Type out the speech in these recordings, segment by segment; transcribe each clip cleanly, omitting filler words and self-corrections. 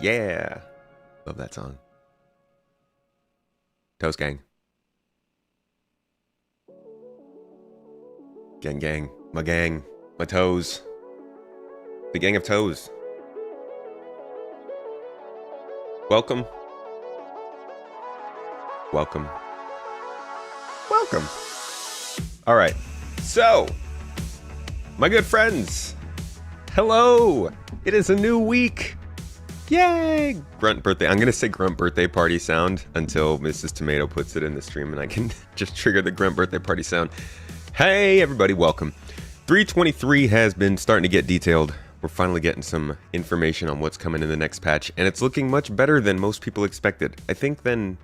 Yeah. Love that song. Toast gang. Gang, gang. My gang. My toes. The gang of toes. Welcome. Welcome. Welcome. All right. So, my good friends. Hello. It is a new week. Yay! Grunt birthday. I'm going to say grunt birthday party sound until Mrs. Tomato puts it in the stream and I can just trigger the grunt birthday party sound. Hey, everybody. Welcome. 323 has been starting to get detailed. We're finally getting some information on what's coming in the next patch, and it's looking much better than most people expected. I think than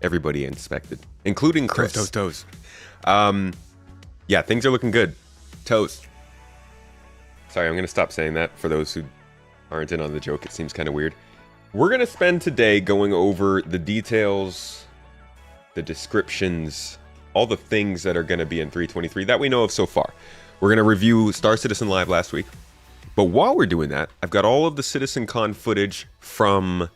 everybody expected, including Chris. Toes. Yeah, things are looking good. Toes. Sorry, I'm going to stop saying that for those who aren't in on the joke. It seems kind of weird. We're going to spend today going over the details, the descriptions, all the things that are going to be in 323 that we know of so far. We're going to review Star Citizen Live last week. But while we're doing that, I've got all of the CitizenCon footage from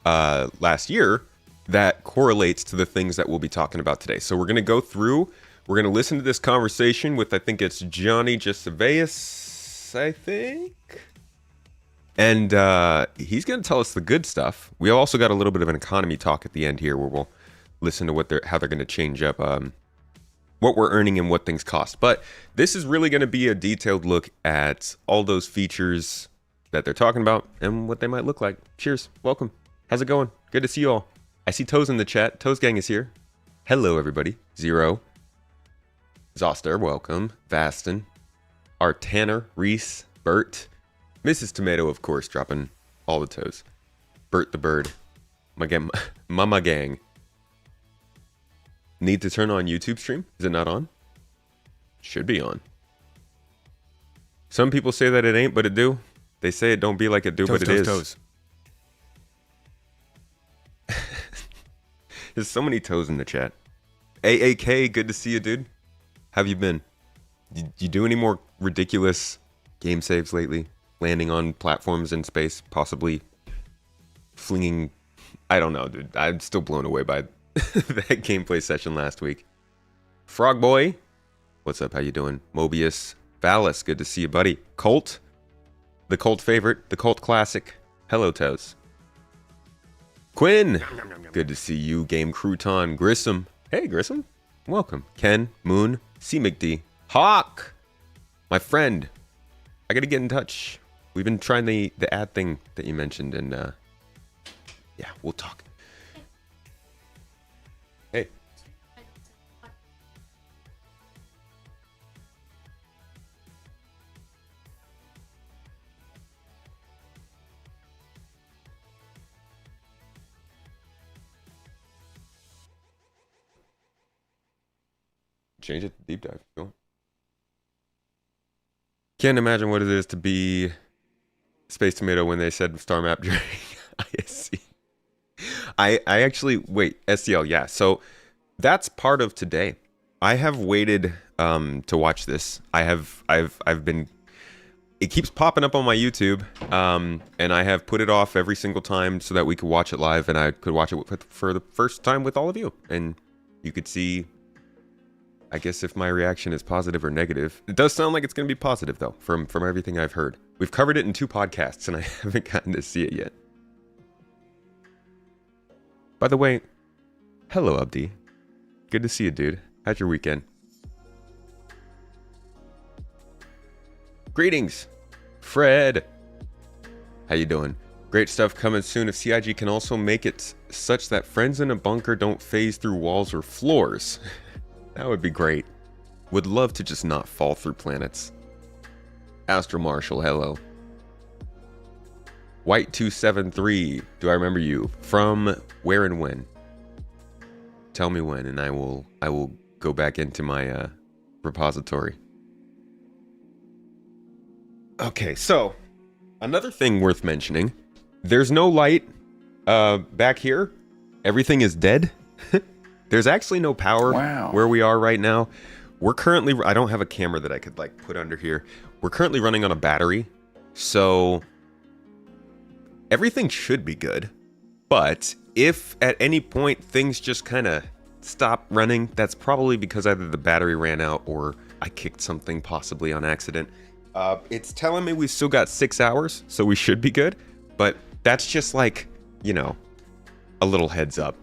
last year that correlates to the things that we'll be talking about today. So we're going to go through, we're going to listen to this conversation with, I think it's Johnny Gisaveus, I think. And he's going to tell us the good stuff. We also got a little bit of an economy talk at the end here where we'll listen to what how they're going to change up what we're earning and what things cost. But this is really going to be a detailed look at all those features that they're talking about and what they might look like. Cheers. Welcome. How's it going? Good to see you all. I see Toes in the chat. Toes Gang is here. Hello, everybody. Zero. Zoster, welcome. Vastin. Our Tanner, Reese, Bert. Mrs. Tomato, of course, dropping all the toes. Bert the Bird. Mama Gang. Need to turn on YouTube stream? Is it not on? Should be on. Some people say that it ain't, but it do. They say it don't be like it do, but it is. Toes. There's so many toes in the chat. AAK, good to see you, dude. How have you been? Did you do any more ridiculous game saves lately? Landing on platforms in space, possibly flinging... I don't know, dude. I'm still blown away by that gameplay session last week. Frog Boy, what's up? How you doing? Mobius, Valis, good to see you, buddy. Colt, the Colt favorite, the Colt classic. Hello, Toes. Quinn, good to see you. Game Crouton, Grissom. Hey, Grissom, welcome. Ken, Moon, C. McD, Hawk, my friend. I gotta get in touch. We've been trying the ad thing that you mentioned, and yeah, we'll talk. Hey. Change it to deep dive. Go. Can't imagine what it is to be Space Tomato when they said star map during ISC. I actually wait, SCL, yeah. So that's part of today. I have waited to watch this. I've been, it keeps popping up on my YouTube, and I have put it off every single time so that we could watch it live, and I could watch it for the first time with all of you, and you could see, I guess, if my reaction is positive or negative. It does sound like it's going to be positive, though, from everything I've heard. We've covered it in 2 podcasts, and I haven't gotten to see it yet. By the way, hello, Abdi. Good to see you, dude. How's your weekend? Greetings, Fred. How you doing? Great stuff coming soon. If CIG can also make it such that friends in a bunker don't phase through walls or floors, that would be great. Would love to just not fall through planets. Astro Marshall, hello. White273, do I remember you? From where and when? Tell me when, and I will go back into my repository. Okay, so another thing worth mentioning. There's no light back here. Everything is dead. There's actually no power where we are right now. We're currently, I don't have a camera that I could like put under here. We're currently running on a battery, so everything should be good. But if at any point things just kind of stop running, that's probably because either the battery ran out or I kicked something possibly on accident. It's telling me we've still got 6 hours, so we should be good. But that's just like, you know, a little heads up,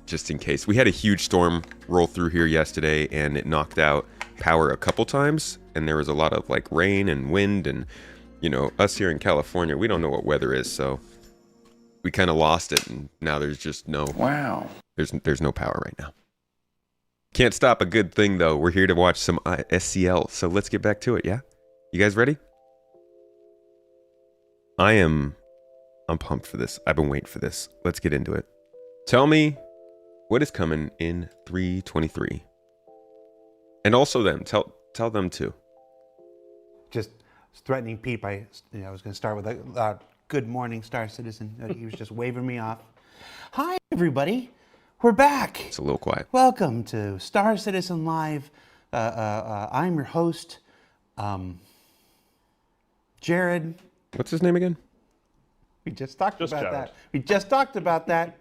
just in case. We had a huge storm roll through here yesterday, and it knocked out power a couple times, and there was a lot of like rain and wind, and you know, us here in California, we don't know what weather is, so we kind of lost it, and now there's just no there's no power right now. Can't stop a good thing though. We're here to watch some SCL, so let's get back to it. Yeah, you guys ready? I'm pumped for this. I've been waiting for this. Let's get into it. Tell me what is coming in 323, and also them. Tell them too. Just threatening Pete by, I was going to start with a good morning, Star Citizen. He was just waving me off. Hi, everybody. We're back. It's a little quiet. Welcome to Star Citizen Live. I'm your host. Jared. What's his name again? We just talked about Jared. that. We just talked about that.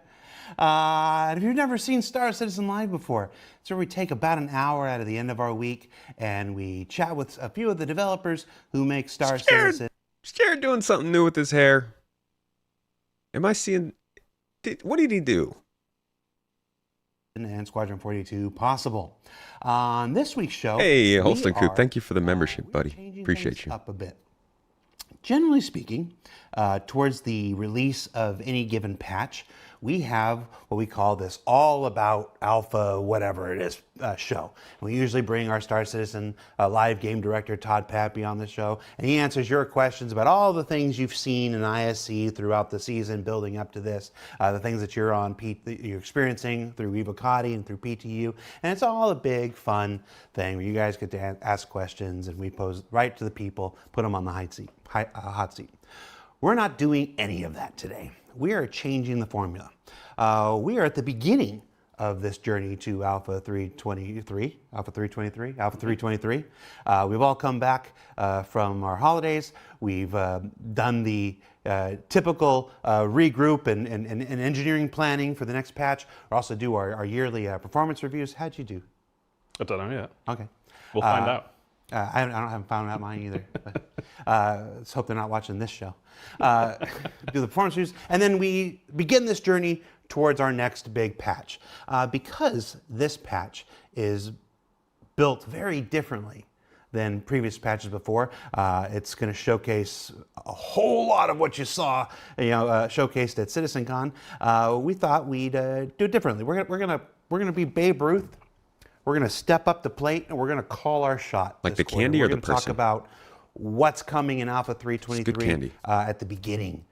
And if you've never seen Star Citizen Live before, it's where we take about an hour out of the end of our week and we chat with a few of the developers who make Star Citizen. Is Jared doing something new with his hair? Am I seeing... What did he do? And Squadron 42 possible. On this week's show... Hey, Holston Coop, thank you for the membership, buddy. Appreciate you. Up a bit. Generally speaking, towards the release of any given patch, we have what we call this all about alpha, whatever it is, show. We usually bring our Star Citizen live game director, Todd Pappy, on the show, and he answers your questions about all the things you've seen in ISC throughout the season building up to this, the things that you're that you're experiencing through Evocati and through PTU, and it's all a big fun thing where you guys get to ask questions and we pose right to the people, put them on the hot seat. We're not doing any of that today. We are changing the formula. We are at the beginning of this journey to Alpha 323. We've all come back from our holidays. We've done the typical regroup and engineering planning for the next patch. We also do our yearly performance reviews. How'd you do? I don't know yet. Okay. We'll find out. I haven't found out mine either. But, let's hope they're not watching this show. Do the performance reviews, and then we begin this journey towards our next big patch. Because this patch is built very differently than previous patches before, it's going to showcase a whole lot of what you saw, showcased at CitizenCon. We thought we'd do it differently. We're gonna be Babe Ruth. We're going to step up the plate and we're going to call our shot. Like the candy or the person? We're going to talk about what's coming in Alpha 323 at the beginning.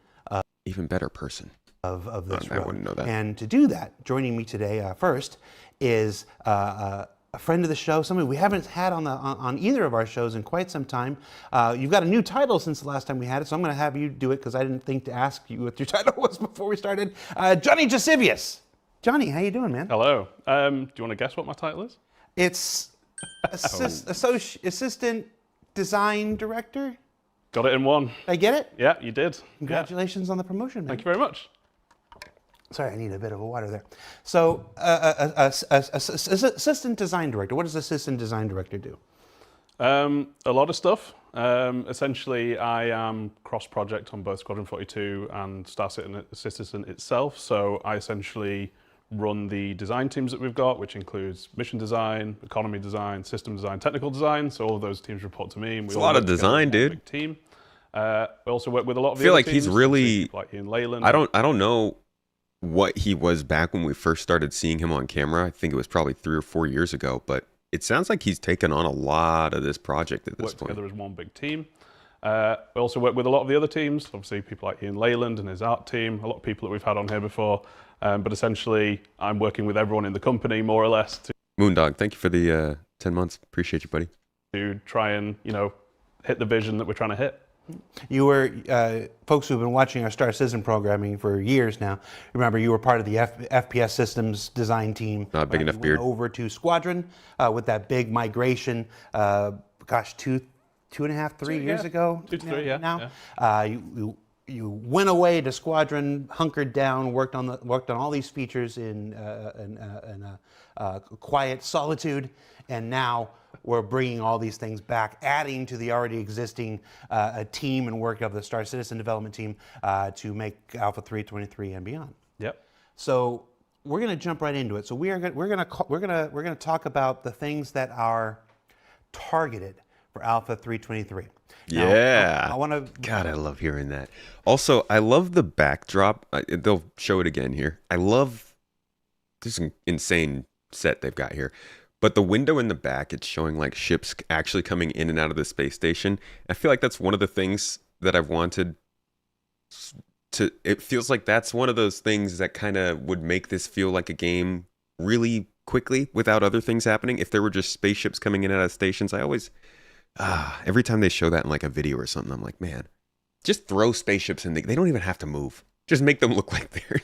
Even better person. Of this road. I wouldn't know that. And to do that, joining me today first is a friend of the show, somebody we haven't had on either of our shows in quite some time. You've got a new title since the last time we had it, so I'm going to have you do it because I didn't think to ask you what your title was before we started. Johnny Jasivius. Johnny, how you doing, man? Hello. Do you want to guess what my title is? It's assistant design director. Got it in one. Did I get it? Yeah, you did. Congratulations on the promotion, man. Thank you very much. Sorry, I need a bit of a water there. So, assistant design director. What does assistant design director do? A lot of stuff. Essentially, I am cross-project on both Squadron 42 and Star Citizen itself. So I essentially run the design teams that we've got, which includes mission design, economy design, system design, technical design. So all of those teams report to me. And it's a lot of design, dude. Big team. We also work with a lot of. I feel like he's really like Ian Leyland. I don't know what he was back when we first started seeing him on camera. I think it was probably 3 or 4 years ago, but it sounds like he's taken on a lot of this project at this point. Work together as one big team. We also work with a lot of the other teams, obviously people like Ian Leyland and his art team, a lot of people that we've had on here before. But essentially, I'm working with everyone in the company, more or less. Moondog, thank you for the 10 months. Appreciate you, buddy. To try and, hit the vision that we're trying to hit. You were, folks who've been watching our Star Citizen programming for years now, remember you were part of the FPS systems design team. Not big enough beard. Went over to Squadron with that big migration, 2.5-3 years ago. 2 to 3, yeah. Now, you went away to Squadron, hunkered down, worked on all these features in quiet solitude, and now we're bringing all these things back, adding to the already existing team and work of the Star Citizen development team to make Alpha 323 and beyond. Yep. So we're going to jump right into it. So we're going to talk about the things that are targeted for Alpha 323. Now, yeah. I want to. God, I love hearing that. Also, I love the backdrop. They'll show it again here. I love this insane set they've got here. But the window in the back, it's showing like ships actually coming in and out of the space station. I feel like that's one of the things that I've wanted to. It feels like that's one of those things that kind of would make this feel like a game really quickly without other things happening. If there were just spaceships coming in and out of stations, I always. Every time they show that in like a video or something, I'm like, man, just throw spaceships in. They don't even have to move. Just make them look like they're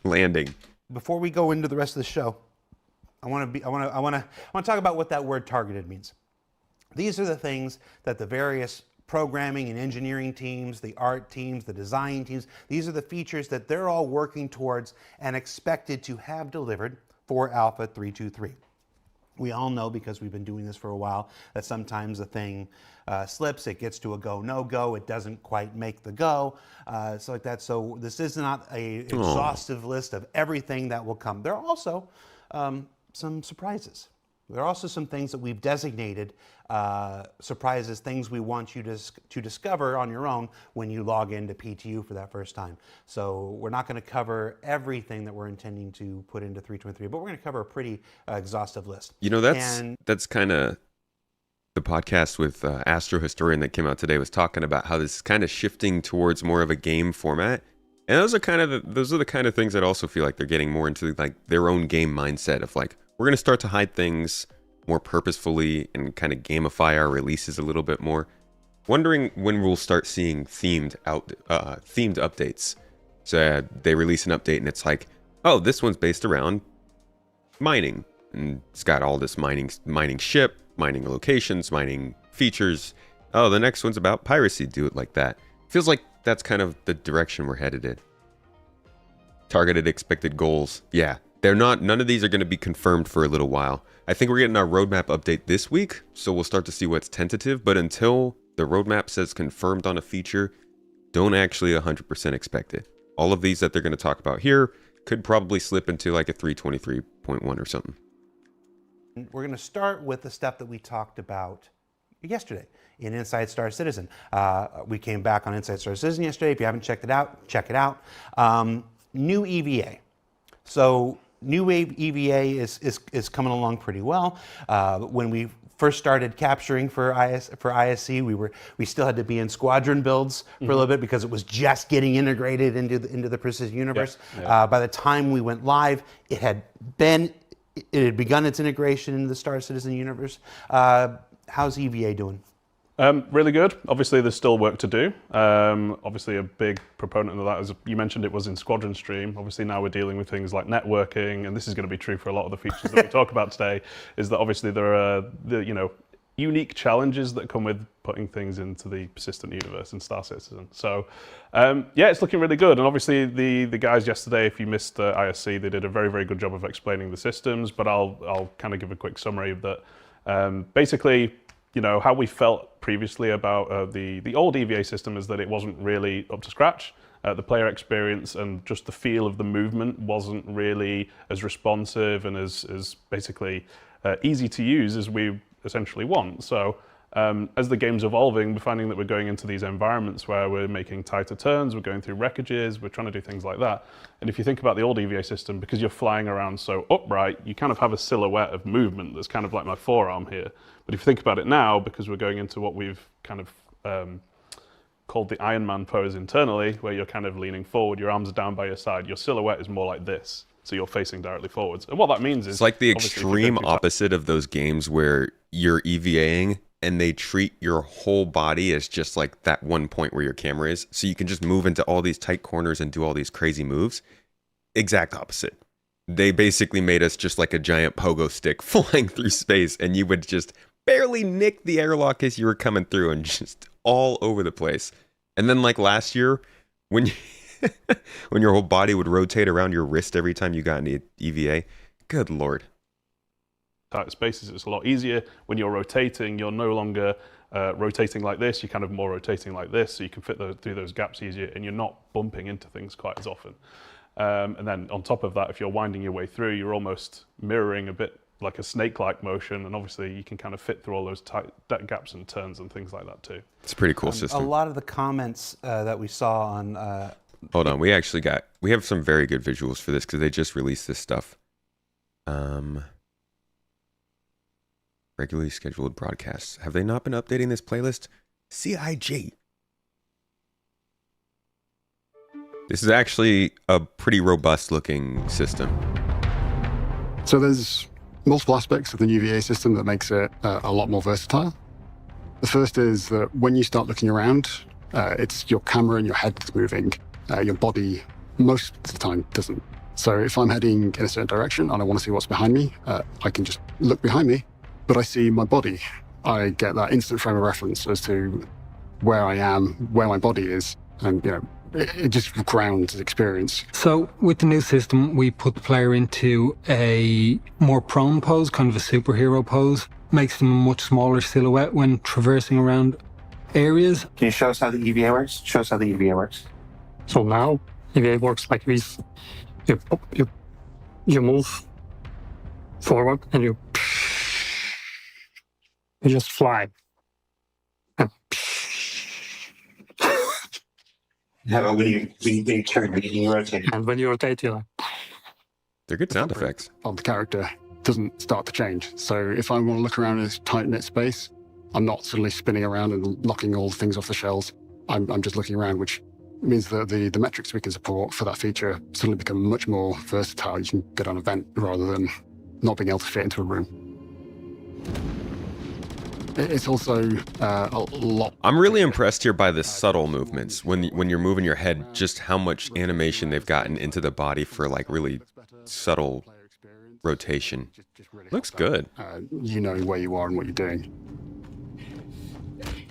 landing. Before we go into the rest of the show, I want to talk about what that word targeted means. These are the things that the various programming and engineering teams, the art teams, the design teams. These are the features that they're all working towards and expected to have delivered for Alpha 3.2.3. We all know, because we've been doing this for a while, that sometimes a thing slips, it gets to a go, no go, it doesn't quite make the go, so like that. So this is not a exhaustive list of everything that will come. There are also some surprises. There are also some things that we've designated surprises, things we want you to discover on your own when you log into PTU for that first time. So we're not going to cover everything that we're intending to put into 3.23, but we're going to cover a pretty exhaustive list. You know, that's kind of the podcast with Astro Historian that came out today was talking about how this is kind of shifting towards more of a game format. And those are the kind of things that also feel like they're getting more into like their own game mindset of like, we're going to start to hide things more purposefully and kind of gamify our releases a little bit more. Wondering when we'll start seeing themed updates. So they release an update and it's like, oh, this one's based around mining, and it's got all this mining ship, mining locations, mining features. Oh, the next one's about piracy. Do it like that. Feels like that's kind of the direction we're headed in. Targeted expected goals. Yeah. None of these are going to be confirmed for a little while. I think we're getting our roadmap update this week, so we'll start to see what's tentative, but until the roadmap says confirmed on a feature, don't actually 100% expect it. All of these that they're going to talk about here could probably slip into like a 3.23.1 or something. We're going to start with the stuff that we talked about yesterday in Inside Star Citizen. We came back on Inside Star Citizen yesterday. If you haven't checked it out, check it out. New EVA. So new EVA is coming along pretty well. When we first started capturing for ISC, we still had to be in squadron builds for a little bit because it was just getting integrated into the Precision universe. Yeah. By the time we went live, it had begun its integration into the Star Citizen universe. How's EVA doing? Really good. Obviously, there's still work to do. Obviously, a big proponent of that, as you mentioned, it was in Squadron Stream. Obviously, now we're dealing with things like networking, and this is going to be true for a lot of the features that we talk about today, is that obviously there are unique challenges that come with putting things into the persistent universe in Star Citizen. So, yeah, it's looking really good. And obviously, the guys yesterday, if you missed the ISC, they did a very, very good job of explaining the systems, but I'll kind of give a quick summary of that. Basically, how we felt previously about the old EVA system is that it wasn't really up to scratch. The player experience and just the feel of the movement wasn't really as responsive and as basically easy to use as we essentially want. So as the game's evolving, we're finding that we're going into these environments where we're making tighter turns, we're going through wreckages, we're trying to do things like that. And if you think about the old EVA system, because you're flying around so upright, you kind of have a silhouette of movement that's kind of like my forearm here. But if you think about it now, because we're going into what we've kind of called the Iron Man pose internally, where you're kind of leaning forward, your arms are down by your side, your silhouette is more like this. So you're facing directly forwards. And what that means is... It's like the extreme opposite of those games where you're EVAing and they treat your whole body as just like that one point where your camera is. So you can just move into all these tight corners and do all these crazy moves. Exact opposite. They basically made us just like a giant pogo stick flying through space, and you would just barely nick the airlock as you were coming through and just all over the place. And then like last year, when when your whole body would rotate around your wrist every time you got into EVA, good Lord. Tight spaces, it's a lot easier. When you're rotating, you're no longer rotating like this, you're kind of more rotating like this, so you can fit through those gaps easier, and you're not bumping into things quite as often. And then on top of that, if you're winding your way through, you're almost mirroring a bit like a snake-like motion, and obviously you can kind of fit through all those tight gaps and turns and things like that too. It's a pretty cool system. A lot of the comments that we saw on... Hold on, we have some very good visuals for this because they just released this stuff. Regularly scheduled broadcasts. Have they not been updating this playlist? CIG. This is actually a pretty robust looking system. So there's multiple aspects of the new VA system that makes it a lot more versatile. The first is that when you start looking around, it's your camera and your head that's moving. Your body, most of the time, doesn't. So if I'm heading in a certain direction and I want to see what's behind me, I can just look behind me, but I see my body. I get that instant frame of reference as to where I am, where my body is, and it just grounds the experience. So with the new system, we put the player into a more prone pose, kind of a superhero pose. Makes them a much smaller silhouette when traversing around areas. Can you show us how the EVA works? Show us how the EVA works. So now EVA works like this. You move forward and you just fly. And How about when you turn, when you rotate? and when you rotate, you like, They're good sound effects. Of the character doesn't start to change. So if I want to look around in this tight-knit space, I'm not suddenly spinning around and knocking all the things off the shelves. I'm just looking around, which means that the metrics we can support for that feature suddenly become much more versatile. You can get on an event rather than not being able to fit into a room. It's also a lot. I'm really impressed here by the subtle movements when you're moving your head, just how much animation they've gotten into the body for like really subtle rotation. Looks good. You know where you are and what you're doing.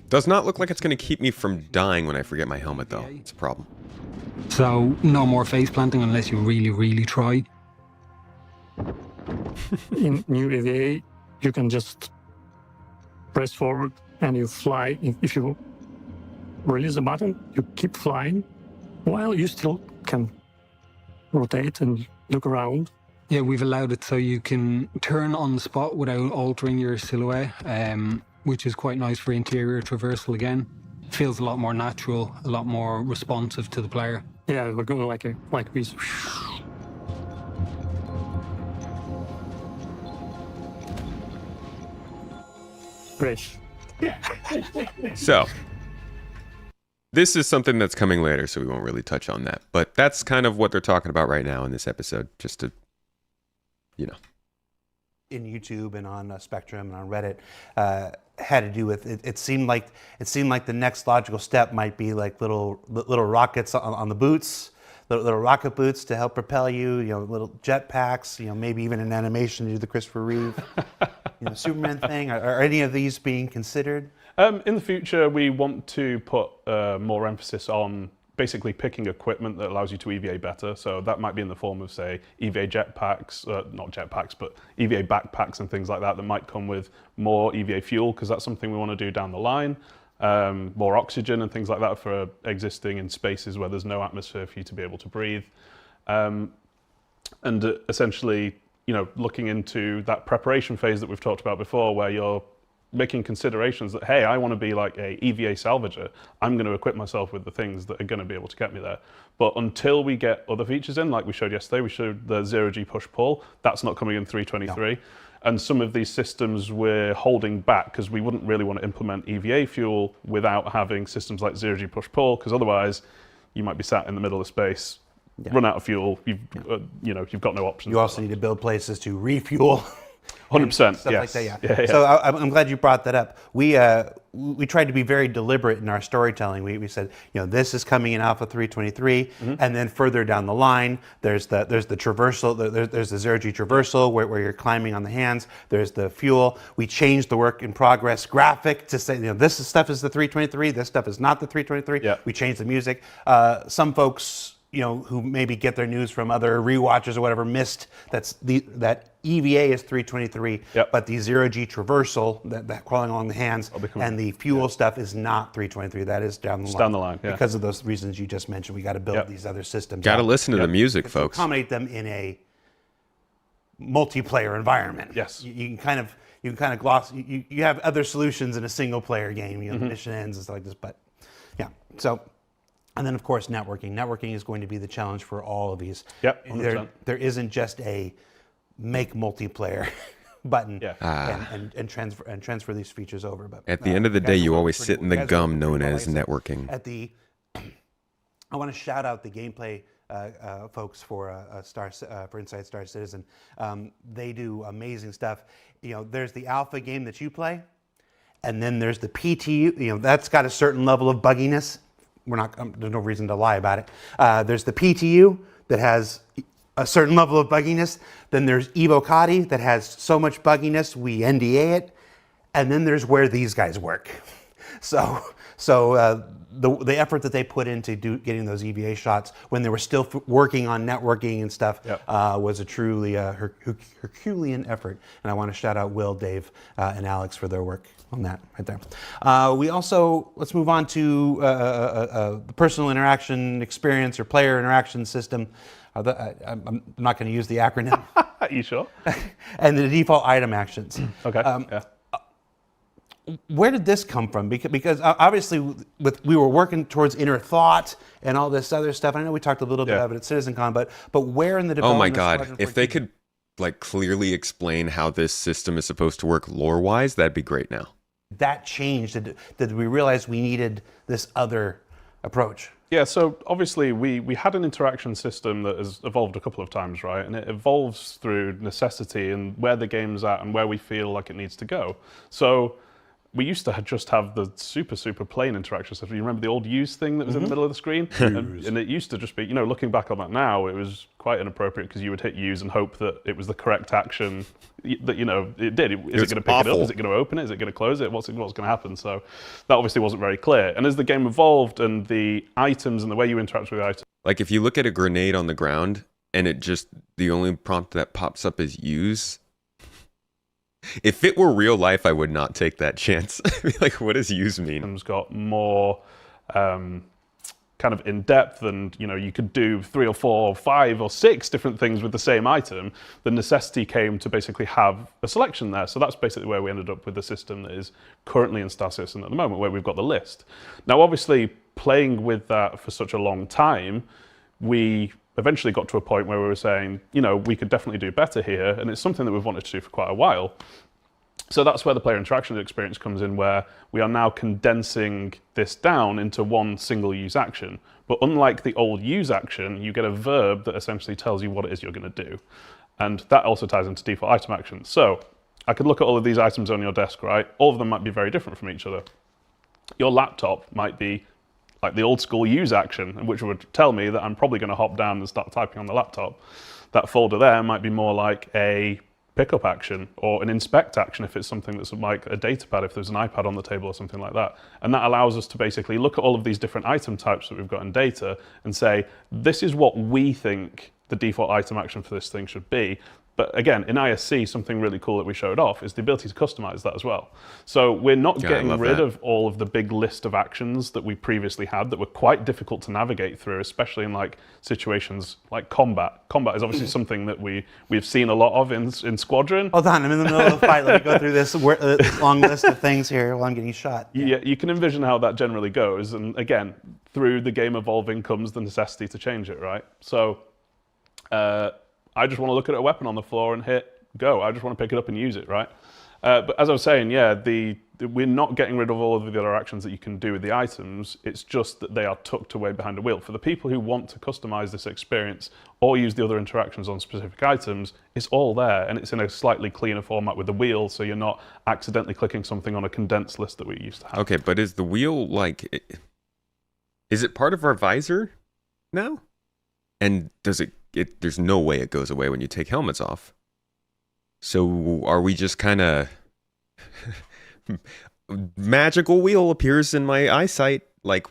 Does not look like it's going to keep me from dying when I forget my helmet, though. It's a problem. So no more face planting unless you really, really try. in new EVA, you can just press forward and you fly. If you release the button, you keep flying while you still can rotate and look around. Yeah, we've allowed it so you can turn on the spot without altering your silhouette, which is quite nice for interior traversal again. Feels a lot more natural, a lot more responsive to the player. Yeah, we're going like this. Great. So, this is something that's coming later, so we won't really touch on that. But that's kind of what they're talking about right now in this episode, just to, In YouTube and on Spectrum and on Reddit, had to do with it. It seemed like the next logical step might be like little rockets on the boots, little rocket boots to help propel you. Little jet packs. Maybe even an animation to do the Christopher Reeve, Superman thing. Are any of these being considered? In the future, we want to put more emphasis on basically picking equipment that allows you to EVA better. So that might be in the form of, say, EVA jetpacks, not jetpacks, but EVA backpacks and things like that might come with more EVA fuel, because that's something we want to do down the line. More oxygen and things like that for existing in spaces where there's no atmosphere for you to be able to breathe. And essentially, looking into that preparation phase that we've talked about before, where you're making considerations that, hey, I want to be like a EVA salvager. I'm going to equip myself with the things that are going to be able to get me there. But until we get other features in, like we showed yesterday, we showed the zero-G push-pull. That's not coming in 323. No. And some of these systems we're holding back because we wouldn't really want to implement EVA fuel without having systems like zero-G push-pull, because otherwise you might be sat in the middle of space, run out of fuel, you've got no options. You also need to build places to refuel. 100%, stuff yes. like that, yeah. So I'm glad you brought that up. We tried to be very deliberate in our storytelling. We said, this is coming in Alpha 323, and then further down the line, there's the traversal, there's the zero-G traversal where you're climbing on the hands. There's the fuel. We changed the work in progress graphic to say, this stuff is the 323. This stuff is not the 323. Yeah. We changed the music. Some folks, who maybe get their news from other rewatchers or whatever, missed that EVA is 323, but the zero-G traversal, that crawling along the hands, and the fuel stuff is not 323. That is down the line. Down the line, yeah. Because of those reasons you just mentioned, we got to build these other systems. Got to listen to the music, folks. Accommodate them in a multiplayer environment. Yes. You can kind of gloss. You have other solutions in a single-player game. The mission ends and stuff like this, but yeah. So. And then, of course, networking. Networking is going to be the challenge for all of these. Yep, 100%. There isn't just a make multiplayer button and transfer these features over. But at the end of the day, you always sit in the gum known as networking. I want to shout out the gameplay folks for Inside Star Citizen. They do amazing stuff. There's the alpha game that you play, and then there's the PTU. That's got a certain level of bugginess. There's no reason to lie about it. There's the PTU that has a certain level of bugginess. Then there's Evocati that has so much bugginess, we NDA it. And then there's where these guys work. The effort that they put into getting those EVA shots when they were still working on networking and stuff was a truly Herculean effort. And I want to shout out Will, Dave, and Alex for their work on that right there. Let's move on to the personal interaction experience or player interaction system. I'm not going to use the acronym. Are you sure? And the default item actions. Okay. Where did this come from? Because obviously we were working towards inner thought and all this other stuff. I know we talked a little bit about it at CitizenCon, but where in the development? Oh my God! If they could like clearly explain how this system is supposed to work lore-wise, that'd be great. Now that changed. Did we realize we needed this other approach? Yeah, so obviously we had an interaction system that has evolved a couple of times, right? And it evolves through necessity and where the game's at and where we feel like it needs to go. So we used to just have the super plain interaction system. You remember the old use thing that was in the middle of the screen? And it used to just be, looking back on that now, it was quite inappropriate because you would hit use and hope that it was the correct action that, it did. Is it going to pick it up? Is it going to open it? Is it going to close it? What's going to happen? So that obviously wasn't very clear. And as the game evolved and the items and the way you interact with the items. Like if you look at a grenade on the ground and the only prompt that pops up is use. If it were real life, I would not take that chance. Like, what does use mean? It's got more kind of in depth, and you could do 3 or 4 or 5 or 6 different things with the same item. The necessity came to basically have a selection there. So that's basically where we ended up with the system that is currently in Star Citizen at the moment, where we've got the list. Now, obviously, playing with that for such a long time, we eventually got to a point where we were saying, we could definitely do better here, and it's something that we've wanted to do for quite a while. So that's where the player interaction experience comes in, where we are now condensing this down into one single use action. But unlike the old use action, you get a verb that essentially tells you what it is you're going to do. And that also ties into default item actions. So I could look at all of these items on your desk, right? All of them might be very different from each other. Your laptop might be like the old school use action, which would tell me that I'm probably going to hop down and start typing on the laptop. That folder there might be more like a pickup action or an inspect action if it's something that's like a data pad, if there's an iPad on the table or something like that. And that allows us to basically look at all of these different item types that we've got in data and say, this is what we think the default item action for this thing should be. But again, in ISC, something really cool that we showed off is the ability to customize that as well. So we're not getting rid of all of the big list of actions that we previously had that were quite difficult to navigate through, especially in like situations like combat. Combat is obviously something that we've seen a lot of in Squadron. Hold on, I'm in the middle of a fight. Let me go through this long list of things here while I'm getting shot. Yeah, you can envision how that generally goes. And again, through the game evolving comes the necessity to change it, right? So I just want to look at a weapon on the floor and hit go. I just want to pick it up and use it, right? But as I was saying, we're not getting rid of all of the other actions that you can do with the items. It's just that they are tucked away behind a wheel. For the people who want to customize this experience or use the other interactions on specific items, it's all there, and it's in a slightly cleaner format with the wheel, so you're not accidentally clicking something on a condensed list that we used to have. Okay, but is the wheel is it part of our visor now? And does there's no way it goes away when you take helmets off. So are we just kind of magical wheel appears in my eyesight? Like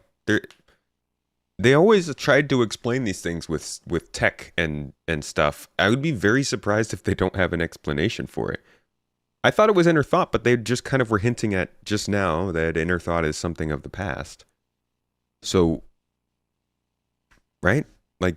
they always tried to explain these things with tech and stuff. I would be very surprised if they don't have an explanation for it. I thought it was inner thought, but they just kind of were hinting at just now that inner thought is something of the past. So, right? Like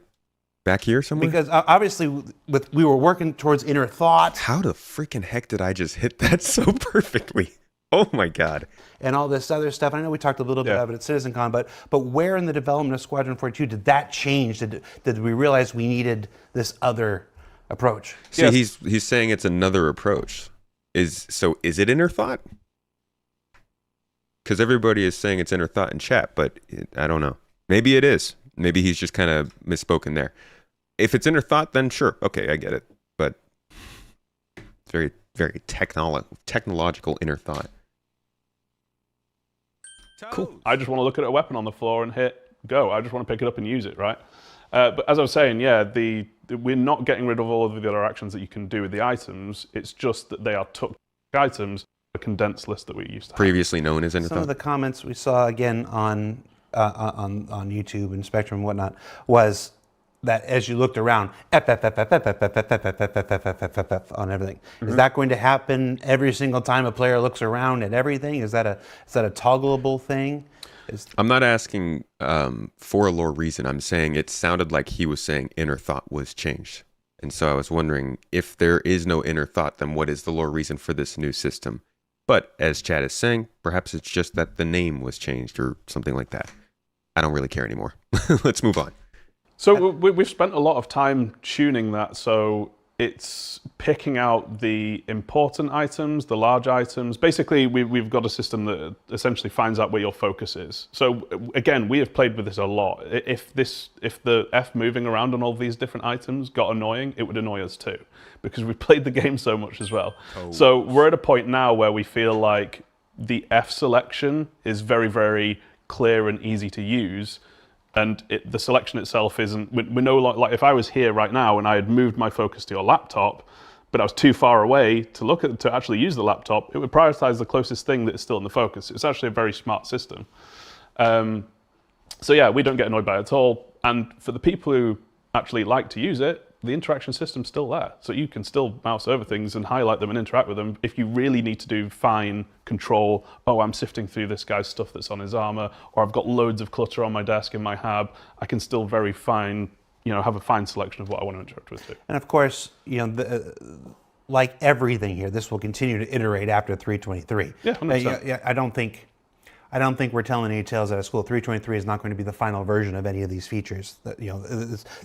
back here somewhere? Because obviously we were working towards inner thought. How the freaking heck did I just hit that so perfectly? Oh my God. And all this other stuff. I know we talked a little bit about it at CitizenCon, but where in the development of Squadron 42 did that change? Did we realize we needed this other approach? See, he's saying it's another approach. Is it inner thought? Because everybody is saying it's inner thought in chat, but I don't know. Maybe it is. Maybe he's just kind of misspoken there. If it's inner thought, then sure. Okay, I get it. But it's very, very technological inner thought. Cool. I just want to look at a weapon on the floor and hit go. I just want to pick it up and use it, right? But as I was saying, we're not getting rid of all of the other actions that you can do with the items. It's just that they are tucked items. condensed list that we used to have. Previously known as inner Some of thought. the comments we saw again on YouTube and Spectrum and whatnot was that as you looked around, F on everything. Is that going to happen every single time a player looks around at everything? Is that a toggleable thing? I'm not asking for a lore reason. I'm saying it sounded like he was saying inner thought was changed. And so I was wondering, if there is no inner thought, then what is the lore reason for this new system? But as Chad is saying, perhaps it's just that the name was changed or something like that. I don't really care anymore. Let's move on. So we've spent a lot of time tuning that, so it's picking out the important items, the large items. Basically, we've got a system that essentially finds out where your focus is. So again, we have played with this a lot. If the F moving around on all these different items got annoying, it would annoy us too, because we played the game so much as well. Oh. So we're at a point now where we feel like the F selection is very, very clear and easy to use. And the selection itself isn't, we're no longer, like if I was here right now and I had moved my focus to your laptop, but I was too far away to actually use the laptop, it would prioritize the closest thing that is still in the focus. It's actually a very smart system. So yeah, we don't get annoyed by it at all. And for the people who actually like to use it, the interaction system's still there. So you can still mouse over things and highlight them and interact with them. If you really need to do fine control, oh, I'm sifting through this guy's stuff that's on his armor, or I've got loads of clutter on my desk in my hab, I can still very fine, have a fine selection of what I want to interact with too. And of course, like everything here, this will continue to iterate after 3.23. Yeah, 100%. I don't think we're telling any tales out of school. 3.23 is not going to be the final version of any of these features. That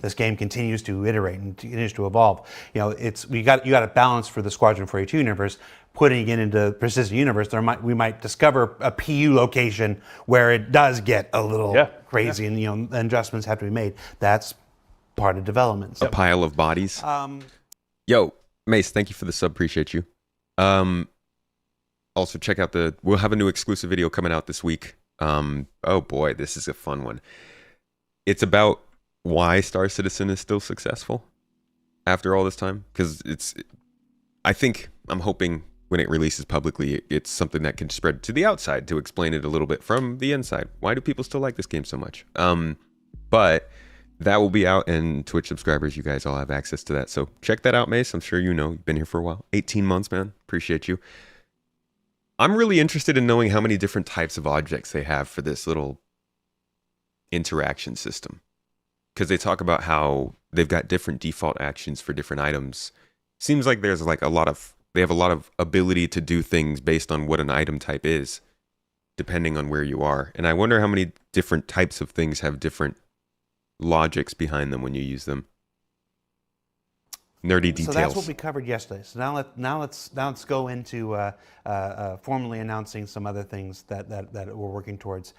this game continues to iterate and continues to evolve. You got a balance for the Squadron 42 universe. Putting it into Persistent Universe, we might discover a PU location where it does get a little crazy, and adjustments have to be made. That's part of development. A pile of bodies. Yo, Mace, thank you for the sub. Appreciate you. Also, check out we'll have a new exclusive video coming out this week. Oh boy, this is a fun one. It's about why Star Citizen is still successful after all this time. Because I'm hoping when it releases publicly, it's something that can spread to the outside to explain it a little bit from the inside. Why do people still like this game so much? But that will be out, and Twitch subscribers, you guys all have access to that. So check that out, Mace. I'm sure you've been here for a while. 18 months, man. Appreciate you. I'm really interested in knowing how many different types of objects they have for this little interaction system. Because they talk about how they've got different default actions for different items. Seems like there's they have a lot of ability to do things based on what an item type is, depending on where you are. And I wonder how many different types of things have different logics behind them when you use them. Nerdy details. So that's what we covered yesterday. So now let's go into formally announcing some other things that we're working towards.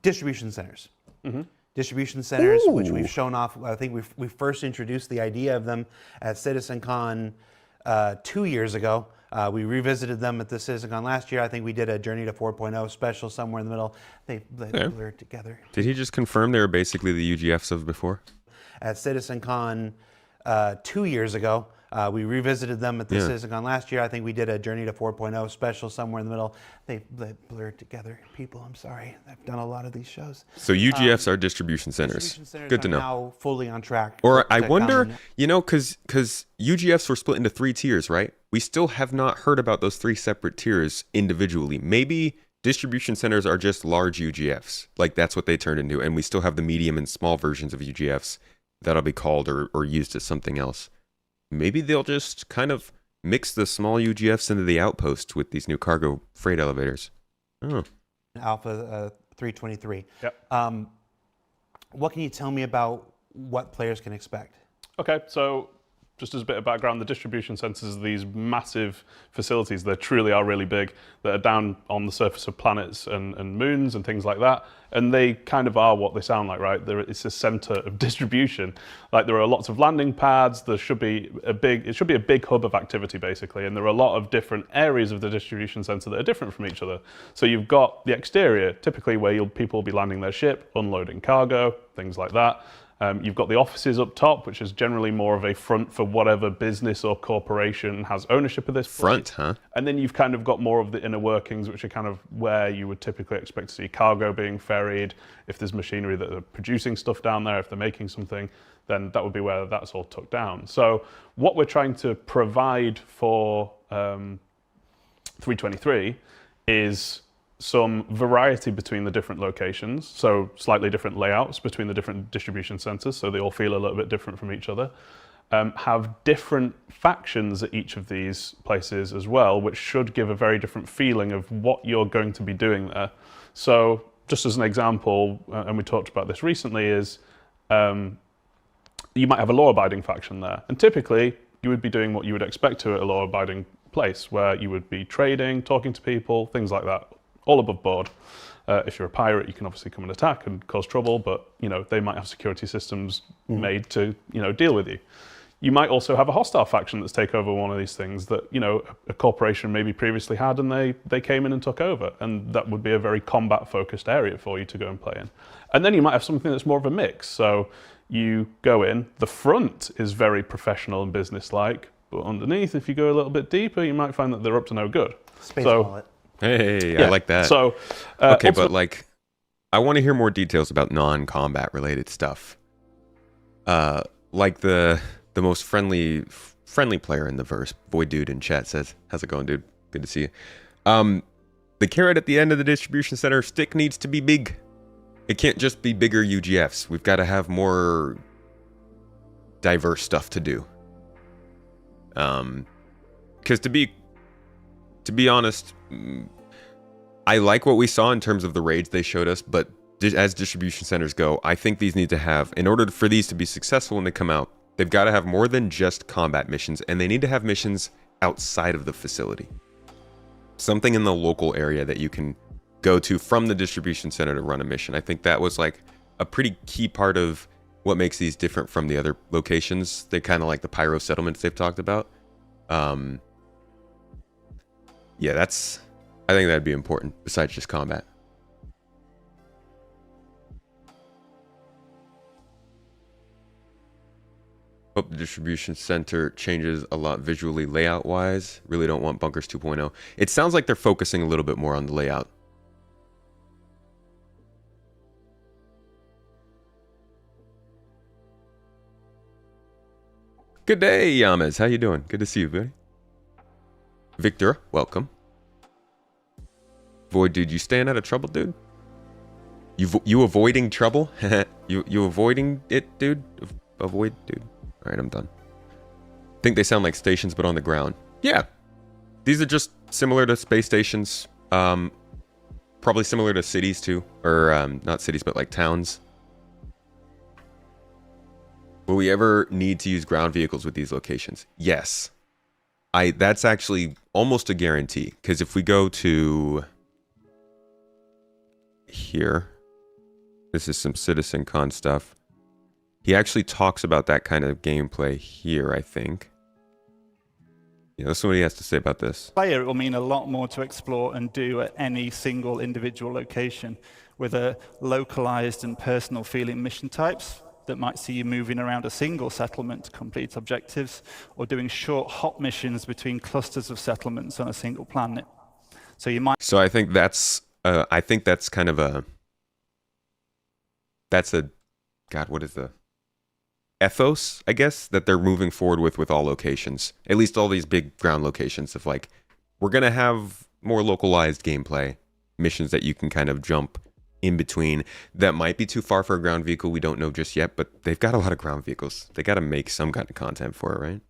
Distribution centers. Mm-hmm. Distribution centers, which we've shown off. I think we first introduced the idea of them at CitizenCon 2 years ago. We revisited them at the CitizenCon last year. I think we did a Journey to 4.0 special somewhere in the middle. They blurred together. Did he just confirm they were basically the UGFs of before? At CitizenCon 2 years ago. We revisited them at the CitizenCon last year. I think we did a Journey to 4.0 special somewhere in the middle. They blurred together. People, I'm sorry. I've done a lot of these shows. So UGFs are distribution centers. Distribution centers Good to know. Now fully on track. Or I wonder, because UGFs were split into 3 tiers, right? We still have not heard about those 3 separate tiers individually. Maybe distribution centers are just large UGFs. Like that's what they turned into. And we still have the medium and small versions of UGFs that'll be called or used as something else. Maybe they'll just kind of mix the small UGFs into the outposts with these new cargo freight elevators. Oh. Alpha 3.23. Yep. What can you tell me about what players can expect? Okay, so just as a bit of background, the distribution centers are these massive facilities. They truly are really big, that are down on the surface of planets and moons and things like that. And they kind of are what they sound like, right? It's a center of distribution. Like there are lots of landing pads. It should be a big hub of activity, basically. And there are a lot of different areas of the distribution center that are different from each other. So you've got the exterior, typically where people will be landing their ship, unloading cargo, things like that. You've got the offices up top, which is generally more of a front for whatever business or corporation has ownership of this Front, place. huh? And then you've kind of got more of the inner workings, which are kind of where you would typically expect to see cargo being ferried. If there's machinery that are producing stuff down there, if they're making something, then that would be where that's all tucked down. So what we're trying to provide for 323 is some variety between the different locations, so slightly different layouts between the different distribution centers, so they all feel a little bit different from each other. Have different factions at each of these places as well, which should give a very different feeling of what you're going to be doing there. So just as an example, and we talked about this recently, is you might have a law-abiding faction there, and typically you would be doing what you would expect to at a law-abiding place, where you would be trading, talking to people, things like that, all above board. If you're a pirate, you can obviously come and attack and cause trouble, but they might have security systems made to deal with you. You might also have a hostile faction that's take over one of these things that a corporation maybe previously had, and they came in and took over, and that would be a very combat-focused area for you to go and play in. And then you might have something that's more of a mix. So you go in, the front is very professional and business-like, but underneath, if you go a little bit deeper, you might find that they're up to no good. Space So- wallet. Hey, Yeah, I like that. So, Okay, but like, I want to hear more details about non-combat related stuff. Like the most friendly player in the verse, Void Dude in chat says, "How's it going, dude? Good to see you." The carrot at the end of the distribution center stick needs to be big. It can't just be bigger UGFs. We've got to have more diverse stuff to do. Because to be honest, I like what we saw in terms of the raids they showed us, but as distribution centers go, I think these need to have, in order for these to be successful when they come out, they've got to have more than just combat missions, and they need to have missions outside of the facility. Something in the local area that you can go to from the distribution center to run a mission. I think that was like a pretty key part of what makes these different from the other locations. They kind of like the pyro settlements they've talked about. Yeah, I think that'd be important besides just combat. Hope the distribution center changes a lot visually layout wise. Really don't want Bunkers 2.0. It sounds like they're focusing a little bit more on the layout. Good day, Yamas. How you doing? Good to see you, buddy. Victor, welcome. Void Dude, you staying out of trouble, dude? You avoiding trouble? you avoiding it, dude? Avoid, dude. All right, I'm done. Think they sound like stations, but on the ground. Yeah, these are just similar to space stations. Probably similar to cities too, or not cities, but like towns. Will we ever need to use ground vehicles with these locations? Yes. That's actually almost a guarantee, because if we go to here, this is some CitizenCon stuff. He actually talks about that kind of gameplay here, I think. Yeah, that's what he has to say about this. Player, it will mean a lot more to explore and do at any single individual location with a localized and personal feeling mission types that might see you moving around a single settlement to complete objectives, or doing short hop missions between clusters of settlements on a single planet. So you might. So I think that's kind of a. That's a, God, what is the ethos, I guess, that they're moving forward with all locations. At least all these big ground locations of like, we're gonna have more localized gameplay, missions that you can kind of jump in between. That might be too far for a ground vehicle, we don't know just yet, but they've got a lot of ground vehicles. They got to make some kind of content for it, right?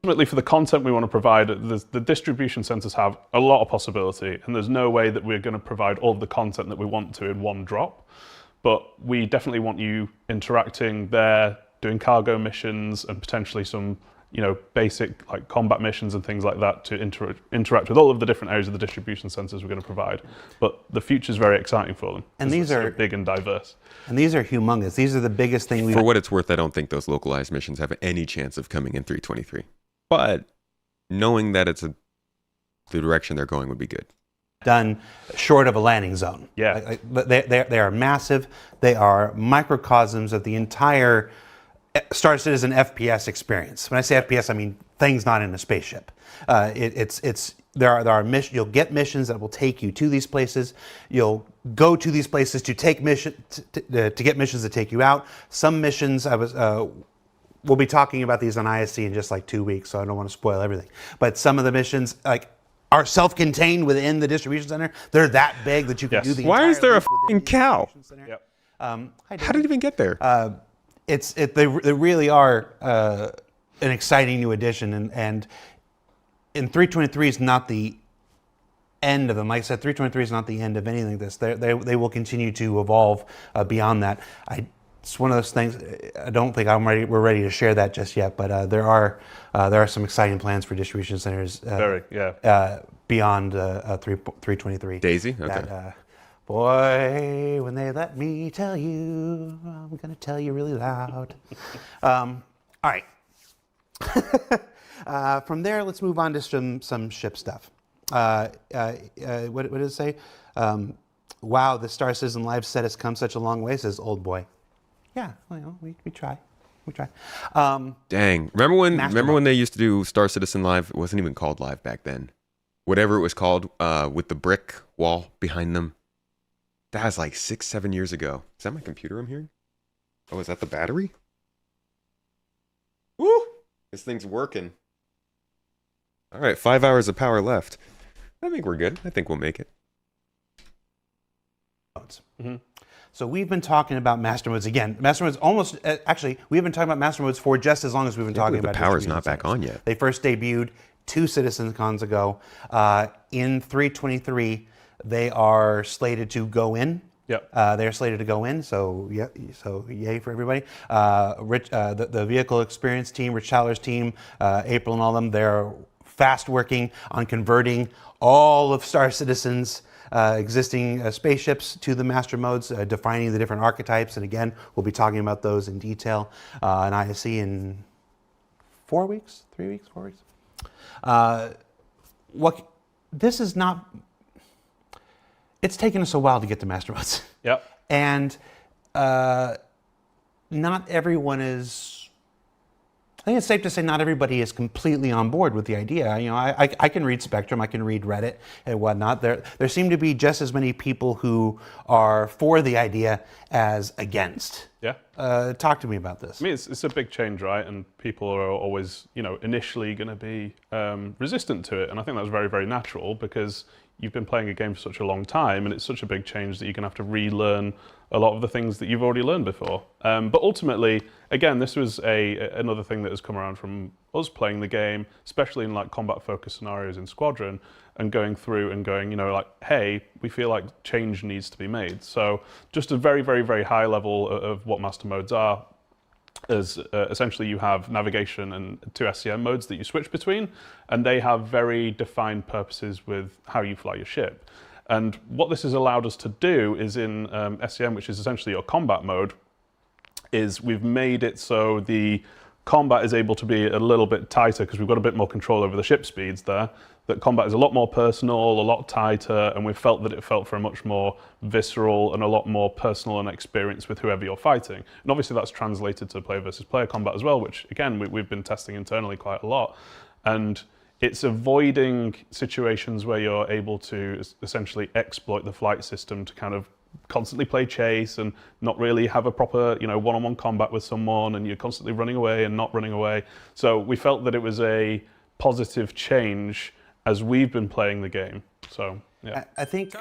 Ultimately, for the content we want to provide, the distribution centers have a lot of possibility, and there's no way that we're going to provide all of the content that we want to in one drop. But we definitely want you interacting there, doing cargo missions, and potentially some basic like combat missions and things like that to interact with all of the different areas of the distribution centers we're going to provide. But the future is very exciting for them. And these are big and diverse. And these are humongous. These are the biggest thing we. For what it's worth, I don't think those localized missions have any chance of coming in 323. But knowing that it's the direction they're going would be good. done short of a landing zone. Yeah. They are massive. They are microcosms of the entire Star Citizen FPS experience. When I say FPS, I mean things not in a spaceship. There are missions. You'll get missions that will take you to these places. You'll go to these places to take to get missions that take you out. Some missions we'll be talking about these on ISC in just like 2 weeks, so I don't want to spoil everything. But some of the missions are self-contained within the distribution center. They're that big that you can do the entire Why is there a loop within f***ing the cow? distribution center. Yep. How did it even get there? They really are an exciting new addition, and 323 is not the end of them. Like I said, 323 is not the end of anything like this. They will continue to evolve beyond that. It's one of those things. I don't think we're ready to share that just yet, but there are some exciting plans for distribution centers. Beyond 323. Daisy? Okay. That, boy, when they let me tell you, I'm gonna tell you really loud. All right. From there, let's move on to some ship stuff. What did it say? Wow, the Star Citizen Live set has come such a long way, says Old Boy. Yeah, well, we try. We try. Dang. Remember when they used to do Star Citizen Live? It wasn't even called Live back then. Whatever it was called, with the brick wall behind them. That was like 6-7 years ago. Is that my computer I'm hearing? Oh, is that the battery? Woo! This thing's working. All right, 5 hours of power left. I think we're good. I think we'll make it. Mm-hmm. So we've been talking about master modes again. Master modes almost actually we've been talking about master modes for just as long as we've been talking about. The power's not back on yet. They first debuted 2 Citizen Cons ago. In 323, they are slated to go in. Yep. They're slated to go in. So yeah. So yay for everybody. Rich, the vehicle experience team, Rich Tyler's team, April and all of them. They're fast working on converting all of Star Citizen's existing spaceships to the master modes, defining the different archetypes. And again, we'll be talking about those in detail in ISC in 4 weeks, 3 weeks, 4 weeks. This is not. It's taken us a while to get to master modes. Yep. And not everyone is. I think it's safe to say not everybody is completely on board with the idea. You know, I can read Spectrum, I can read Reddit and whatnot. There seem to be just as many people who are for the idea as against. Yeah. Talk to me about this. I mean, it's a big change, right? And people are always, initially going to be resistant to it. And I think that's very, very natural because you've been playing a game for such a long time and it's such a big change that you're going to have to relearn a lot of the things that you've already learned before. But ultimately, again, this was another thing that has come around from us playing the game, especially in like combat-focused scenarios in Squadron, and going through and going, hey, we feel like change needs to be made. So just a very, very, very high level of what master modes are. As essentially you have navigation and 2 SCM modes that you switch between, and they have very defined purposes with how you fly your ship. And what this has allowed us to do is in SCM, which is essentially your combat mode, is we've made it so the combat is able to be a little bit tighter because we've got a bit more control over the ship speeds there. That combat is a lot more personal, a lot tighter, and we felt that it felt for a much more visceral and a lot more personal and experience with whoever you're fighting. And obviously that's translated to player versus player combat as well, which again, we've been testing internally quite a lot. And it's avoiding situations where you're able to essentially exploit the flight system to kind of constantly play chase and not really have a proper, one-on-one combat with someone, and you're constantly running away and not running away. So we felt that it was a positive change as we've been playing the game. So yeah, I think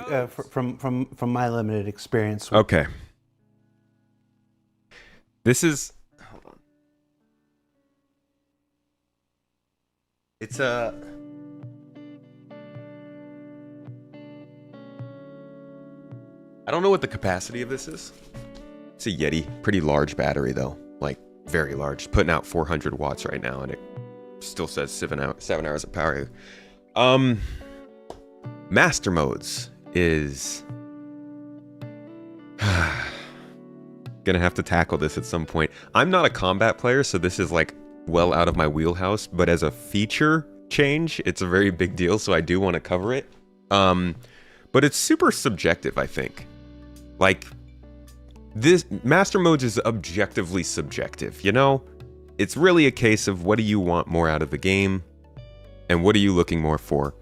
from my limited experience. Okay. This is. Hold on. It's a. I don't know what the capacity of this is. It's a Yeti, pretty large battery though, like very large. Putting out 400 watts right now, and it still says 7 hours of power. Master modes is gonna have to tackle this at some point. I'm not a combat player, so this is like well out of my wheelhouse, but as a feature change, it's a very big deal, so I do want to cover it. but it's super subjective, I think. Like, this master modes is objectively subjective, you know? It's really a case of what do you want more out of the game, and what are you looking more for?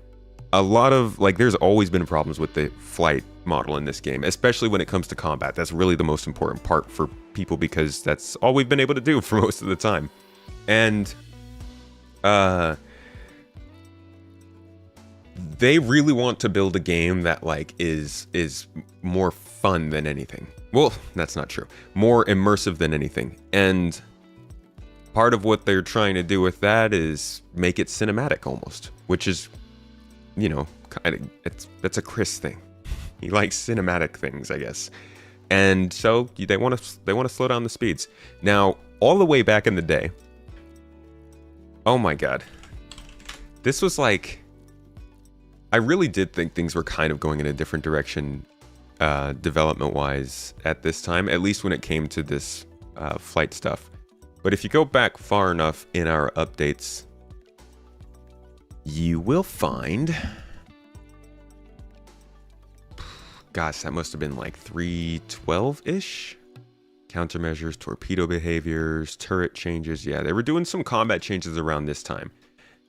A lot of, like, there's always been problems with the flight model in this game, especially when it comes to combat. That's really the most important part for people because that's all we've been able to do for most of the time. And they really want to build a game that, like, is more fun than anything. Well, that's not true. More immersive than anything. And part of what they're trying to do with that is make it cinematic almost, which is, you know, kind of, that's a Chris thing. He likes cinematic things, I guess. And so they want to slow down the speeds. Now, all the way back in the day, oh my god, this was like, I really did think things were kind of going in a different direction, development-wise at this time, at least when it came to this flight stuff. But if you go back far enough in our updates, you will find, gosh, that must have been like 3.12-ish. Countermeasures, torpedo behaviors, turret changes. Yeah, they were doing some combat changes around this time.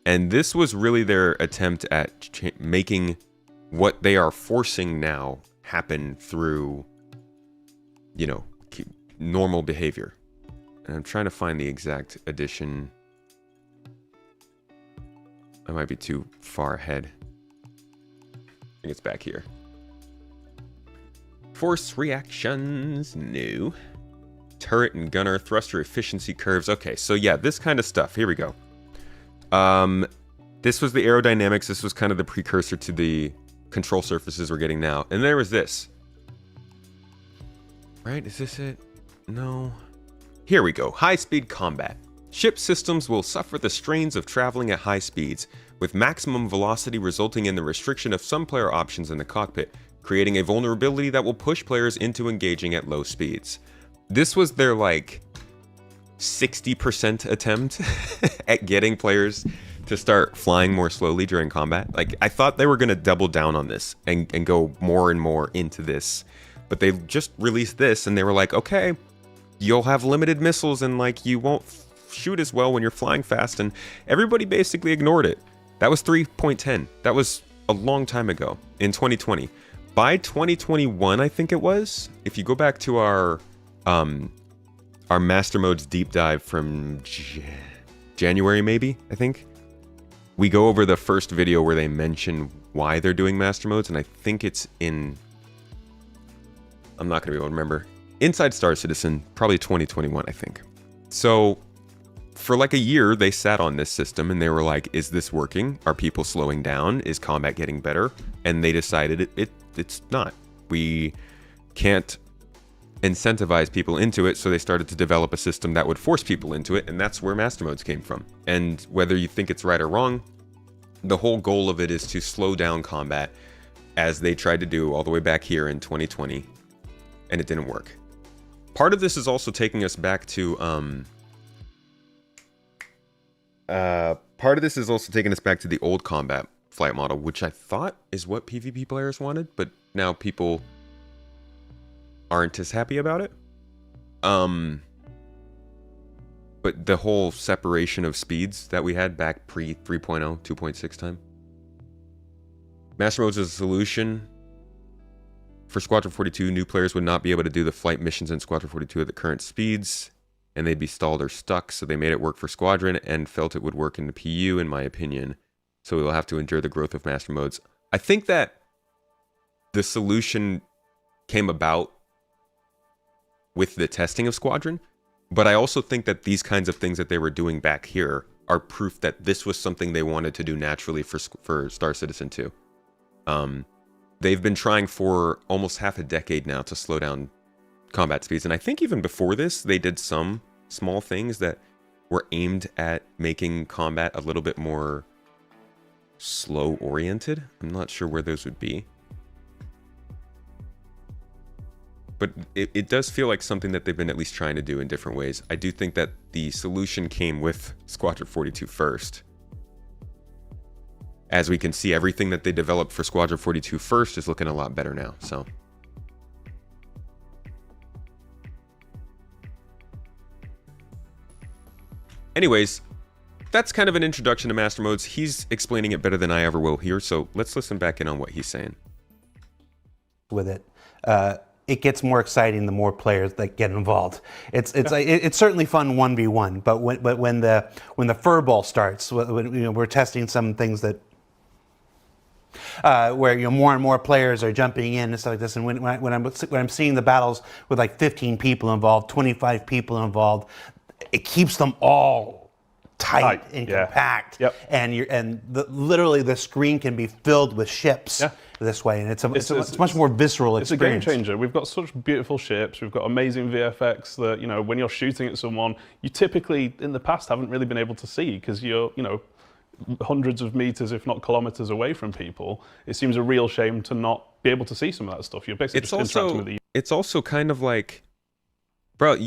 And this was really their attempt at making what they are forcing now happen through, you know, normal behavior. And I'm trying to find the exact edition. I might be too far ahead. I think it's back here. Force reactions, new. Turret and gunner, thruster efficiency curves. Okay, so yeah, this kind of stuff. Here we go. This was the aerodynamics. This was kind of the precursor to the control surfaces we're getting now. And there was this. Right, is this it? No. Here we go. High-speed combat. Ship systems will suffer the strains of traveling at high speeds, with maximum velocity resulting in the restriction of some player options in the cockpit, creating a vulnerability that will push players into engaging at low speeds. This was their, like, 60% attempt at getting players to start flying more slowly during combat. Like, I thought they were going to double down on this and go more and more into this, but they just released this and they were like, okay, you'll have limited missiles and, like, you won't shoot as well when you're flying fast, and everybody basically ignored it. That was 3.10. That was a long time ago in 2020. By 2021, I think it was, if you go back to our Master Modes deep dive from January, maybe, I think, we go over the first video where they mention why they're doing Master Modes, and I think it's in, I'm not going to be able to remember, Inside Star Citizen, probably 2021, I think. So for like a year, they sat on this system and they were like, is this working? Are people slowing down? Is combat getting better? And they decided it's not. We can't incentivize people into it, so they started to develop a system that would force people into it, and that's where Master Modes came from. And whether you think it's right or wrong, the whole goal of it is to slow down combat, as they tried to do all the way back here in 2020, and it didn't work. Part of this is also taking us back to the old combat flight model, which I thought is what PvP players wanted, but now people aren't as happy about it. But the whole separation of speeds that we had back pre 3.0, 2.6 time. Master Modes is a solution. For Squadron 42, new players would not be able to do the flight missions in Squadron 42 at the current speeds, and they'd be stalled or stuck, so they made it work for Squadron and felt it would work in the PU, in my opinion. So we will have to endure the growth of Master Modes. I think that the solution came about with the testing of Squadron, but I also think that these kinds of things that they were doing back here are proof that this was something they wanted to do naturally for Star Citizen 2. They've been trying for almost half a decade now to slow down combat speeds, and I think even before this, they did some small things that were aimed at making combat a little bit more slow-oriented. I'm not sure where those would be. But it does feel like something that they've been at least trying to do in different ways. I do think that the solution came with Squadron 42 first. as we can see, everything that they developed for Squadron 42 first is looking a lot better now. So anyways, that's kind of an introduction to Master Modes. He's explaining it better than I ever will here, so let's listen back in on what he's saying. With it, it gets more exciting the more players that get involved. It's certainly fun 1v1, but when the furball starts, when we're testing some things that where more and more players are jumping in and stuff like this, and when I'm seeing the battles with like 15 people involved, 25 people involved, it keeps them all tight and compact, and literally the screen can be filled with ships this way, and it's a much more visceral experience. It's a game changer. We've got such beautiful ships, we've got amazing VFX that, you know, when you're shooting at someone, you typically in the past haven't really been able to see because you're, you know, hundreds of meters, if not kilometers away from people. It seems a real shame to not be able to see some of that stuff. You're basically interacting with the... It's also kind of like, bro,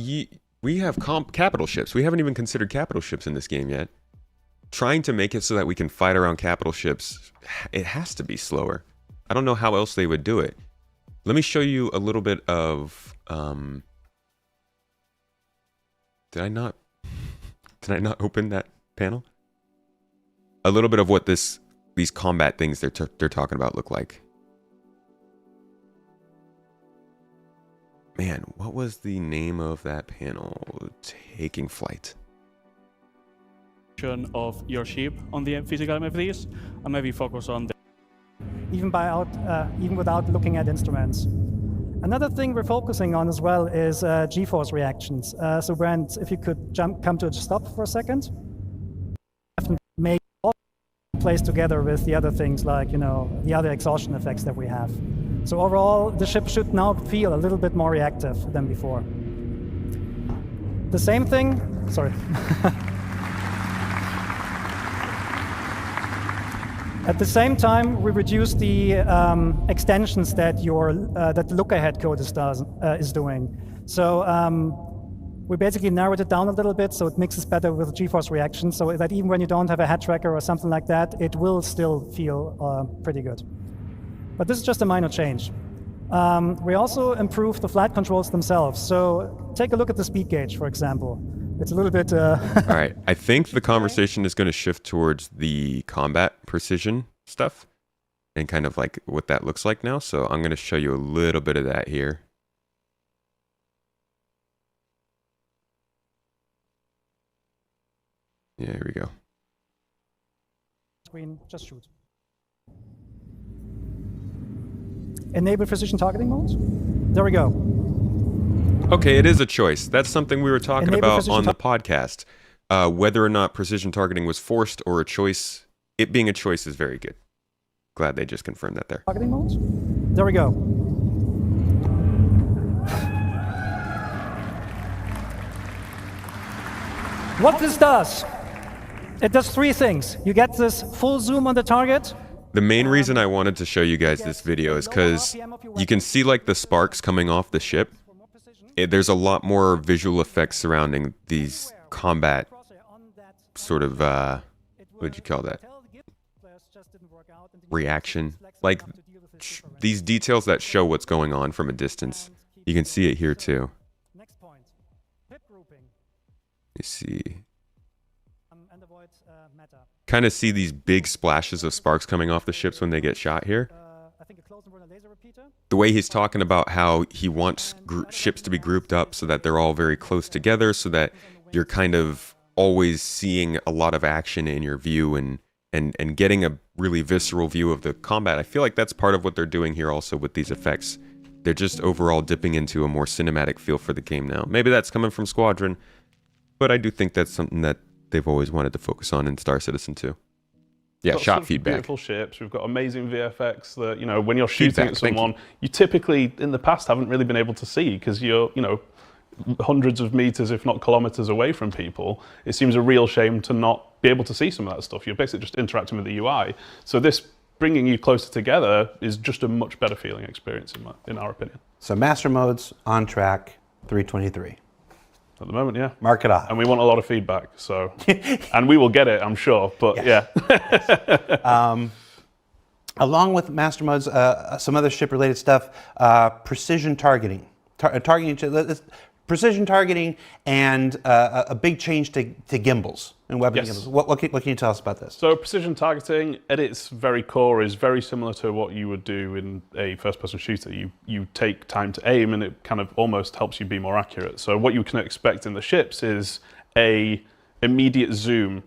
we have capital ships. We haven't even considered capital ships in this game yet. Trying to make it so that we can fight around capital ships, it has to be slower. I don't know how else they would do it. Let me show you a little bit of... Did I not open that panel? A little bit of what these combat things they're talking about look like. Man, what was the name of that panel? Taking flight. Of your ship on the physical MFDs, and maybe focus on the even without looking at instruments. Another thing we're focusing on as well is G-force reactions. So Brent, if you could come to a stop for a second. Make all plays together with the other things like, you know, the other exhaustion effects that we have. So overall, the ship should now feel a little bit more reactive than before. The same thing, sorry. At the same time, we reduce the extensions that that the look-ahead code is doing. So we basically narrowed it down a little bit so it mixes better with G-force reactions, so that even when you don't have a head tracker or something like that, it will still feel pretty good. But this is just a minor change. We also improved the flight controls themselves. So take a look at the speed gauge, for example. It's a little bit... All right, I think the conversation is going to shift towards the combat precision stuff and kind of like what that looks like now. So I'm going to show you a little bit of that here. Yeah, here we go. Screen, just shoot. Enable precision targeting mode. There we go. Okay, it is a choice. That's something we were talking about on the podcast. Whether or not precision targeting was forced or a choice, it being a choice is very good. Glad they just confirmed that there. Targeting mode. There we go. What this does, it does three things. You get this full zoom on the target. The main reason I wanted to show you guys this video is because you can see like the sparks coming off the ship. There's a lot more visual effects surrounding these combat sort of, what would you call that? Reaction. Like these details that show what's going on from a distance. You can see it here too. You see. Kind of see these big splashes of sparks coming off the ships when they get shot here. The way he's talking about how he wants ships to be grouped up so that they're all very close together, so that you're kind of always seeing a lot of action in your view and getting a really visceral view of the combat. I feel like that's part of what they're doing here also with these effects. They're just overall dipping into a more cinematic feel for the game now. Maybe that's coming from Squadron, but I do think that's something that they've always wanted to focus on in Star Citizen 2. Yeah, shot feedback. Beautiful ships. We've got amazing VFX that, you know, when you're shooting at someone, you typically in the past haven't really been able to see because you're, you know, hundreds of meters, if not kilometers away from people. It seems a real shame to not be able to see some of that stuff. You're basically just interacting with the UI. So this bringing you closer together is just a much better feeling experience in our opinion. So Master Modes on track 323. At the moment, yeah. Mark it off. And we want a lot of feedback, so, and we will get it, I'm sure, but yeah. Along with master modes, some other ship-related stuff, precision targeting. Precision targeting and a big change to gimbals and weapon gimbals. What can you tell us about this? So precision targeting at its very core is very similar to what you would do in a first-person shooter. You take time to aim and it kind of almost helps you be more accurate. So what you can expect in the ships is a immediate zoom.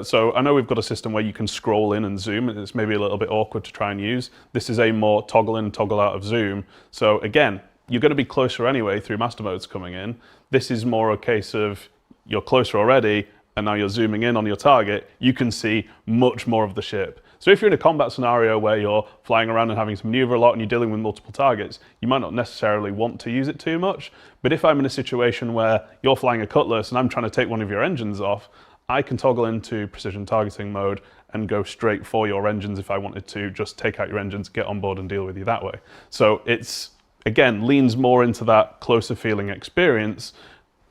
So I know we've got a system where you can scroll in and zoom, and it's maybe a little bit awkward to try and use. This is a more toggle in, toggle out of zoom. So again, you're going to be closer anyway through master modes coming in. This is more a case of you're closer already, and now you're zooming in on your target. You can see much more of the ship. So if you're in a combat scenario where you're flying around and having to maneuver a lot and you're dealing with multiple targets, you might not necessarily want to use it too much. But if I'm in a situation where you're flying a Cutlass and I'm trying to take one of your engines off, I can toggle into precision targeting mode and go straight for your engines if I wanted to, just take out your engines, get on board and deal with you that way. So it's, again, leans more into that closer feeling experience,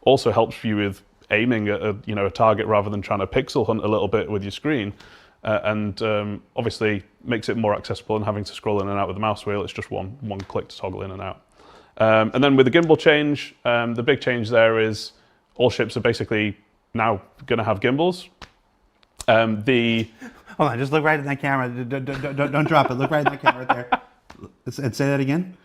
also helps you with aiming at a target rather than trying to pixel hunt a little bit with your screen, and obviously makes it more accessible than having to scroll in and out with the mouse wheel. It's just one click to toggle in and out. And then with the gimbal change, the big change there is all ships are basically now going to have gimbals. Hold on, just look right at that camera. Don't drop it. Look right at that camera right there. And say that again.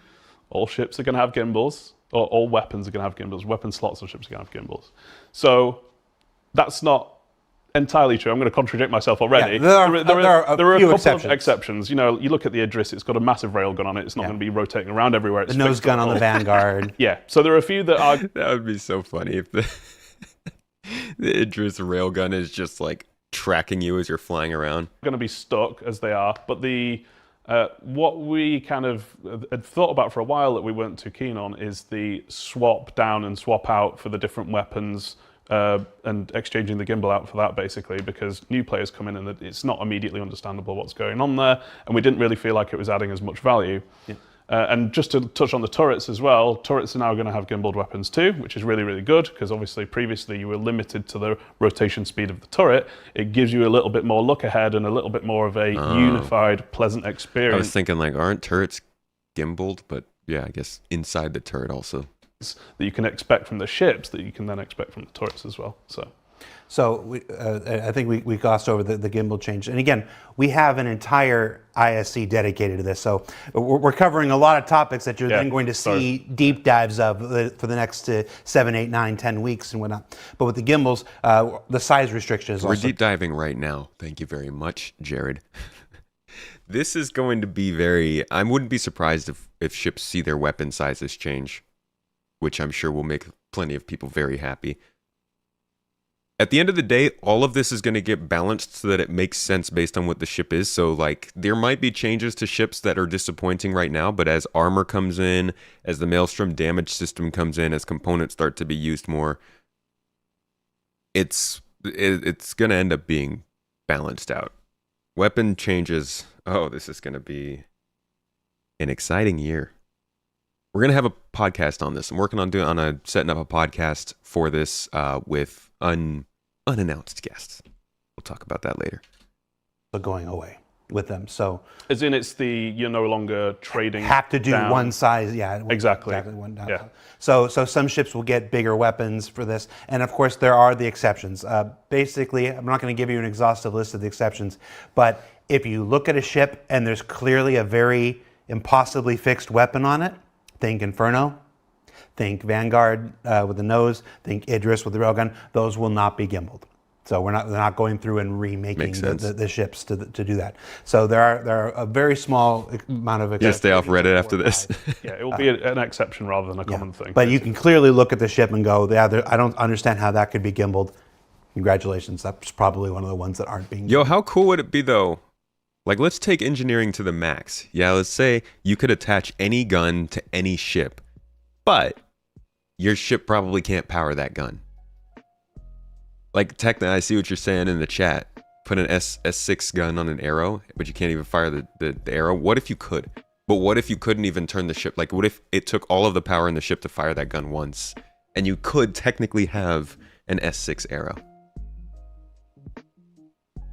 All ships are going to have gimbals, or all weapons are going to have gimbals. Weapon slots of ships are going to have gimbals. So that's not entirely true. I'm going to contradict myself already. Yeah, there are a few couple of exceptions. You know, you look at the Idris, it's got a massive railgun on it. It's not going to be rotating around everywhere. It's the nose gun on the Vanguard. Yeah, so there are a few that are... That would be so funny if the Idris railgun is just like tracking you as you're flying around. Going to be stuck as they are, but the what we kind of had thought about for a while that we weren't too keen on is the swap down and swap out for the different weapons, and exchanging the gimbal out for that, basically, because new players come in and it's not immediately understandable what's going on there, and we didn't really feel like it was adding as much value. Yeah. And just to touch on the turrets as well, turrets are now going to have gimbaled weapons too, which is really, really good, because obviously previously you were limited to the rotation speed of the turret. It gives you a little bit more look ahead and a little bit more of a unified, pleasant experience. I was thinking, like, aren't turrets gimbaled? But yeah, I guess inside the turret also. That you can expect from the ships that you can then expect from the turrets as well. So I think we glossed over the gimbal change. And again, we have an entire ISC dedicated to this. So we're covering a lot of topics that you're then going to see deep dives of for the next 7, 8, 9, 10 weeks and whatnot. But with the gimbals, the size restrictions. We're deep diving right now. Thank you very much, Jared. This is going to be very... I wouldn't be surprised if ships see their weapon sizes change, which I'm sure will make plenty of people very happy. At the end of the day, all of this is going to get balanced so that it makes sense based on what the ship is. So, like, there might be changes to ships that are disappointing right now, but as armor comes in, as the Maelstrom damage system comes in, as components start to be used more, it's going to end up being balanced out. Weapon changes. Oh, this is going to be an exciting year. We're going to have a podcast on this. I'm working on setting up a podcast for this with unannounced guests. We'll talk about that later. But going away with them. So as in, it's you're no longer trading. Have to do down. one size, Exactly one down. Yeah. So some ships will get bigger weapons for this, and of course there are the exceptions. Basically, I'm not going to give you an exhaustive list of the exceptions, but if you look at a ship and there's clearly a very impossibly fixed weapon on it, think Inferno, think Vanguard with the nose, think Idris with the railgun. Those will not be gimbaled. So they're not going through and remaking the ships to do that. So there are a very small amount of exceptions. Stay off Reddit after this. Yeah, it will be an exception rather than a common thing. But you can clearly look at the ship and go, I don't understand how that could be gimbaled. Congratulations, that's probably one of the ones that aren't being gimbaled. Yo, how cool would it be though? Like, let's take engineering to the max. Yeah, let's say you could attach any gun to any ship, but your ship probably can't power that gun. Like, technically, I see what you're saying in the chat. Put an S6 gun on an arrow, but you can't even fire the arrow. What if you could? But what if you couldn't even turn the ship? Like, what if it took all of the power in the ship to fire that gun once? and you could technically have an S6 arrow.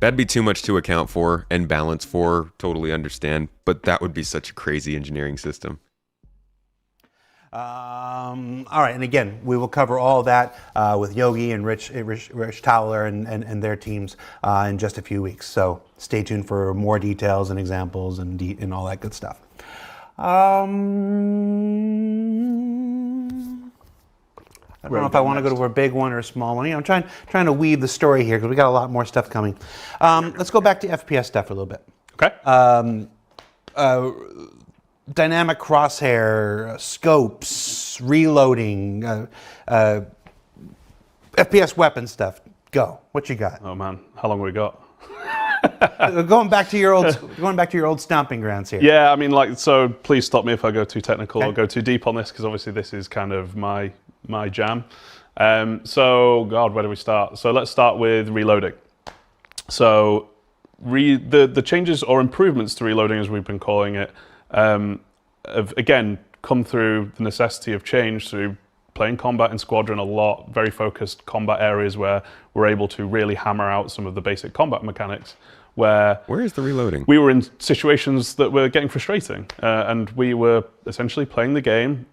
That'd be too much to account for and balance for, totally understand, but that would be such a crazy engineering system. All right, and again, we will cover all that with Yogi and Rich Towler and their teams in just a few weeks. So stay tuned for more details and examples and all that good stuff. I don't know if I want to go to a big one or a small one. I'm trying to weave the story here because we got a lot more stuff coming. Let's go back to FPS stuff for a little bit. Okay. Dynamic crosshair, scopes, reloading, FPS weapon stuff. Go. What you got? Oh man, how long have we got? Going back to your old stomping grounds here. Yeah, I mean, so please stop me if I go too technical or go too deep on this, because obviously this is kind of my jam. So, God, where do we start? So let's start with reloading. So the changes or improvements to reloading, as we've been calling it, have again come through the necessity of change through playing combat in Squadron a lot, very focused combat areas where we're able to really hammer out some of the basic combat mechanics. Where is the reloading? We were in situations that were getting frustrating, and we were essentially playing the game,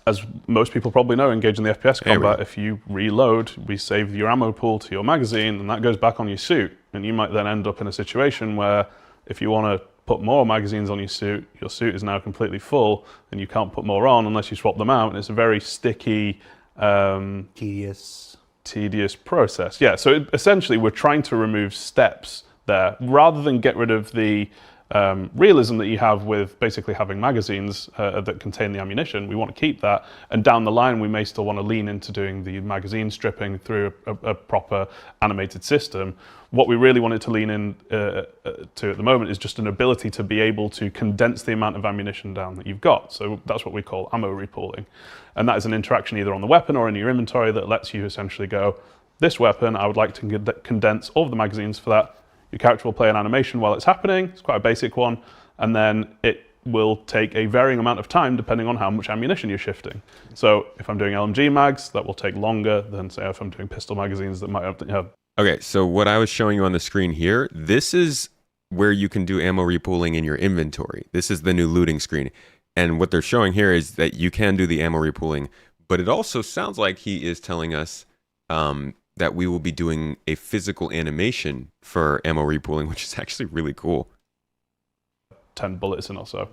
as most people probably know, engage in the FPS combat. If you reload, we save your ammo pool to your magazine, and that goes back on your suit. And you might then end up in a situation where if you want to put more magazines on your suit is now completely full, and you can't put more on unless you swap them out, and it's a very sticky, tedious process. Yeah, so essentially we're trying to remove steps there, rather than get rid of the realism that you have with basically having magazines that contain the ammunition. We want to keep that, and down the line we may still want to lean into doing the magazine stripping through a proper animated system. What we really wanted to lean in to at the moment is just an ability to be able to condense the amount of ammunition down that you've got. So that's what we call ammo repooling, and that is an interaction either on the weapon or in your inventory that lets you essentially go, this weapon, I would like to condense all of the magazines for that. Your character will play an animation while it's happening. It's quite a basic one. And then it will take a varying amount of time depending on how much ammunition you're shifting. So if I'm doing LMG mags, that will take longer than, say, if I'm doing pistol magazines that might have... Okay, so what I was showing you on the screen here, this is where you can do ammo repooling in your inventory. This is the new looting screen. And what they're showing here is that you can do the ammo repooling, but it also sounds like he is telling us that we will be doing a physical animation for ammo repooling, which is actually really cool. 10 bullets in or so.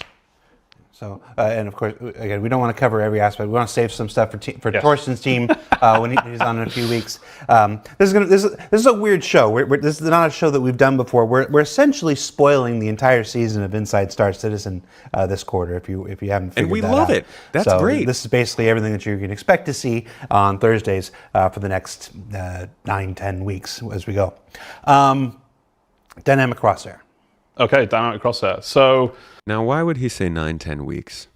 So, and of course, again, we don't want to cover every aspect. We want to save some stuff for Torsten's team when he's on in a few weeks. This is a weird show. This is not a show that we've done before. We're essentially spoiling the entire season of Inside Star Citizen this quarter. If you haven't figured that out. And we love it. That's great. This is basically everything that you can expect to see on Thursdays for the next 9-10 weeks as we go. Dynamic crosshair. Okay, dynamic crosshair. So now, why would he say 9-10 weeks?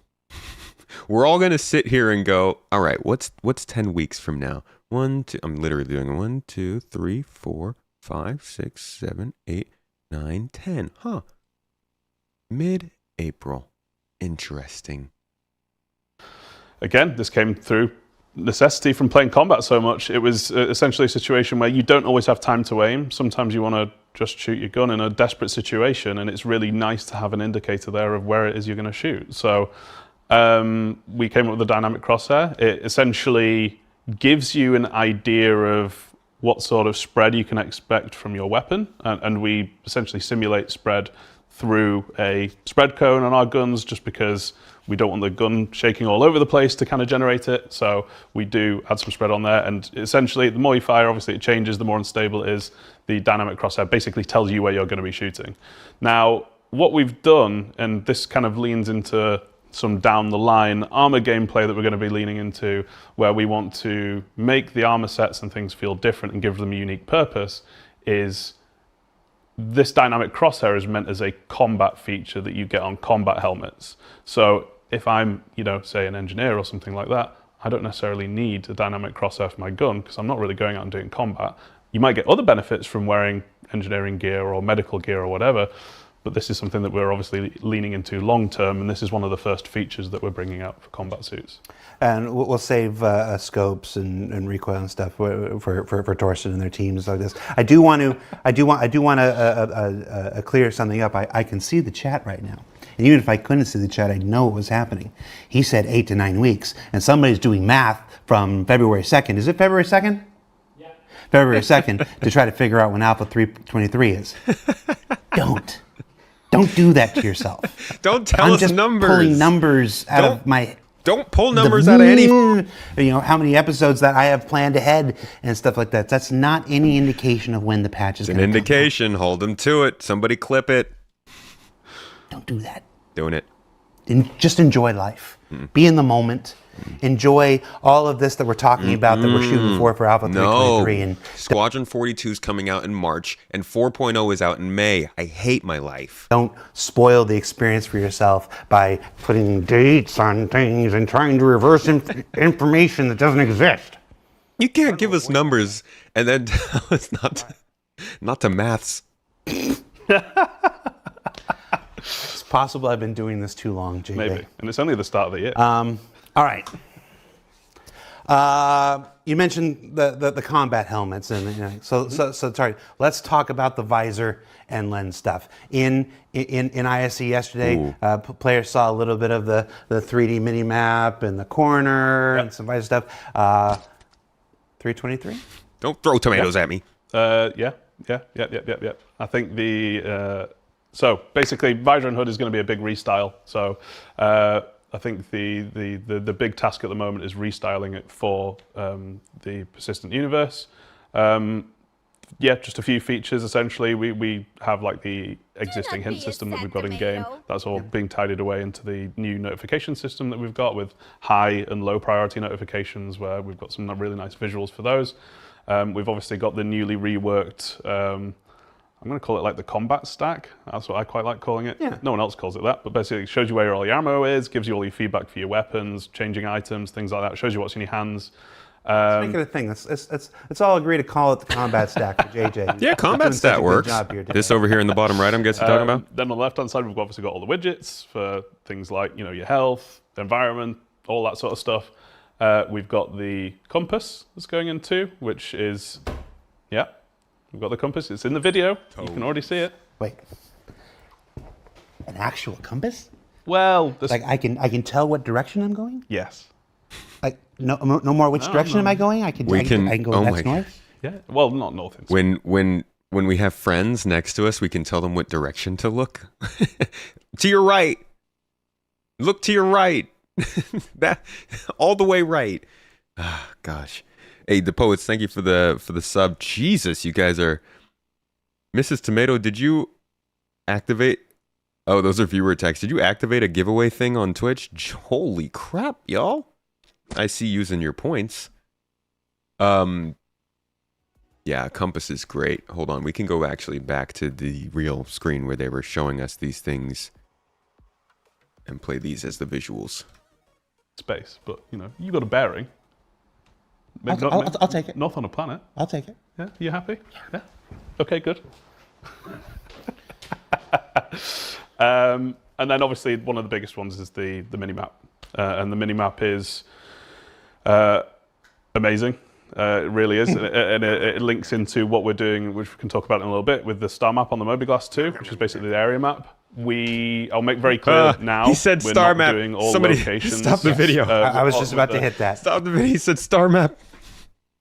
We're all going to sit here and go, all right, what's 10 weeks from now? 1, 2, I'm literally doing 1, 2, 3, 4, 5, 6, 7, 8, 9, 10. Huh. Mid-April. Interesting. Again, this came through necessity from playing combat so much. It was essentially a situation where you don't always have time to aim. Sometimes you want to just shoot your gun in a desperate situation, and it's really nice to have an indicator there of where it is you're going to shoot. So we came up with the dynamic crosshair. It essentially gives you an idea of what sort of spread you can expect from your weapon, and we essentially simulate spread through a spread cone on our guns, just because we don't want the gun shaking all over the place to kind of generate it. So we do add some spread on there, and essentially the more you fire, obviously it changes, the more unstable it is. The dynamic crosshair basically tells you where you're going to be shooting. Now, what we've done, and this kind of leans into some down the line armor gameplay that we're going to be leaning into, where we want to make the armor sets and things feel different and give them a unique purpose, is this dynamic crosshair is meant as a combat feature that you get on combat helmets. So if I'm, say an engineer or something like that, I don't necessarily need a dynamic crosshair for my gun because I'm not really going out and doing combat. You might get other benefits from wearing engineering gear or medical gear or whatever, but this is something that we're obviously leaning into long term, and this is one of the first features that we're bringing out for combat suits. And we'll save scopes and recoil and stuff for Torsten and their teams like this. I do want to clear something up. I can see the chat right now, and even if I couldn't see the chat, I'd know what was happening. He said 8 to 9 weeks, and somebody's doing math from February 2nd. Is it February 2nd? Yeah. February 2nd to try to figure out when Alpha 323 is. Don't do that to yourself. Don't tell us numbers. I'm just pulling numbers out of my. Don't pull numbers out of any. You know how many episodes that I have planned ahead and stuff like that. That's not any indication of when the patch is. It's an indication. Hold them to it. Somebody clip it. Don't do that. Doing it. Just enjoy life. Be in the moment. Enjoy all of this that we're talking about that we're shooting for Alpha 323. And Squadron 42 is coming out in March, and 4.0 is out in May. I hate my life. Don't spoil the experience for yourself by putting dates on things and trying to reverse information that doesn't exist. You can't give us numbers and then tell us not to maths. It's possible I've been doing this too long, JJ. Maybe, and it's only the start of the year. All right. You mentioned the combat helmets, and so sorry. Let's talk about the visor and lens stuff. In ISC yesterday, players saw a little bit of the 3D mini map and the corner and some visor stuff. 323. Don't throw tomatoes at me. Yeah. I think so basically visor and hood is going to be a big restyle. So I think the big task at the moment is restyling it for the persistent universe. Just a few features essentially. We have like the existing hint system that we've got in game. That's all being tidied away into the new notification system that we've got with high and low priority notifications, where we've got some really nice visuals for those. We've obviously got the newly reworked, I'm going to call it like the combat stack. That's what I quite like calling it. Yeah. No one else calls it that, but basically it shows you where all your ammo is, gives you all your feedback for your weapons, changing items, things like that. It shows you what's in your hands. Let's make it a thing. Let's all agree to call it the combat stack for JJ. Yeah, combat stat works. This over here in the bottom right, I'm guessing you're talking about? Then on the left-hand side, we've obviously got all the widgets for things like, your health, the environment, all that sort of stuff. We've got the compass that's going in too, which is, we've got the compass. It's in the video. You can already see it. Wait, an actual compass? Well, like I can tell what direction I'm going. Yes. Like no more. Which direction am I going? I can go next north. Yeah. Well, not north. When we have friends next to us, we can tell them what direction to look. To your right. Look to your right. That all the way right. Ah, gosh. Hey, the poets, thank you for the sub. Jesus, you guys are. Mrs. Tomato, did you activate? Oh, those are viewer texts. Did you activate a giveaway thing on Twitch? Holy crap, y'all! I see using your points. Yeah, compass is great. Hold on, we can go actually back to the real screen where they were showing us these things and play these as the visuals. Space, but you got a bearing. I'll take it. North on a planet. I'll take it. Yeah, you happy? Yeah. Okay, good. And then obviously one of the biggest ones is the mini map, and the mini map is amazing. It really is, and it links into what we're doing, which we can talk about in a little bit, with the star map on the Mobiglast 2, which is basically the area map. I'll make very clear now. He said we're star not map. Doing all Somebody locations. stop the video. I was just about to hit that. Stop the video. He said star map.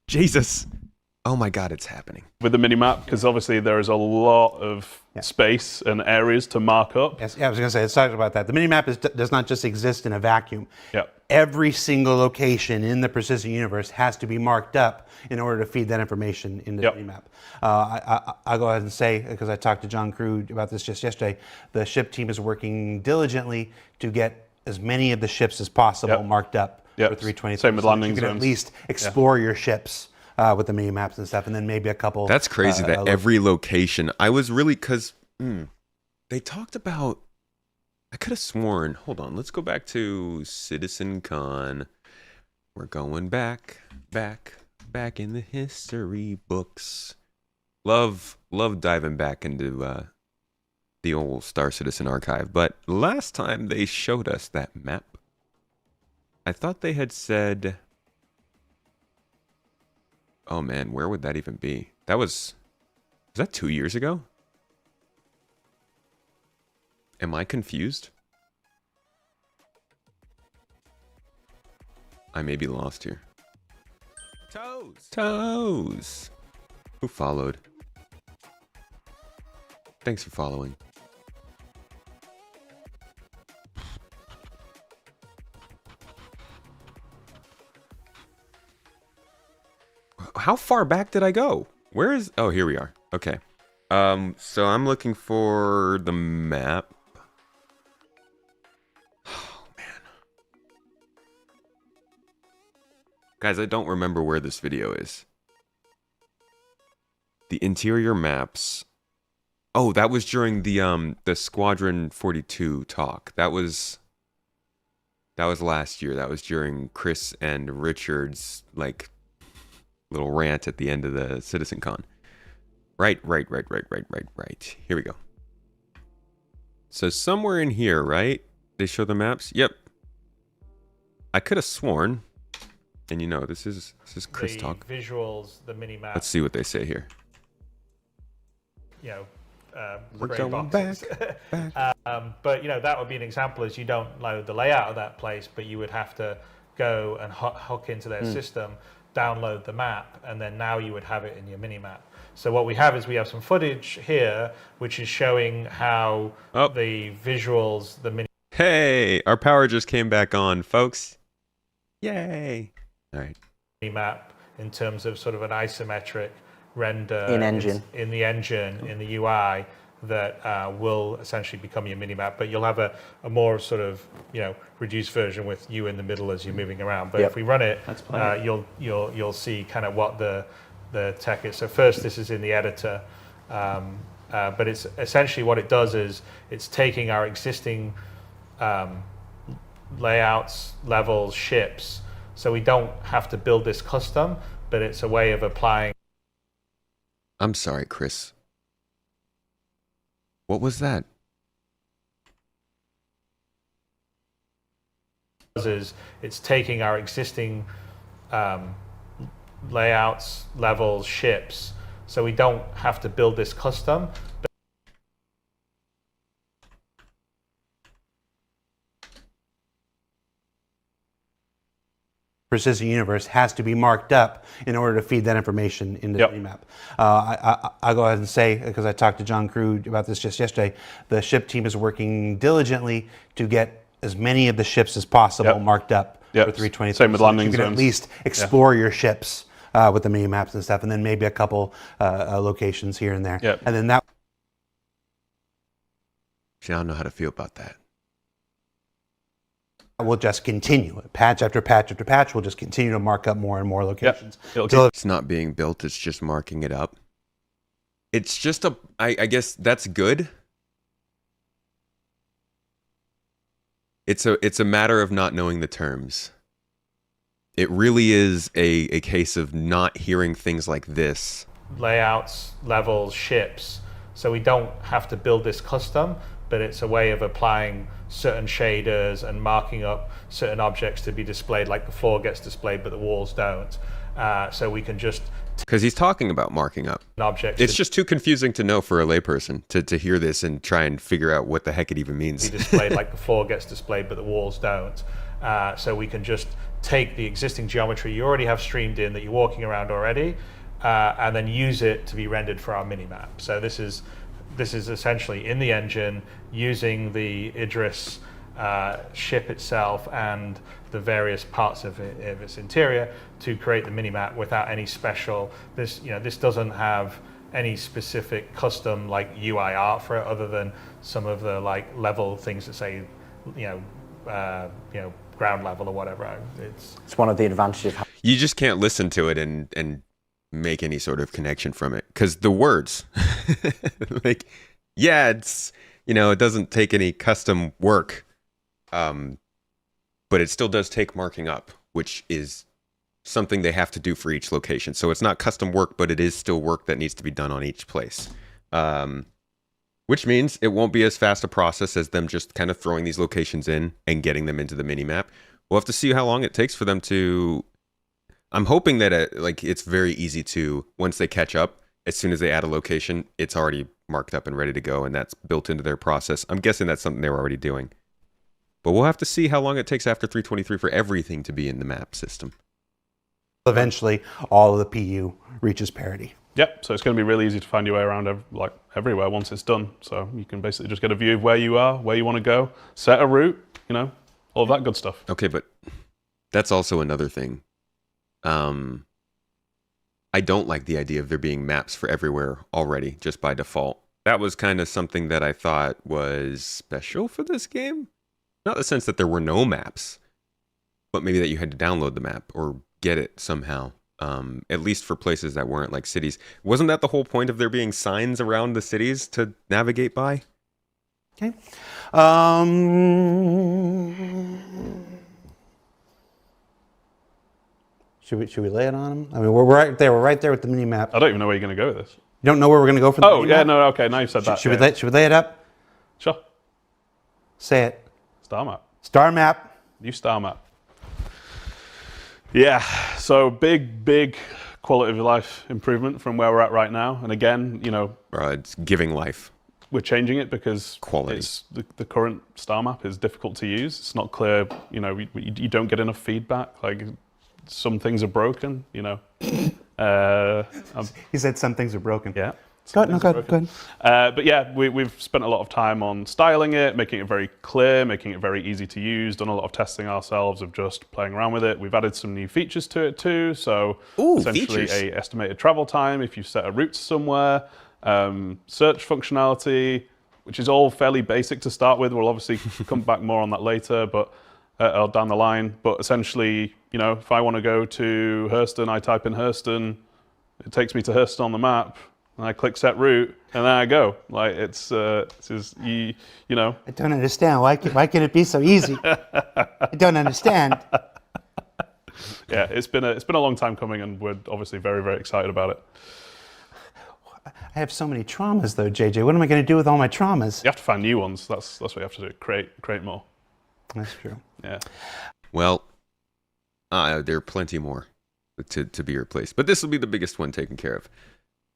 Jesus. Oh my God, it's happening. With the mini map, because obviously there is a lot of space and areas to mark up. Yes, I was going to say, let's talk about that. The mini map does not just exist in a vacuum. Yep. Every single location in the persistent universe has to be marked up in order to feed that information into the mini map. I'll go ahead and say, because I talked to John Crew about this just yesterday, the ship team is working diligently to get as many of the ships as possible marked up for 320. Same with landing zones. You can at least explore your ships with the mini maps and stuff, and then maybe a couple. That's crazy that every location. I was really, because they talked about, I could have sworn, hold on, let's go back to Citizen Con. We're going back in the history books. Love diving back into the old Star Citizen archive, but last time they showed us that map, I thought they had said... Oh man, where would that even be? Was that 2 years ago? Am I confused? I may be lost here. Toes! Toes! Who followed? Thanks for following. How far back did I go? Where is... Oh, here we are. Okay. So I'm looking for the map. Oh, man. Guys, I don't remember where this video is. The interior maps. Oh, that was during the Squadron 42 talk. That was last year. That was during Chris and Richard's, like, little rant at the end of the CitizenCon. Right. Here we go. So somewhere in here, right? They show the maps? Yep. I could have sworn, and you know, this is Chris talk. Visuals, the mini map. Let's see what they say here. You know, We're gray going boxes. back. But you know, that would be an example. Is you don't load the layout of that place, but you would have to go and hook into their system, download the map, and then now you would have it in your mini map. So what we have is we have some footage here, which is showing how the visuals, the mini. Hey, our power just came back on, folks. Yay! All right. Map in terms of sort of an isometric render in engine, in the engine, in the UI that will essentially become your mini map. But you'll have a more sort of, you know, reduced version with you in the middle as you're moving around. But if we run it, you'll see kind of what the tech is. So first, this is in the editor, but it's essentially what it does is it's taking our existing layouts, levels, ships, so we don't have to build this custom, but it's a way of applying. I'm sorry, Chris. What was that? Is it's taking our existing layouts, levels, ships, so we don't have to build this custom. Persistent universe has to be marked up in order to feed that information into the map. I'll go ahead and say, because I talked to John Crew about this just yesterday, the ship team is working diligently to get as many of the ships as possible marked up for 320. Same with landing zones. You can at least explore your ships with the mini maps and stuff, and then maybe a couple locations here and there. And then that. See, I don't know how to feel about that. We'll just continue. Patch after patch after patch, we'll just continue to mark up more and more locations. It's not being built, it's just marking it up. It's just I guess that's good. It's a matter of not knowing the terms. It really is a case of not hearing things like this. Layouts, levels, ships, so we don't have to build this custom, but it's a way of applying certain shaders and marking up certain objects to be displayed, like the floor gets displayed but the walls don't. So we can just... Because he's talking about marking up. Objects. It's just too confusing to know for a layperson to hear this and try and figure out what the heck it even means. Be displayed like the floor gets displayed but the walls don't. So we can just take the existing geometry you already have streamed in that you're walking around already, and then use it to be rendered for our mini-map. So this is essentially in the engine using the Idris ship itself and the various parts of its interior to create the mini-map without any special. This doesn't have any specific custom like UI art for it, other than some of the like level things that say, ground level or whatever. It's one of the advantages. You just can't listen to it and make any sort of connection from it, because the words like, it's it doesn't take any custom work, but it still does take marking up, which is something they have to do for each location. So it's not custom work, but it is still work that needs to be done on each place. Which means it won't be as fast a process as them just kind of throwing these locations in and getting them into the mini-map. We'll have to see how long it takes for them to... I'm hoping that it's very easy to, once they catch up, as soon as they add a location, it's already marked up and ready to go, and that's built into their process. I'm guessing that's something they were already doing. But we'll have to see how long it takes after 3.23 for everything to be in the map system. Eventually, all of the PU reaches parity. Yep, so it's going to be really easy to find your way around everywhere once it's done. So you can basically just get a view of where you are, where you want to go, set a route, all of that good stuff. Okay, but that's also another thing. I don't like the idea of there being maps for everywhere already, just by default. That was kind of something that I thought was special for this game. Not in the sense that there were no maps, but maybe that you had to download the map or get it somehow. At least for places that weren't like cities. Wasn't that the whole point of there being signs around the cities to navigate by? Okay. Should we lay it on them? I mean, we're right there. We're right there with the mini map. I don't even know where you're going to go with this. You don't know where we're going to go for the mini yeah, map? no, okay, now you've said that. Should we lay it up? Sure. Say it. Star map. Star map. New star map. Yeah, so big quality of life improvement from where we're at right now. And again, it's giving life. We're changing it because quality. It's the current star map is difficult to use. It's not clear, you don't get enough feedback. Like some things are broken, He said some things are broken. Yeah. Go ahead. But yeah, we've spent a lot of time on styling it, making it very clear, making it very easy to use, done a lot of testing ourselves of just playing around with it. We've added some new features to it too. So essentially a estimated travel time if you set a route somewhere, search functionality, which is all fairly basic to start with. We'll obviously come back more on that later, but down the line. But essentially, if I want to go to Hurston, I type in Hurston, it takes me to Hurston on the map. And I click set route, and then I go. Like it's just, I don't understand. Why can it be so easy? I don't understand. Yeah, it's been a long time coming, and we're obviously very, very excited about it. I have so many traumas, though, JJ. What am I going to do with all my traumas? You have to find new ones. That's what you have to do. Create more. That's true. Yeah. Well, there are plenty more to be replaced, but this will be the biggest one taken care of.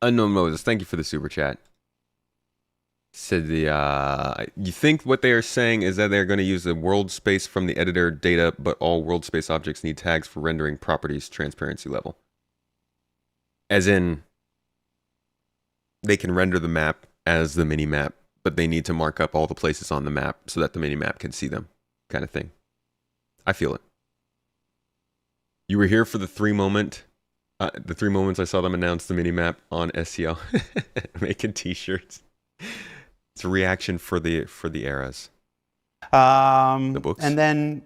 Unknown Moses, thank you for the super chat. Said you think what they are saying is that they're going to use the world space from the editor data, but all world space objects need tags for rendering properties transparency level. As in, they can render the map as the mini map, but they need to mark up all the places on the map so that the mini map can see them, kind of thing. I feel it. You were here for the 3 moments I saw them announce the mini-map on SCL, making t-shirts. It's a reaction for the eras. The books. And then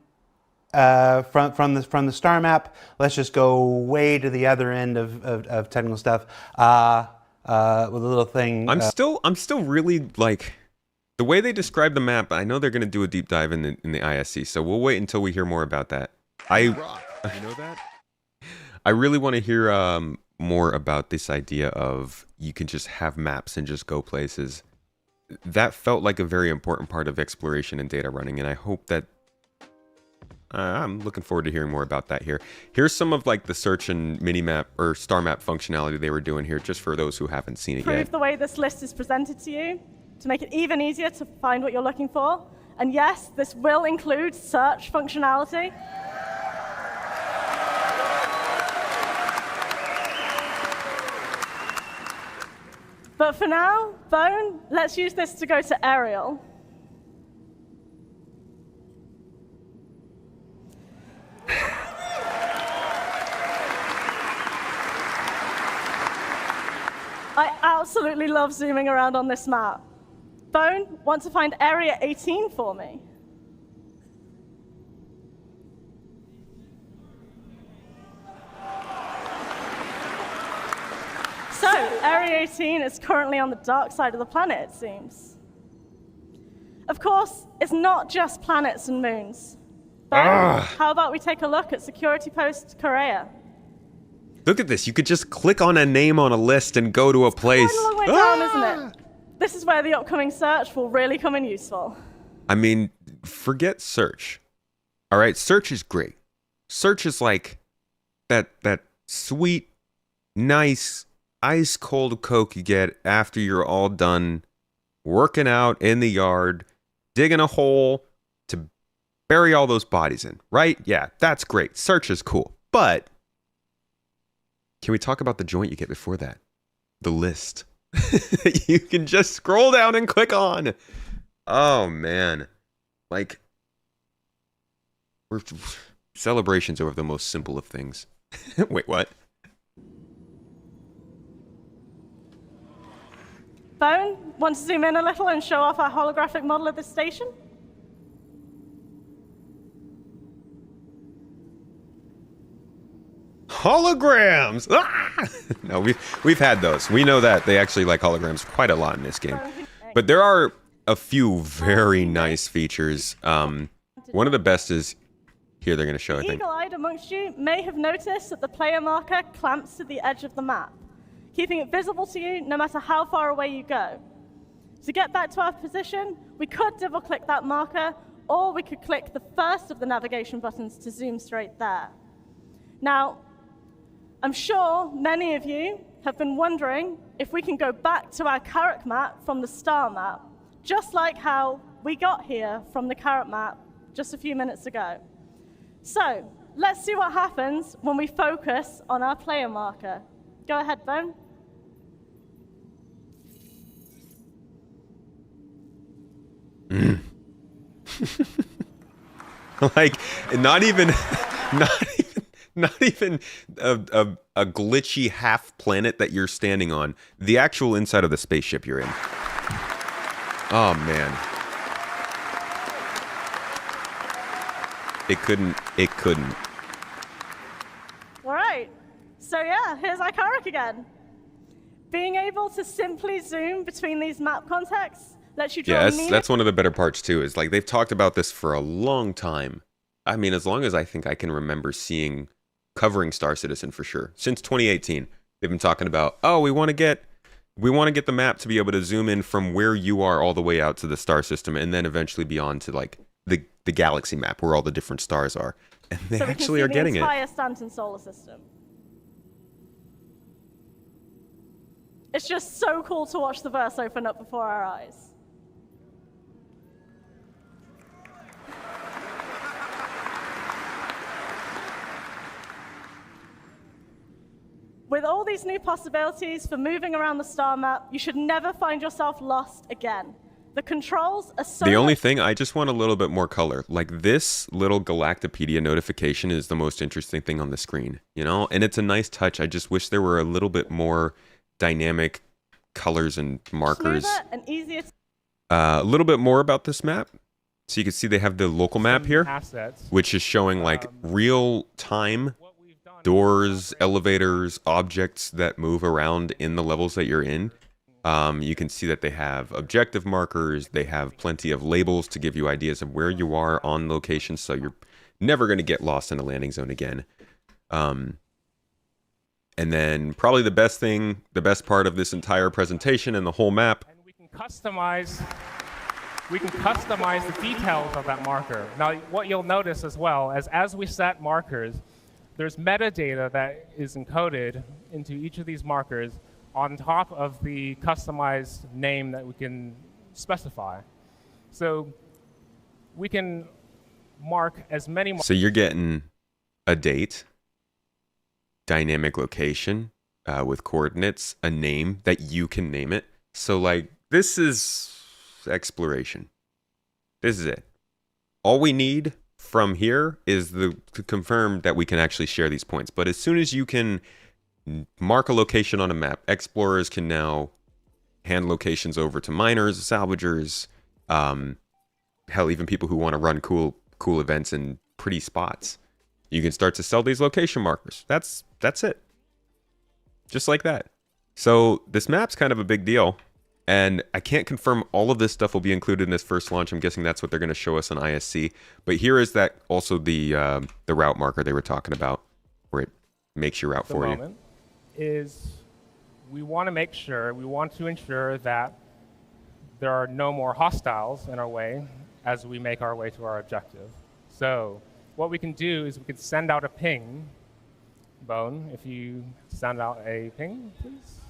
from the star map, let's just go way to the other end of technical stuff with a little thing. I'm still really like the way they describe the map. I know they're going to do a deep dive in the ISC, so we'll wait until we hear more about that. You know that? I really want to hear more about this idea of you can just have maps and just go places. That felt like a very important part of exploration and data running, and I hope that I'm looking forward to hearing more about that here. Here's some of like the search and mini-map or star map functionality they were doing here, just for those who haven't seen it yet. Improve the way this list is presented to you to make it even easier to find what you're looking for. And yes, this will include search functionality. But for now, Bone, let's use this to go to Aerial. I absolutely love zooming around on this map. Bone, want to find Area 18 for me? So, Area 18 is currently on the dark side of the planet, it seems. Of course, it's not just planets and moons. But how about we take a look at Security Post Korea? Look at this. You could just click on a name on a list and go to a place. It's quite a long way down, isn't it? This is where the upcoming search will really come in useful. I mean, forget search. All right, search is great. Search is like that sweet, nice, ice cold Coke you get after you're all done working out in the yard, digging a hole to bury all those bodies in, right? Yeah, that's great. Search is cool. But can we talk about the joint you get before that? The list. You can just scroll down and click on. Oh, man. Like, celebrations over the most simple of things. Wait, what? Bone, want to zoom in a little and show off our holographic model of this station? Holograms! Ah! No, we've had those. We know that they actually like holograms quite a lot in this game. But there are a few very nice features. One of the best is here they're going to show, I think. Eagle-eyed amongst you may have noticed that the player marker clamps to the edge of the map, keeping it visible to you no matter how far away you go. To get back to our position, we could double-click that marker, or we could click the first of the navigation buttons to zoom straight there. Now, I'm sure many of you have been wondering if we can go back to our carrot map from the star map, just like how we got here from the carrot map just a few minutes ago. So let's see what happens when we focus on our player marker. Go ahead, Bone. Like, not even a glitchy half planet that you're standing on. The actual inside of the spaceship you're in. Oh, man. It couldn't. All right. So yeah, here's our Carrick again. Being able to simply zoom between these map contexts lets you draw meaning. That's one of the better parts too, is like they've talked about this for a long time. I mean, as long as I think I can remember covering Star Citizen for sure. Since 2018, they've been talking about, oh, we want to get the map to be able to zoom in from where you are all the way out to the star system, and then eventually beyond to like the galaxy map where all the different stars are. And they actually are getting it. So we can see the entire Stanton solar system. It's just so cool to watch the verse open up before our eyes. With all these new possibilities for moving around the star map, you should never find yourself lost again. The controls are so... The only thing, I just want a little bit more color. Like, this little Galactopedia notification is the most interesting thing on the screen, you know? And it's a nice touch. I just wish there were a little bit more dynamic colors and markers. Smoother and easier to... A little bit more about this map. So you can see they have the local map here, which is showing like real-time doors, elevators, objects that move around in the levels that you're in. You can see that they have objective markers. They have plenty of labels to give you ideas of where you are on location, so you're never going to get lost in a landing zone again. And then probably the best part of this entire presentation and the whole map. And we can customize the details of that marker. Now, what you'll notice as well, as we set markers, there's metadata that is encoded into each of these markers on top of the customized name that we can specify. So we can mark as many... So you're getting a date, dynamic location with coordinates, a name that you can name it. So like, this is exploration. This is it. All we need from here is to confirm that we can actually share these points. But as soon as you can mark a location on a map, explorers can now hand locations over to miners, salvagers, hell, even people who want to run cool events in pretty spots. You can start to sell these location markers. That's it. Just like that. So this map's kind of a big deal. And I can't confirm all of this stuff will be included in this first launch. I'm guessing that's what they're going to show us on ISC. But here is that also the route marker they were talking about, where it makes your route for you. Is we want to ensure that there are no more hostiles in our way as we make our way to our objective. So what we can do is we can send out a ping. Bone, if you send out a ping, please.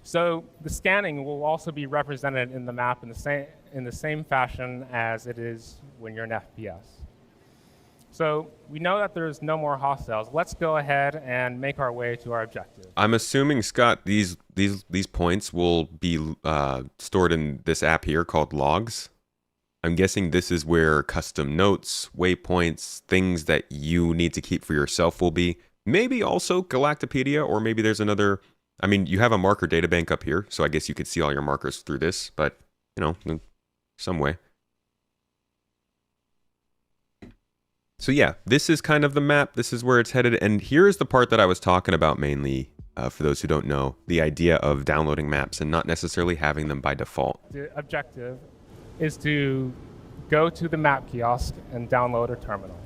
So the scanning will also be represented in the map in the same fashion as it is when you're in FPS. So we know that there's no more hostiles. Let's go ahead and make our way to our objective. I'm assuming, Scott, these points will be stored in this app here called Logs. I'm guessing this is where custom notes, waypoints, things that you need to keep for yourself will be. Maybe also Galactopedia, or maybe there's another. I mean, you have a marker databank up here, so I guess you could see all your markers through this, but, you know, in some way. So yeah, this is kind of the map. This is where it's headed. And here's the part that I was talking about mainly, for those who don't know, the idea of downloading maps and not necessarily having them by default. The objective is to go to the map kiosk and download a terminal.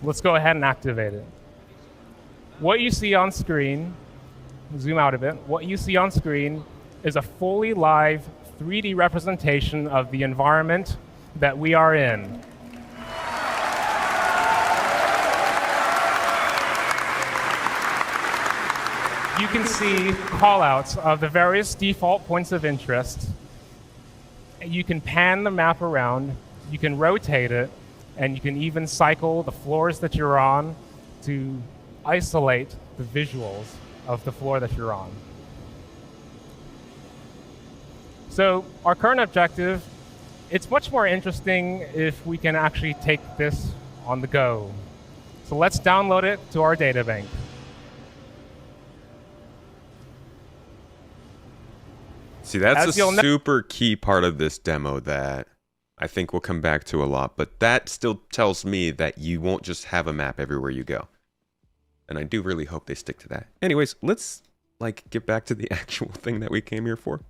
Let's go ahead and activate it. What you see on screen, zoom out a bit, what you see on screen is a fully live 3D representation of the environment that we are in. You can see callouts of the various default points of interest. You can pan the map around, you can rotate it, and you can even cycle the floors that you're on to isolate the visuals of the floor that you're on. So our current objective, it's much more interesting if we can actually take this on the go. So let's download it to our databank. See, that's a super key part of this demo that I think we'll come back to a lot, but that still tells me that you won't just have a map everywhere you go. And I do really hope they stick to that. Anyways, let's get back to the actual thing that we came here for.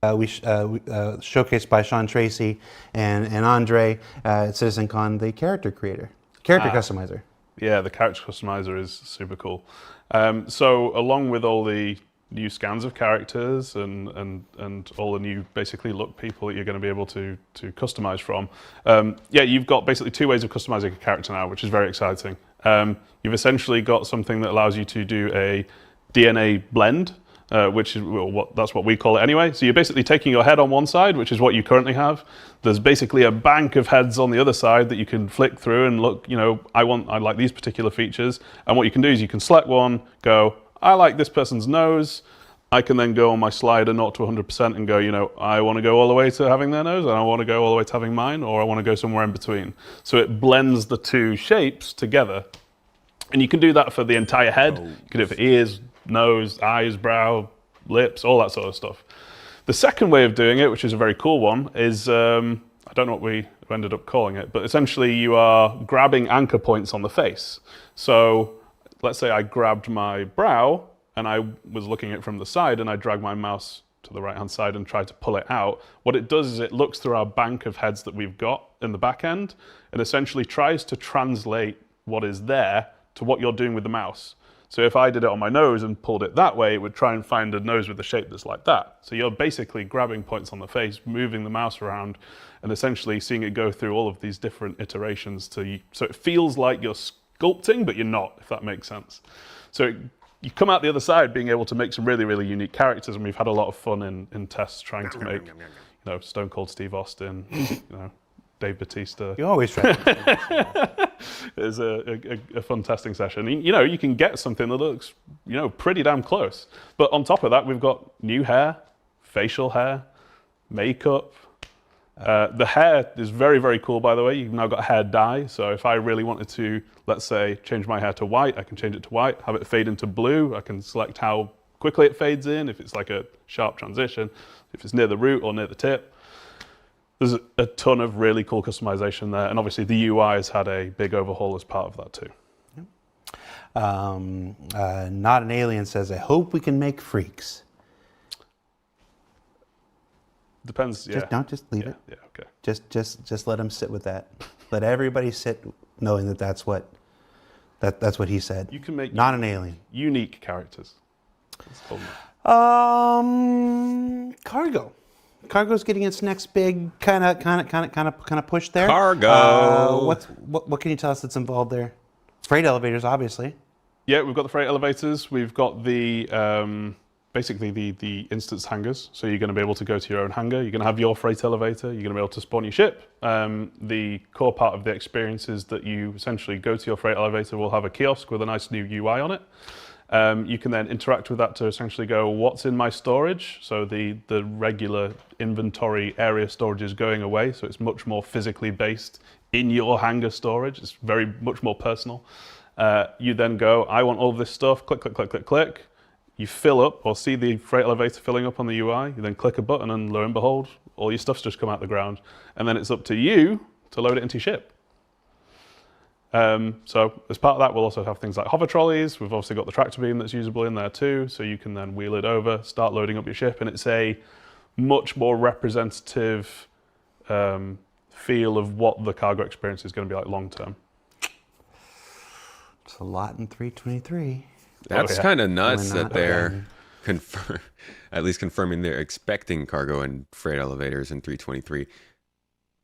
Showcased by Sean Tracy and Andre at CitizenCon, the character customizer. Yeah, the character customizer is super cool. So along with all the new scans of characters and all the new basically look people that you're going to be able to customize from, yeah, you've got basically two ways of customizing a character now, which is very exciting. You've essentially got something that allows you to do a DNA blend, which is that's what we call it anyway. So you're basically taking your head on one side, which is what you currently have. There's basically a bank of heads on the other side that you can flick through and look, you know, I like these particular features. And what you can do is you can select one, go, I like this person's nose. I can then go on my slider 0 to 100% and go, you know, I want to go all the way to having their nose, and I want to go all the way to having mine, or I want to go somewhere in between. So it blends the two shapes together. And you can do that for the entire head. You can do it for ears, nose, eyes, brow, lips, all that sort of stuff. The second way of doing it, which is a very cool one, is, I don't know what we ended up calling it, but essentially you are grabbing anchor points on the face. So let's say I grabbed my brow and I was looking at it from the side and I dragged my mouse to the right-hand side and tried to pull it out. What it does is it looks through our bank of heads that we've got in the back end and essentially tries to translate what is there to what you're doing with the mouse. So if I did it on my nose and pulled it that way, it would try and find a nose with a shape that's like that. So you're basically grabbing points on the face, moving the mouse around, and essentially seeing it go through all of these different iterations so it feels like you're sculpting, but you're not, if that makes sense. So you come out the other side being able to make some really, really unique characters, and we've had a lot of fun in tests trying to make, you know, Stone Cold Steve Austin, you know, Dave Bautista. You always try. It's a fun testing session. You know, you can get something that looks, you know, pretty damn close. But on top of that, we've got new hair, facial hair, makeup. The hair is very, very cool, by the way. You've now got hair dye. So if I really wanted to, let's say, change my hair to white, I can change it to white, have it fade into blue. I can select how quickly it fades in, if it's like a sharp transition, if it's near the root or near the tip. There's a ton of really cool customization there. And obviously the UI has had a big overhaul as part of that too. Not an Alien says, I hope we can make freaks. Depends. Yeah. Just leave it. Yeah. Okay. Just let him sit with that. Let everybody sit knowing that that's what he said. You can make not an alien. Unique characters. Cargo. Cargo's getting its next big kind of push there. Cargo. What can you tell us that's involved there? Freight elevators, obviously. Yeah, we've got the freight elevators. We've got the basically the instance hangars. So you're going to be able to go to your own hangar. You're going to have your freight elevator. You're going to be able to spawn your ship. The core part of the experience is that you essentially go to your freight elevator. We'll have a kiosk with a nice new UI on it. You can then interact with that to essentially go, what's in my storage? So the regular inventory area storage is going away. So it's much more physically based in your hangar storage. It's much more personal. You then go, I want all of this stuff, click, click, click, click, click. You fill up or see the freight elevator filling up on the UI. You then click a button and lo and behold, all your stuff's just come out the ground. And then it's up to you to load it into your ship. So as part of that, we'll also have things like hover trolleys. We've obviously got the tractor beam that's usable in there too. So you can then wheel it over, start loading up your ship. And it's a much more representative feel of what the cargo experience is going to be like long term. It's a lot in 323. That's kind of nuts that they're at least confirming they're expecting cargo and freight elevators in 323.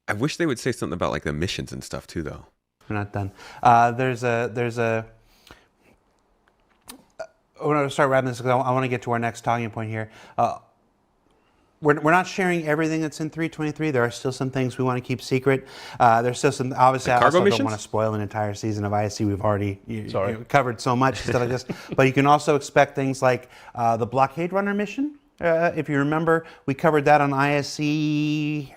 I wish they would say something about like the missions and stuff too, though. We're not done. There's a. I want to start wrapping this because I want to get to our next talking point here. We're not sharing everything that's in 323. There are still some things we want to keep secret. There's still some, obviously, I also don't want to spoil an entire season of ISC. We've already covered so much stuff like this. But you can also expect things like the Blockade Runner mission. If you remember, we covered that on ISC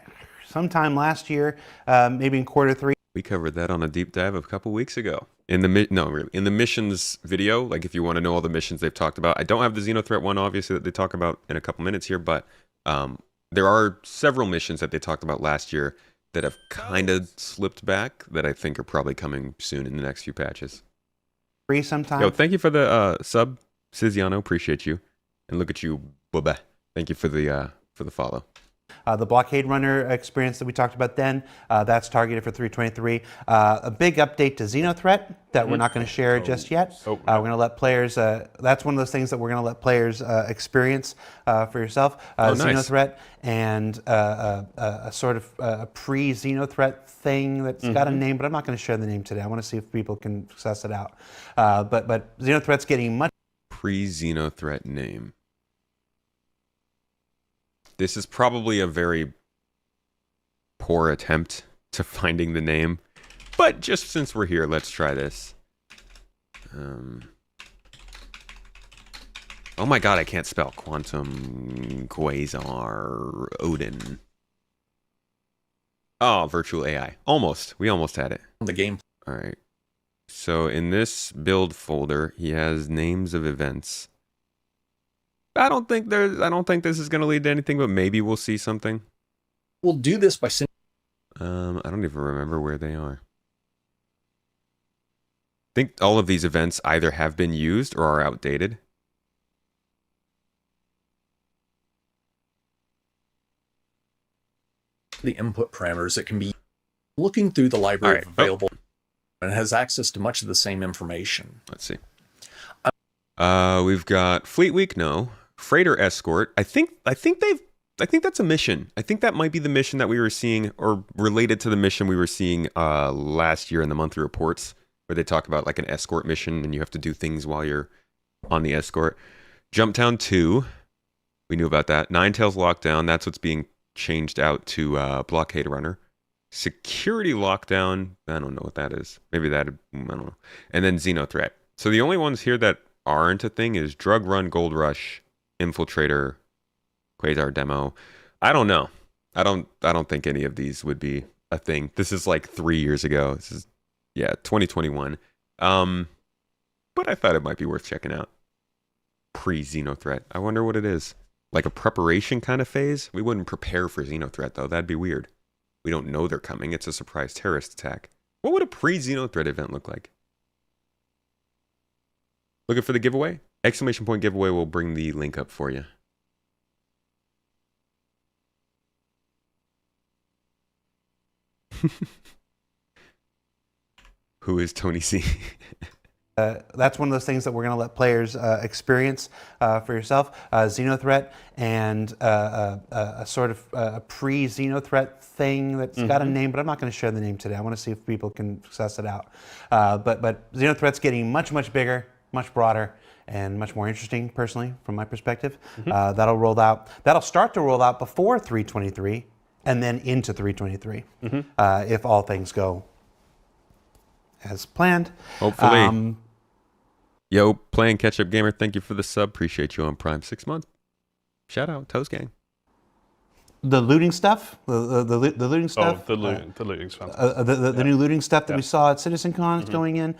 sometime last year, maybe in Q3. We covered that on a deep dive a couple weeks ago. In the missions video, like if you want to know all the missions they've talked about. I don't have the Xenothreat one, obviously, that they talk about in a couple minutes here, but there are several missions that they talked about last year that have kind of slipped back that I think are probably coming soon in the next few patches. Free sometime. Yo, thank you for the sub, Ciziano. Appreciate you. And look at you, Bubba. Thank you for the follow. The Blockade Runner experience that we talked about then, that's targeted for 323. A big update to Xenothreat that we're not going to share just yet. We're going to let players, that's one of those things that we're going to let players experience for yourself. Xenothreat and a sort of a pre-Xenothreat thing that's got a name, but I'm not going to share the name today. I want to see if people can suss it out. But Xenothreat's getting much pre-Xenothreat name. This is probably a very poor attempt to finding the name, but just since we're here, let's try this. Oh my god, I can't spell. Quantum Quasar Odin. Oh, virtual AI. Almost. We almost had it. The game. All right. So in this build folder, he has names of events. I don't think this is going to lead to anything, but maybe we'll see something. We'll do this by sending. I don't even remember where they are. I think all of these events either have been used or are outdated. The input parameters that can be looking through the library available and has access to much of the same information. Let's see. We've got Fleet Week, no. Freighter Escort. I think that's a mission. I think that might be the mission that we were seeing, or related to the mission we were seeing last year in the monthly reports, where they talk about like an escort mission and you have to do things while you're on the escort. Jumptown 2. We knew about that. Ninetales Lockdown. That's what's being changed out to Blockade Runner. Security Lockdown. I don't know what that is. Maybe that, I don't know. And then Xenothreat. So the only ones here that aren't a thing is Drug Run, Gold Rush, Infiltrator, Quasar Demo. I don't know. I don't think any of these would be a thing. This is like 3 years ago. This is 2021. But I thought it might be worth checking out. Pre-Xenothreat. I wonder what it is. Like a preparation kind of phase? We wouldn't prepare for Xenothreat though. That'd be weird. We don't know they're coming. It's a surprise terrorist attack. What would a pre-Xenothreat event look like? Looking for the giveaway? ! Giveaway will bring the link up for you. Who is Tony C? That's one of those things that we're going to let players experience for yourself. Xenothreat and a sort of a pre-Xenothreat thing that's got a name, but I'm not going to share the name today. I want to see if people can suss it out. But Xenothreat's getting much, much bigger, much broader, and much more interesting, personally, from my perspective. That'll roll out. That'll start to roll out before 3.23, and then into 3.23, if all things go as planned. Hopefully. Yo, playing Catch Up Gamer, thank you for the sub. Appreciate you on Prime 6 months. Shout out, Toast Gang. The looting stuff, the looting stuff. Oh, the looting stuff. The new looting stuff that we saw at CitizenCon is going in.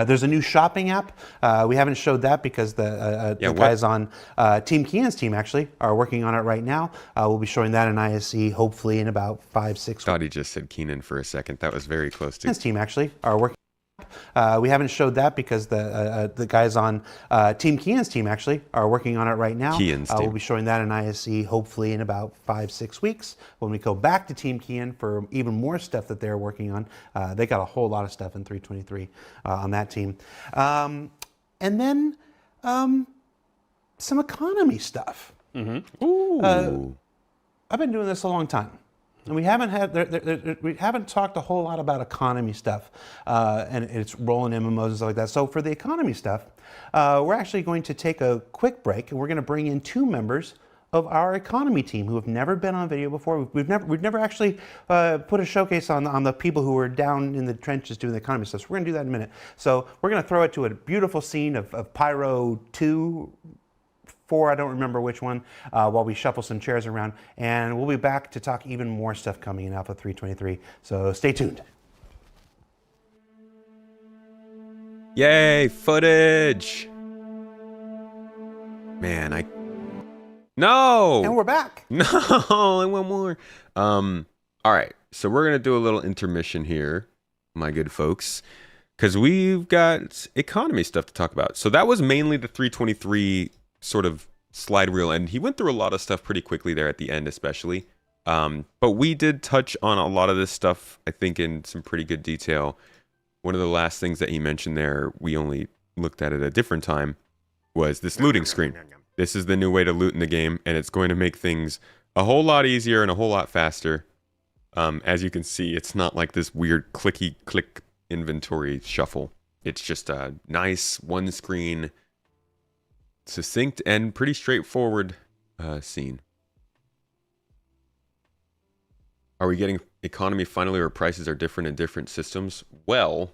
There's a new shopping app. We haven't showed that because the guys on Team Kian's team actually are working on it right now. We'll be showing that in ISC hopefully in about 5-6 weeks. Thought he just said Keenan for a second. That was very close to. Kian's team actually are working. We haven't showed that because the guys on Team Kian's team actually are working on it right now. We'll be showing that in ISC hopefully in about 5-6 weeks. When we go back to Team Kian for even more stuff that they're working on, they got a whole lot of stuff in 3.23 on that team. And then some economy stuff. Ooh. I've been doing this a long time. And we haven't talked a whole lot about economy stuff, and it's rolling MMOs and stuff like that. So for the economy stuff, we're actually going to take a quick break, and we're going to bring in 2 members of our economy team who have never been on video before. We've never actually put a showcase on the people who are down in the trenches doing the economy stuff. So we're going to do that in a minute. So we're going to throw it to a beautiful scene of Pyro 2. 4, I don't remember which one, while we shuffle some chairs around. And we'll be back to talk even more stuff coming in Alpha 3.23. So stay tuned. Yay, footage! Man, No! And we're back! No, I want more. All right, so we're going to do a little intermission here, my good folks, because we've got economy stuff to talk about. So that was mainly the 3.23 sort of slide reel, and he went through a lot of stuff pretty quickly there at the end especially, but we did touch on a lot of this stuff I think in some pretty good detail. One of the last things that he mentioned there, we only looked at a different time, was this looting screen. This is the new way to loot in the game, and it's going to make things a whole lot easier and a whole lot faster. As you can see, it's not like this weird clicky click inventory shuffle. It's just a nice one screen, succinct and pretty straightforward scene. Are we getting economy finally where prices are different in different systems? Well,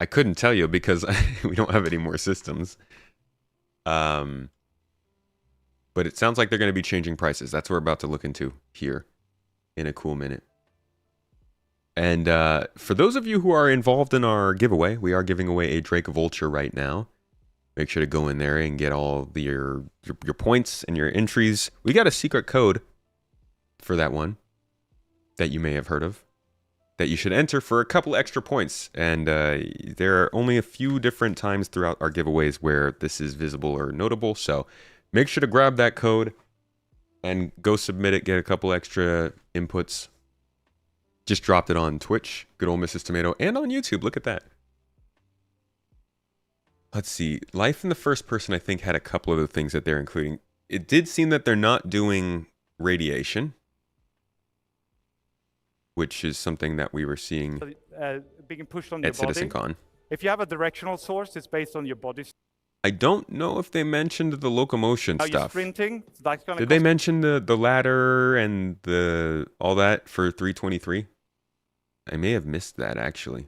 I couldn't tell you because we don't have any more systems. But it sounds like they're going to be changing prices. That's what we're about to look into here in a cool minute. And for those of you who are involved in our giveaway, we are giving away a Drake Vulture right now. Make sure to go in there and get all your points and your entries. We got a secret code for that one that you may have heard of that you should enter for a couple extra points. And there are only a few different times throughout our giveaways where this is visible or notable. So make sure to grab that code and go submit it, get a couple extra inputs. Just dropped it on Twitch, good old Mrs. Tomato, and on YouTube. Look at that. Let's see. Life in the First Person, I think, had a couple of the things that they're including. It did seem that they're not doing radiation, which is something that we were seeing being pushed on at your body. CitizenCon. If you have a directional source, it's based on your body. I don't know if they mentioned the locomotion Now you're stuff. sprinting. That's gonna Did they mention the ladder and all that for 3.23? I may have missed that, actually.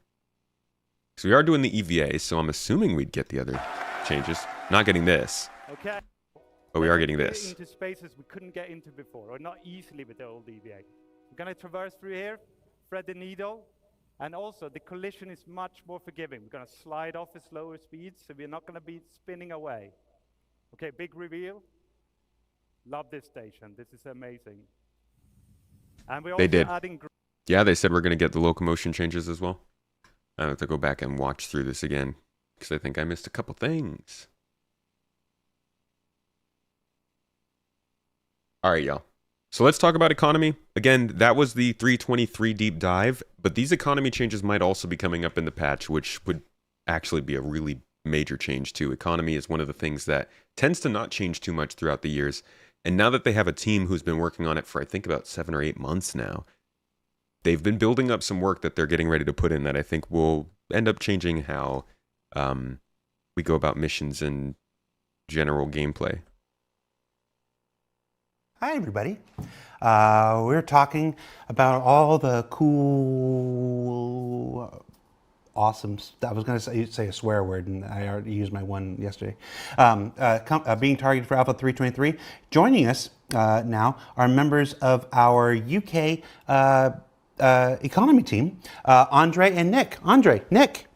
So we are doing the EVA, so I'm assuming we'd get the other changes. Not getting this. Okay. But we are getting this. Into spaces we couldn't get into before, or not easily with the old EVA. We're going to traverse through here, thread the needle, and also the collision is much more forgiving. We're going to slide off at slower speeds, so we're not going to be spinning away. Okay, big reveal. Love this station. This is amazing. And we're also adding... Yeah, they said we're going to get the locomotion changes as well. I have to go back and watch through this again, because I think I missed a couple things. All right, y'all. So let's talk about economy. Again, that was the 3.23 deep dive, but these economy changes might also be coming up in the patch, which would actually be a really major change too. Economy is one of the things that tends to not change too much throughout the years. And now that they have a team who's been working on it for, I think, about 7 or 8 months now, they've been building up some work that they're getting ready to put in that I think will end up changing how we go about missions and general gameplay. Hi, everybody. We're talking about all the cool, awesome. I was going to say a swear word, and I already used my one yesterday. Being targeted for Alpha 3.23. Joining us now are members of our UK economy team, Andre and Nick. Andre, Nick,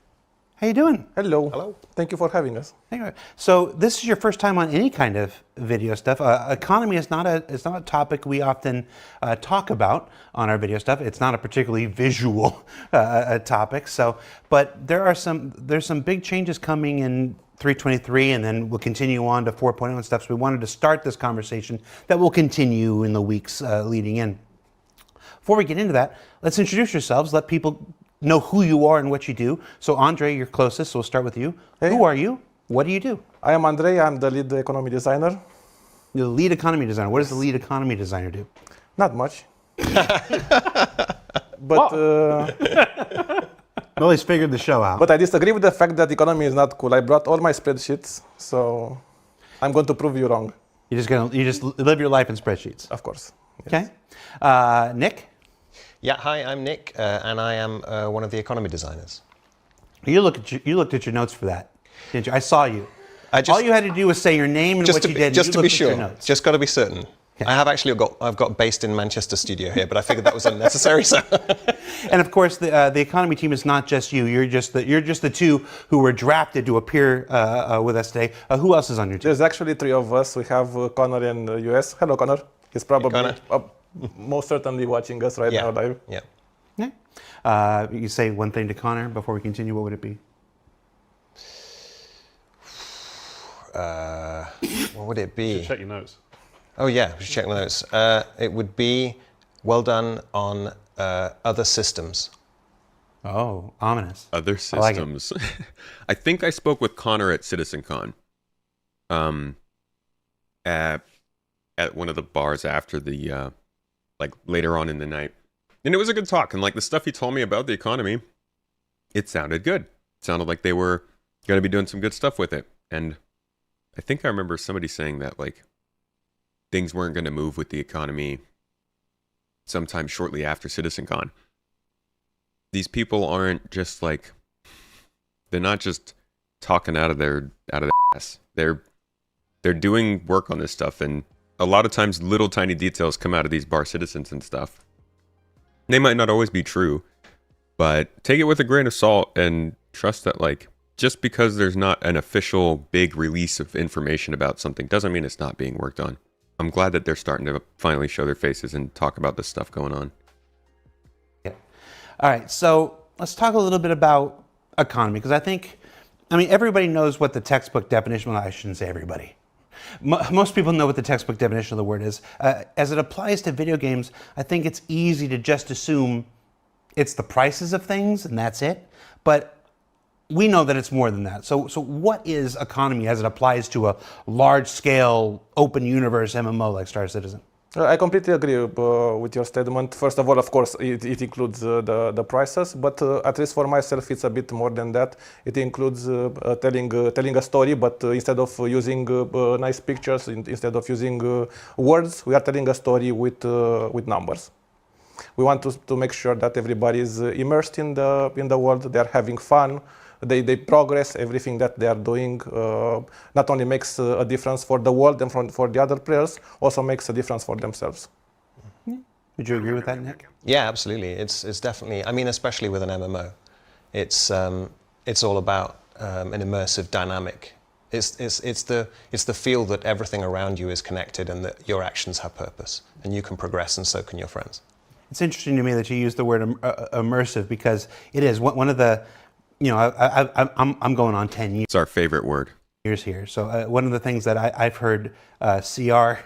how you doing? Hello. Hello. Thank you for having us. So this is your first time on any kind of video stuff. Economy is not a topic we often talk about on our video stuff. It's not a particularly visual topic. So, but there's some big changes coming in 3.23, and then we'll continue on to 4.0 and stuff. So we wanted to start this conversation that will continue in the weeks leading in. Before we get into that, let's introduce yourselves. Let people know who you are and what you do. So Andre, you're closest, so we'll start with you. Hey. Who are you? What do you do? I am Andre. I'm the lead economy designer. The lead economy designer. What does the lead economy designer do? Not much. But well, he's figured the show out. But I disagree with the fact that economy is not cool. I brought all my spreadsheets, so I'm going to prove you wrong. You just live your life in spreadsheets. Of course. Yes. Okay. Nick. Yeah, hi, I'm Nick, and I am one of the economy designers. You looked at your notes for that, didn't you? I saw you. All you had to do was say your name and what you did. Just to be sure, just got to be certain. Okay. I've got based in Manchester studio here, but I figured that was unnecessary. So. And of course, the economy team is not just you. You're just the two who were drafted to appear with us today. Who else is on your team? There's actually 3 of us. We have Connor in the US. Hello, Connor. He's probably most certainly watching us right now live. Yeah. Yeah. You say one thing to Connor before we continue. What would it be? What would it be? You should check your notes. Oh yeah, we should check my notes. It would be well done on other systems. Oh, ominous. Other systems. I, like I think I spoke with Connor at CitizenCon. At one of the bars after the like later on in the night. And it was a good talk. And like the stuff he told me about the economy, it sounded good. It sounded like they were going to be doing some good stuff with it. And I think I remember somebody saying that like things weren't going to move with the economy sometime shortly after CitizenCon. These people aren't just like, they're not just talking out of their ass. They're doing work on this stuff, and a lot of times little tiny details come out of these bar citizens and stuff. They might not always be true, but take it with a grain of salt and trust that like just because there's not an official big release of information about something doesn't mean it's not being worked on. I'm glad that they're starting to finally show their faces and talk about this stuff going on. Yeah. All right, so let's talk a little bit about economy, because I mean, everybody knows what the textbook definition, well, I shouldn't say everybody. Most people know what the textbook definition of the word is. As it applies to video games, I think it's easy to just assume it's the prices of things and that's it. But we know that it's more than that. So what is economy as it applies to a large-scale open universe MMO like Star Citizen? I completely agree with your statement. First of all, of course, it includes the prices, but at least for myself, it's a bit more than that. It includes telling a story, but instead of using nice pictures, instead of using words, we are telling a story with numbers. We want to make sure that everybody is immersed in the world. They are having fun. They progress. Everything that they are doing not only makes a difference for the world and for the other players, also makes a difference for themselves. Would you agree with that, Nick? Yeah, absolutely. It's definitely. I mean, especially with an MMO, it's all about an immersive dynamic. It's the feel that everything around you is connected and that your actions have purpose and you can progress and so can your friends. It's interesting to me that you use the word immersive, because it is one of the. You know, I'm going on 10 years. It's our favorite word. Years here. So one of the things that I've heard CR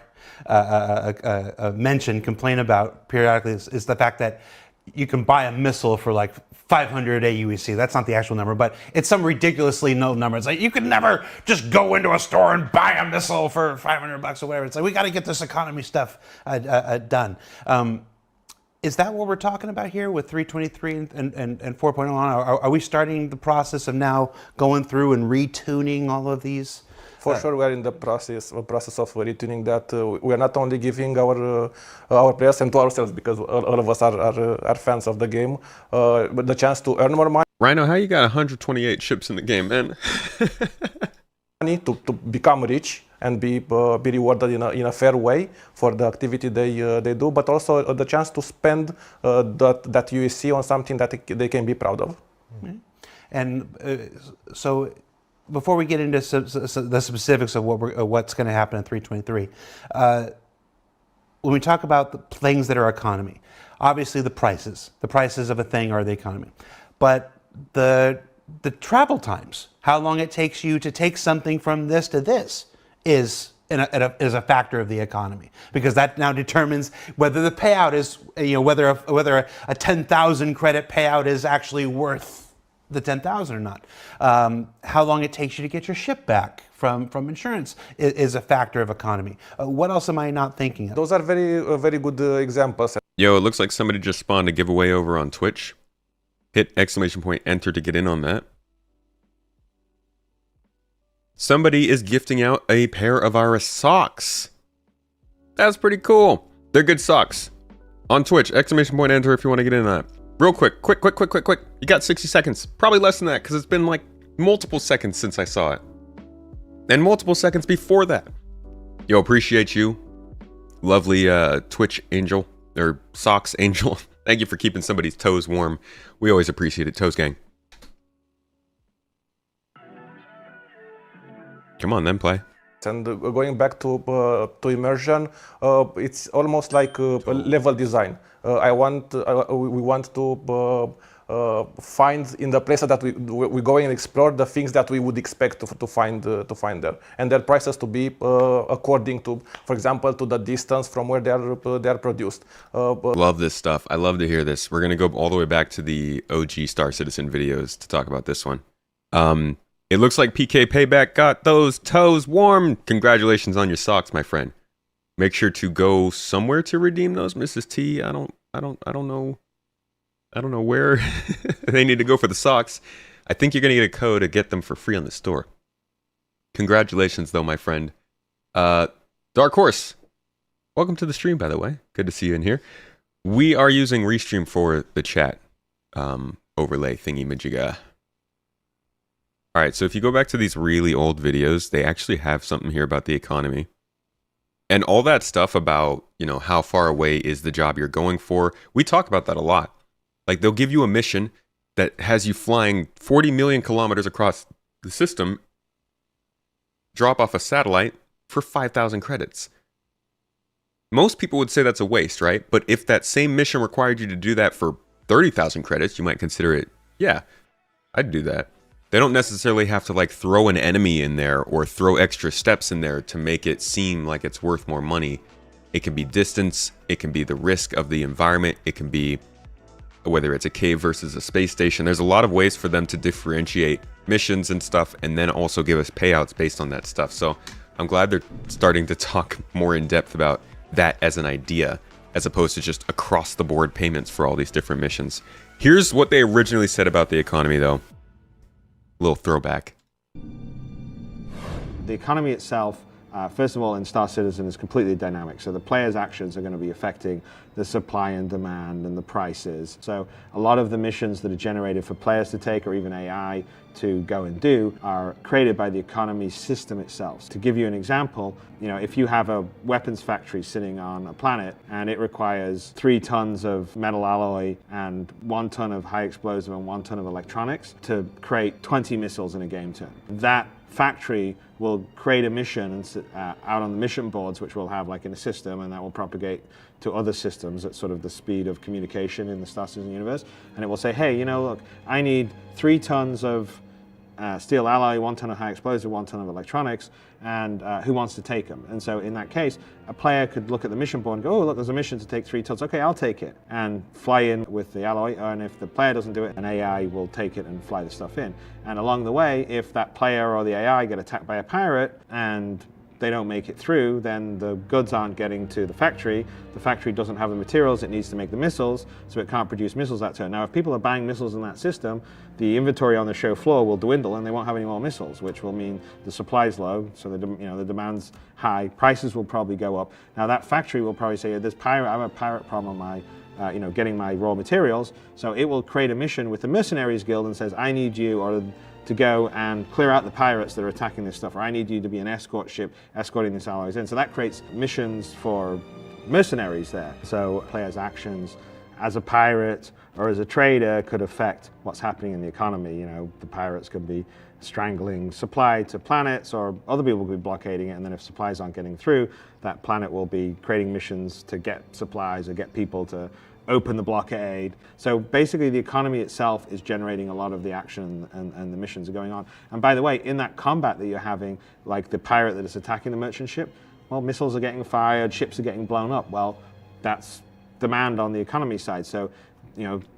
complain about periodically is the fact that you can buy a missile for like 500 AUEC. That's not the actual number, but it's some ridiculously low number. It's like you can never just go into a store and buy a missile for $500 or whatever. It's like we got to get this economy stuff done. Is that what we're talking about here with 323 and 4.0 on? Are we starting the process of now going through and retuning all of these? For sure, we are in the process of retuning that. We are not only giving our players and to ourselves, because all of us are fans of the game, but the chance to earn more money. Rhino, how you got 128 ships in the game, man? to become rich and be rewarded in a fair way for the activity they do, but also the chance to spend that UEC on something that they can be proud of. Mm-hmm. And so, before we get into the specifics of what's going to happen in 323, when we talk about the things that are economy, obviously the prices of a thing are the economy, but the travel times, how long it takes you to take something from this to this, is a factor of the economy, because that now determines whether the payout is, whether a 10,000 credit payout is actually worth the 10,000 or not. How long it takes you to get your ship back from insurance is a factor of economy. What else am I not thinking of? Those are very good examples. Yo, it looks like somebody just spawned a giveaway over on Twitch. Hit ! Enter to get in on that. Somebody is gifting out a pair of our socks. That's pretty cool. They're good socks. On Twitch, ! Enter if you want to get in on that. Real quick. You got 60 seconds. Probably less than that, because it's been like multiple seconds since I saw it. And multiple seconds before that. Yo, appreciate you. Lovely Twitch angel, or socks angel. Thank you for keeping somebody's toes warm. We always appreciate it, Toes Gang. Come on then, play. And going back to immersion, it's almost like level design. We want to find in the places that we go and explore the things that we would expect to find there, and their prices to be according to, for example, to the distance from where they are produced. Love this stuff. I love to hear this. We're gonna go all the way back to the OG Star Citizen videos to talk about this one. It looks like PK Payback got those toes warm. Congratulations on your socks, my friend. Make sure to go somewhere to redeem those, Mrs. T. I don't know where they need to go for the socks. I think you're gonna get a code to get them for free on the store. Congratulations, though, my friend. Dark Horse, welcome to the stream, by the way. Good to see you in here. We are using Restream for the chat overlay thingy-majiga. All right, so if you go back to these really old videos, they actually have something here about the economy. And all that stuff about, how far away is the job you're going for, we talk about that a lot. Like, they'll give you a mission that has you flying 40 million kilometers across the system, drop off a satellite for 5,000 credits. Most people would say that's a waste, right? But if that same mission required you to do that for 30,000 credits, you might consider it, yeah, I'd do that. They don't necessarily have to throw an enemy in there or throw extra steps in there to make it seem like it's worth more money. It can be distance, it can be the risk of the environment, it can be whether it's a cave versus a space station. There's a lot of ways for them to differentiate missions and stuff, and then also give us payouts based on that stuff. So I'm glad they're starting to talk more in depth about that as an idea, as opposed to just across the board payments for all these different missions. Here's what they originally said about the economy, though. Little throwback. The economy itself, first of all, in Star Citizen is completely dynamic. So the player's actions are going to be affecting the supply and demand and the prices. So a lot of the missions that are generated for players to take, or even AI to go and do, are created by the economy system itself. To give you an example, if you have a weapons factory sitting on a planet and it requires 3 tons of metal alloy and 1 ton of high explosive and 1 ton of electronics to create 20 missiles in a game turn, that factory will create a mission out on the mission boards, which we'll have in a system, and that will propagate to other systems at sort of the speed of communication in the Star Citizen universe. And it will say, hey, look, I need 3 tons of steel alloy, 1 ton of high explosive, 1 ton of electronics, and who wants to take them? And so in that case, a player could look at the mission board and go, oh, look, there's a mission to take 3 tons. Okay, I'll take it, and fly in with the alloy. And if the player doesn't do it, an AI will take it and fly the stuff in. And along the way, if that player or the AI get attacked by a pirate and they don't make it through, then the goods aren't getting to the factory. The factory doesn't have the materials it needs to make the missiles, so it can't produce missiles that turn. Now, if people are buying missiles in that system, the inventory on the show floor will dwindle and they won't have any more missiles, which will mean the supply's low, so the demand's high. Prices will probably go up. Now, that factory will probably say, I have a pirate problem on my getting my raw materials. So it will create a mission with the Mercenaries Guild and says, I need you to go and clear out the pirates that are attacking this stuff, or I need you to be an escort ship escorting these alloys in. So that creates missions for mercenaries there. So players' actions as a pirate or as a trader could affect what's happening in the economy. The pirates could be strangling supply to planets, or other people could be blockading it, and then if supplies aren't getting through, that planet will be creating missions to get supplies or get people to open the blockade. So basically the economy itself is generating a lot of the action and the missions are going on. And by the way, in that combat that you're having, like the pirate that is attacking the merchant ship, well, missiles are getting fired, ships are getting blown up. Well, that's demand on the economy side. So,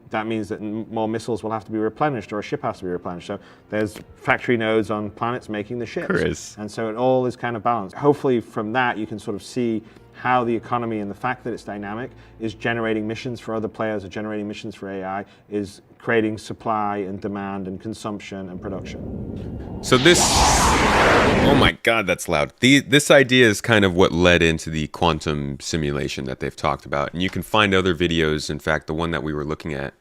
that means that more missiles will have to be replenished, or a ship has to be replenished. So there's factory nodes on planets making the ships. Chris. And so it all is kind of balanced. Hopefully from that you can sort of see how the economy and the fact that it's dynamic is generating missions for other players, or generating missions for AI, is creating supply and demand and consumption and production. So this, oh my God, that's loud. This idea is kind of what led into the quantum simulation that they've talked about. And you can find other videos. In fact, the one that we were looking at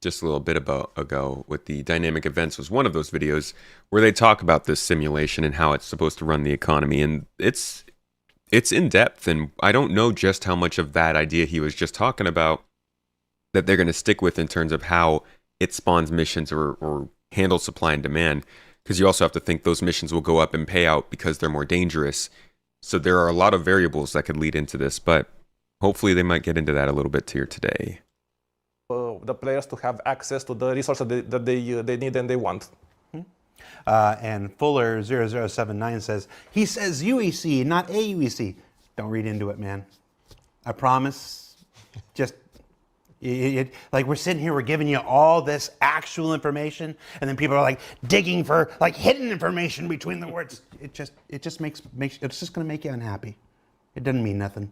just a little bit ago with the dynamic events was one of those videos where they talk about this simulation and how it's supposed to run the economy. And it's in depth, and I don't know just how much of that idea he was just talking about that they're going to stick with in terms of how it spawns missions or handles supply and demand, because you also have to think those missions will go up and pay out because they're more dangerous. So there are a lot of variables that could lead into this, but hopefully they might get into that a little bit here today. The players to have access to the resources that they need and they want. And Fuller 0079 says, he says UEC, not AUEC. Don't read into it, man. I promise. Just, like we're sitting here, we're giving you all this actual information, and then people are like digging for like hidden information between the words. It's just going to make you unhappy. It doesn't mean nothing.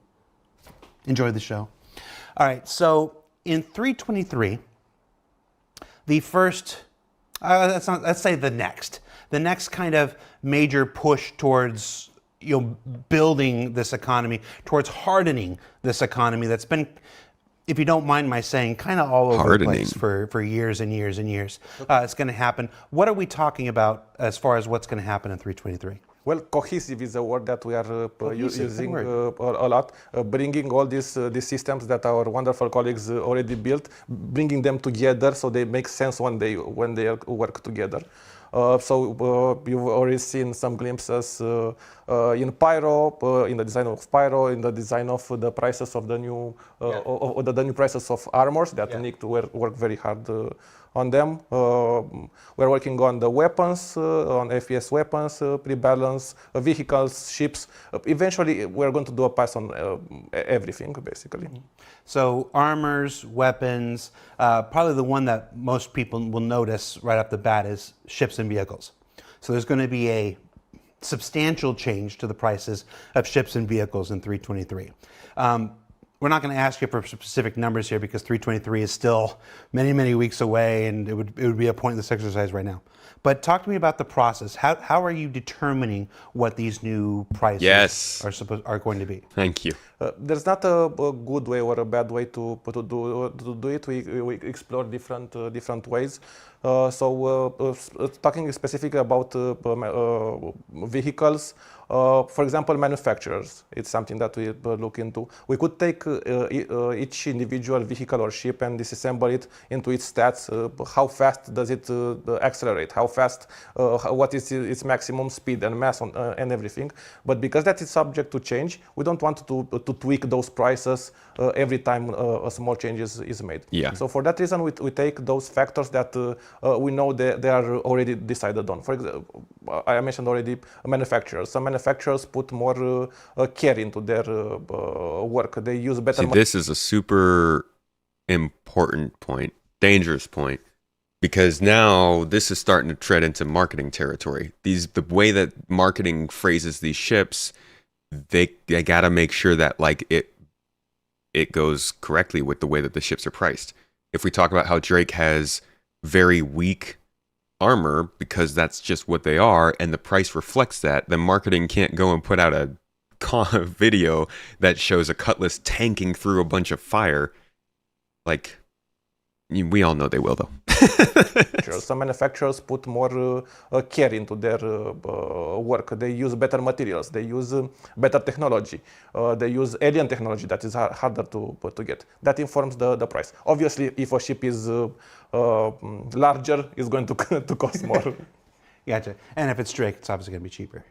Enjoy the show. All right, so in 323, the first, let's say the next kind of major push towards building this economy, towards hardening this economy that's been, if you don't mind my saying, kind of all over the place for years and years and years. It's going to happen. What are we talking about as far as what's going to happen in 323? Well, cohesive is a word that we are using a lot, bringing all these systems that our wonderful colleagues already built, bringing them together so they make sense when they work together. So you've already seen some glimpses in Pyro, in the design of Pyro, in the design of the prices of the new, the new prices of armors that need to work very hard on them. We're working on the weapons, on FPS weapons, pre-balance, vehicles, ships. Eventually, we're going to do a pass on everything, basically. So armors, weapons, probably the one that most people will notice right off the bat is ships and vehicles. So there's going to be a substantial change to the prices of ships and vehicles in 323. We're not going to ask you for specific numbers here because 323 is still many, many weeks away, and it would be a pointless exercise right now. But talk to me about the process. How are you determining what these new prices are going to be? Thank you. There's not a good way or a bad way to do it. We explore different ways. Talking specifically about vehicles, for example, manufacturers, it's something that we look into. We could take each individual vehicle or ship and disassemble it into its stats. How fast does it accelerate? How fast? What is its maximum speed and mass and everything? But because that is subject to change, we don't want to tweak those prices every time a small change is made. Yeah. So for that reason, we take those factors that we know they are already decided on. For example, I mentioned already manufacturers. Some manufacturers put more care into their work. They use better. See, this is a super important point, dangerous point, because now this is starting to tread into marketing territory. The way that marketing phrases these ships, they gotta make sure that like it goes correctly with the way that the ships are priced. If we talk about how Drake has very weak armor because that's just what they are, and the price reflects that, then marketing can't go and put out a video that shows a Cutlass tanking through a bunch of fire. Like, we all know they will, though. Some manufacturers put more care into their work. They use better materials. They use better technology. They use alien technology that is harder to get. That informs the price. Obviously, if a ship is larger, it's going to cost more. Gotcha. And if it's Drake, it's obviously going to be cheaper.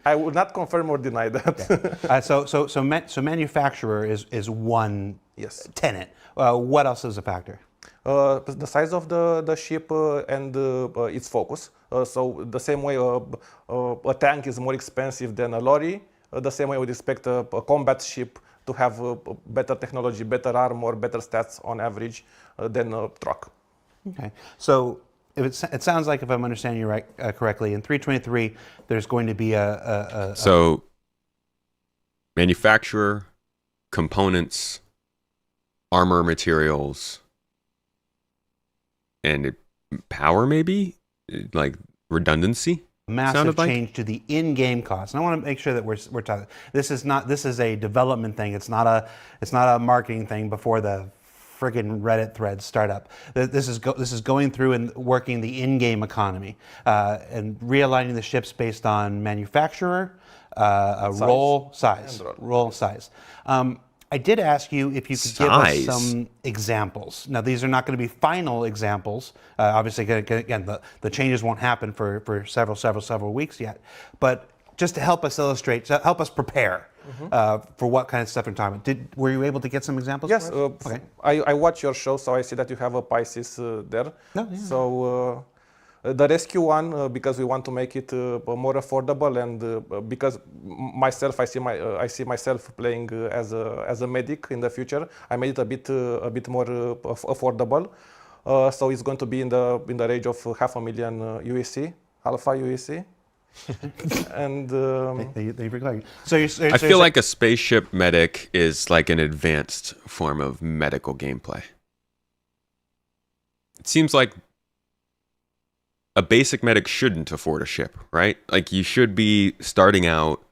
I would not confirm or deny that. Okay. So manufacturer is one tenet. What else is a factor? The size of the ship and its focus. So the same way a tank is more expensive than a lorry, the same way I would expect a combat ship to have better technology, better armor, better stats on average than a truck. Okay. So it sounds like, if I'm understanding you right correctly, in 323 there's going to be so manufacturer, components, armor materials, and power, maybe like redundancy. Massive change to the in-game cost. And I want to make sure that we're talking. This is a development thing. It's not a marketing thing before the friggin' Reddit threads start up. This is going through and working the in-game economy and realigning the ships based on manufacturer, roll size. I did ask you if you could give us some examples. Now, these are not going to be final examples. Obviously, again, the changes won't happen for several weeks yet. But just to help us illustrate, to help us prepare for what kind of stuff we're talking about. Were you able to get some examples? Yes. Okay. I watch your show, so I see that you have a Pisces there. No, yeah. So the rescue one, because we want to make it more affordable, and because myself, I see myself playing as a medic in the future. I made it a bit more affordable. So it's going to be in the range of $500,000 USC, alpha USC. And so I feel like a spaceship medic is like an advanced form of medical gameplay. It seems like a basic medic shouldn't afford a ship, right? Like, you should be starting out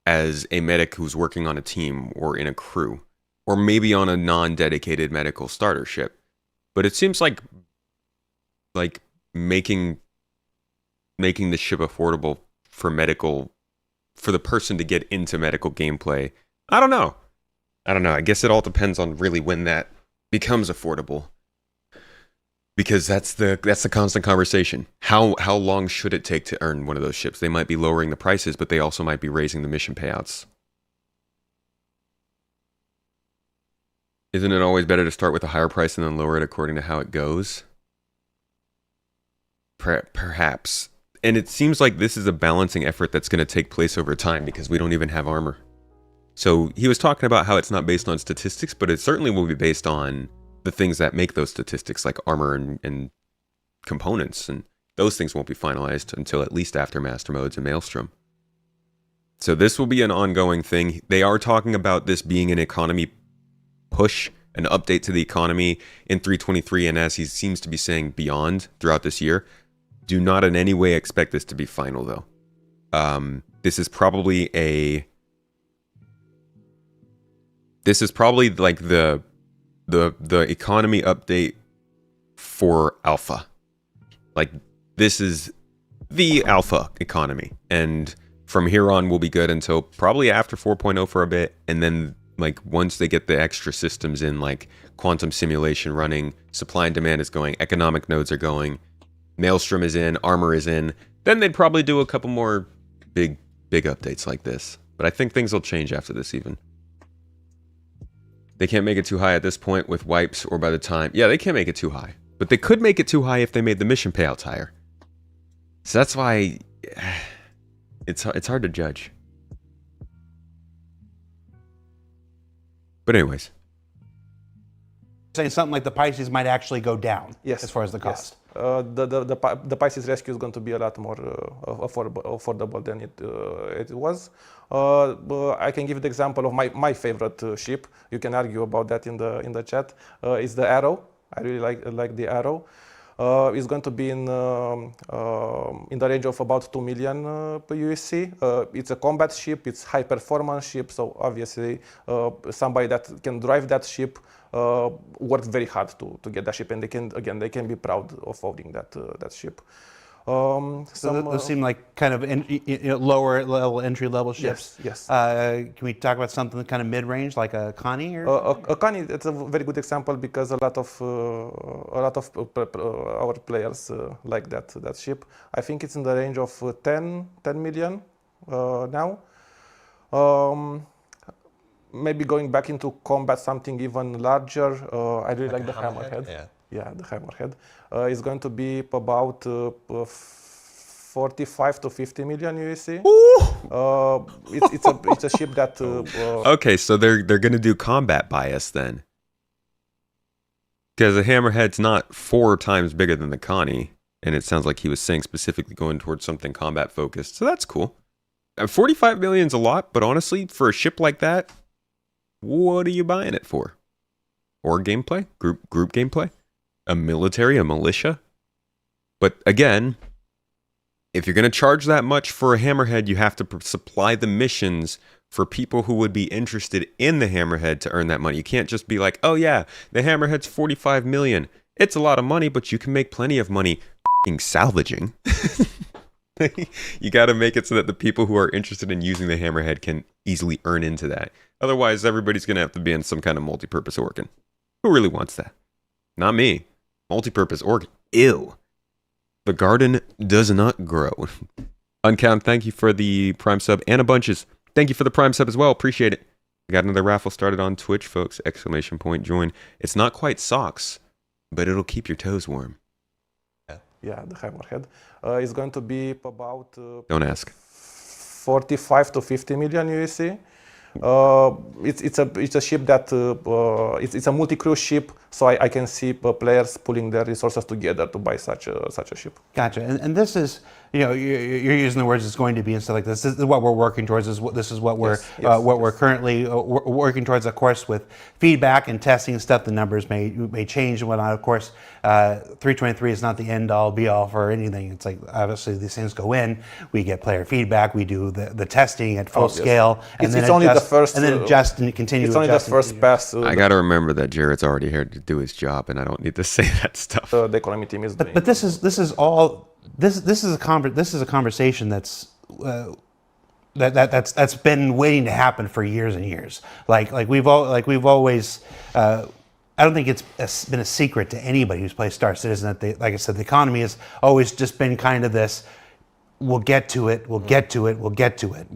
as a medic who's working on a team or in a crew, or maybe on a non-dedicated medical starter ship. But it seems like making the ship affordable for the person to get into medical gameplay. I don't know. I guess it all depends on really when that becomes affordable. Because that's the constant conversation. How long should it take to earn one of those ships? They might be lowering the prices, but they also might be raising the mission payouts. Isn't it always better to start with a higher price and then lower it according to how it goes? Perhaps. And it seems like this is a balancing effort that's going to take place over time because we don't even have armor. So he was talking about how it's not based on statistics, but it certainly will be based on the things that make those statistics, like armor and components, and those things won't be finalized until at least after Master Modes and Maelstrom. So this will be an ongoing thing. They are talking about this being an economy push, an update to the economy in 323, and as he seems to be saying, beyond throughout this year. Do not in any way expect this to be final, though. This is probably like the economy update for alpha. Like, this is the alpha economy, and from here on will be good until probably after 4.0 for a bit, and then like once they get the extra systems in, like quantum simulation running, supply and demand is going, economic nodes are going, Maelstrom is in, armor is in, then they'd probably do a couple more big updates like this. But I think things will change after this even. They can't make it too high at this point with wipes, or by the time... Yeah, they can't make it too high. But they could make it too high if they made the mission payouts higher. So that's why it's hard to judge. But anyways. Saying something like the prices might actually go down as far as the cost. The Pisces Rescue is going to be a lot more affordable than it was. I can give you the example of my favorite ship. You can argue about that in the chat. It's the Arrow. I really like the Arrow. It's going to be in the range of about 2 million USC. It's a combat ship. It's high performance ship. So obviously, somebody that can drive that ship worked very hard to get that ship, and they can be proud of owning that ship. So those seem like kind of lower level, entry level ships. Yes. Can we talk about something kind of mid range, like a Connie? Or a Connie, it's a very good example because a lot of our players like that ship. I think it's in the range of 10 million now. Maybe going back into combat, something even larger. I really like the Hammerhead. Yeah, the Hammerhead is going to be about 45 to 50 million USC. It's a ship that. Okay, so they're gonna do combat bias then, because the Hammerhead's not 4 times bigger than the Connie, and it sounds like he was saying specifically going towards something combat focused. So that's cool. 45 million's a lot, but honestly, for a ship like that, what are you buying it for? Or gameplay, group gameplay. A military, a militia. But again, if you're going to charge that much for a Hammerhead, you have to supply the missions for people who would be interested in the Hammerhead to earn that money. You can't just be like, oh yeah, the Hammerhead's 45 million. It's a lot of money, but you can make plenty of money salvaging. You got to make it so that the people who are interested in using the Hammerhead can easily earn into that. Otherwise, everybody's going to have to be in some kind of multi-purpose organ. Who really wants that? Not me. Multi-purpose organ. Ew. The garden does not grow. Uncount, thank you for the Prime sub. Anna Bunches, thank you for the Prime sub as well. Appreciate it. We got another raffle started on Twitch, folks. ! Join. It's not quite socks, but it'll keep your toes warm. Yeah, the Hammerhead is going to be about. Don't ask. 45 to 50 million USC. It's a ship that it's a multi-cruise ship, so I can see players pulling their resources together to buy such a ship. Gotcha. And this is, you're using the words "it's going to be" and stuff like this. This is what we're working towards. This is what we're currently working towards. Of course, with feedback and testing and stuff, the numbers may change and whatnot. Of course, 323 is not the end all be all for anything. It's like obviously these things go in. We get player feedback. We do the testing at full scale, and then only the first, and then adjust and continue. It's only the first pass. I got to remember that Jared's already here to do his job, and I don't need to say that stuff. The economy team is doing. But this is a conversation that's been waiting to happen for years and years. Like we've always. I don't think it's been a secret to anybody who's played Star Citizen that like I said, the economy has always just been kind of this. We'll get to it. We'll get to it. We'll get to it.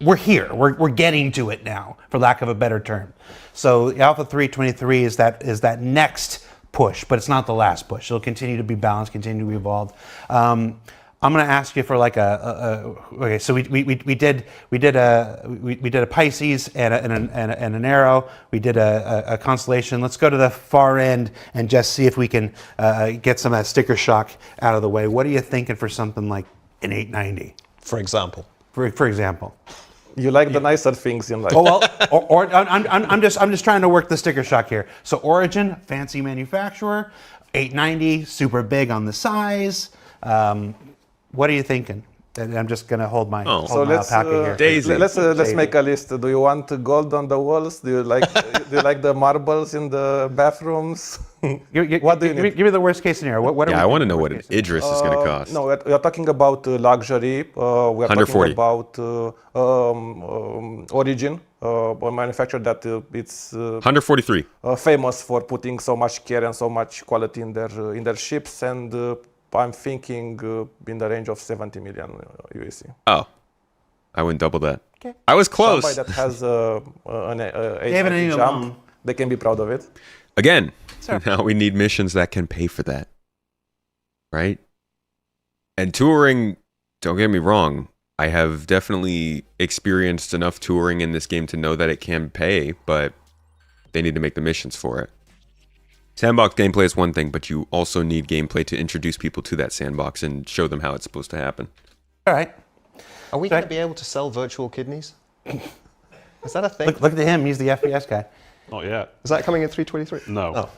We're here. We're getting to it now, for lack of a better term. So Alpha 323 is that next push, but it's not the last push. It'll continue to be balanced, continue to be evolved. I'm going to ask you for like okay. So we did a Pisces and an Arrow. We did a Constellation. Let's go to the far end and just see if we can get some of that sticker shock out of the way. What are you thinking for something like an 890? For example. For example. You like the nicer things in life. Oh well, or I'm just trying to work the sticker shock here. So Origin, fancy manufacturer, 890, super big on the size. What are you thinking? And I'm just gonna hold my alpaca here. Daisy. Let's make a list. Do you want gold on the walls? Do you like the marbles in the bathrooms? What do you need? Give me the worst case scenario. I want to know what Idris is going to cost. No, we are talking about luxury. We are 140. talking about Origin, a manufacturer that it's 143. Famous for putting so much care and so much quality in their ships, and I'm thinking in the range of 70 million USC. Oh, I wouldn't double that. Okay. I was close. Somebody that has an 890 jump, they can be proud of it. Again, Sure. now we need missions that can pay for that. Right? And touring, don't get me wrong, I have definitely experienced enough touring in this game to know that it can pay, but they need to make the missions for it. Sandbox gameplay is one thing, but you also need gameplay to introduce people to that sandbox and show them how it's supposed to happen. All right. Are we going to be able to sell virtual kidneys? Is that a thing? Look at him. He's the FPS guy. Not yet. Is that coming in 323? No. Oh.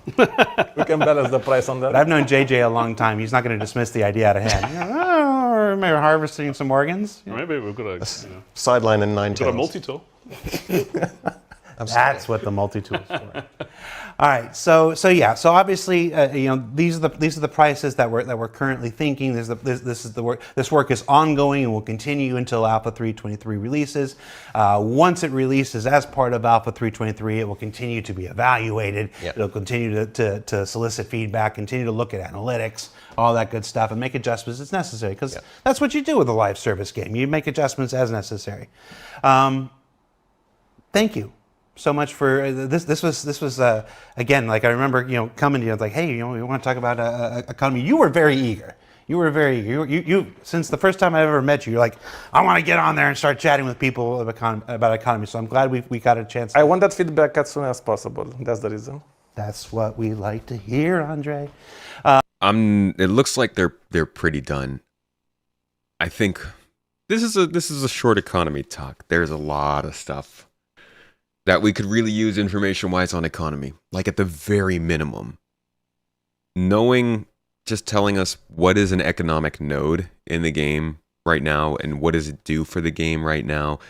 We can balance the price on that. But I've known JJ a long time. He's not going to dismiss the idea out of hand. Oh, maybe harvesting some organs. Maybe we've got a sideline in 9 got a tails. multi-tool. That's what the multi-tool is for. All right, so obviously, these are the prices that we're currently thinking. This work is ongoing and will continue until Alpha 3.23 releases. Once it releases as part of Alpha 3.23, it will continue to be evaluated. Yep. It'll continue to solicit feedback, continue to look at analytics, all that good stuff, and make adjustments as necessary. Because that's what you do with a live service game. You make adjustments as necessary. Thank you so much for this. This was again, like I remember, coming to you, like, hey, we want to talk about economy. You were very eager. You since the first time I ever met you, you're like, I want to get on there and start chatting with people about economy. So I'm glad we got a chance. I want that feedback as soon as possible. That's the reason. That's what we like to hear, Andre. It looks like they're pretty done. I think this is a short economy talk. There's a lot of stuff that we could really use information-wise on economy. Like at the very minimum, just telling us what is an economic node in the game right now and what does it do for the game right now.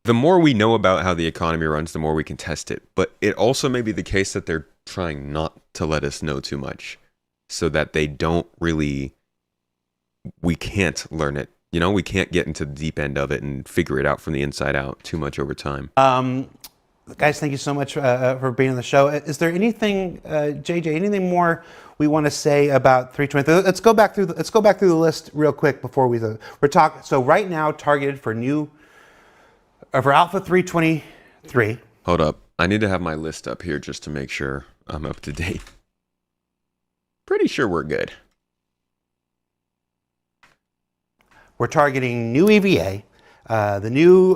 The more we know about how the economy runs, the more we can test it. But it also may be the case that they're trying not to let us know too much so that we can't learn it. We can't get into the deep end of it and figure it out from the inside out too much over time. Guys, thank you so much for being on the show. Is there anything, JJ, anything more we want to say about 3.23? Let's go back through the list real quick before we're talking. So right now, targeted for Alpha 3.23. Hold up. I need to have my list up here just to make sure I'm up to date. Pretty sure we're good. We're targeting new EVA, the new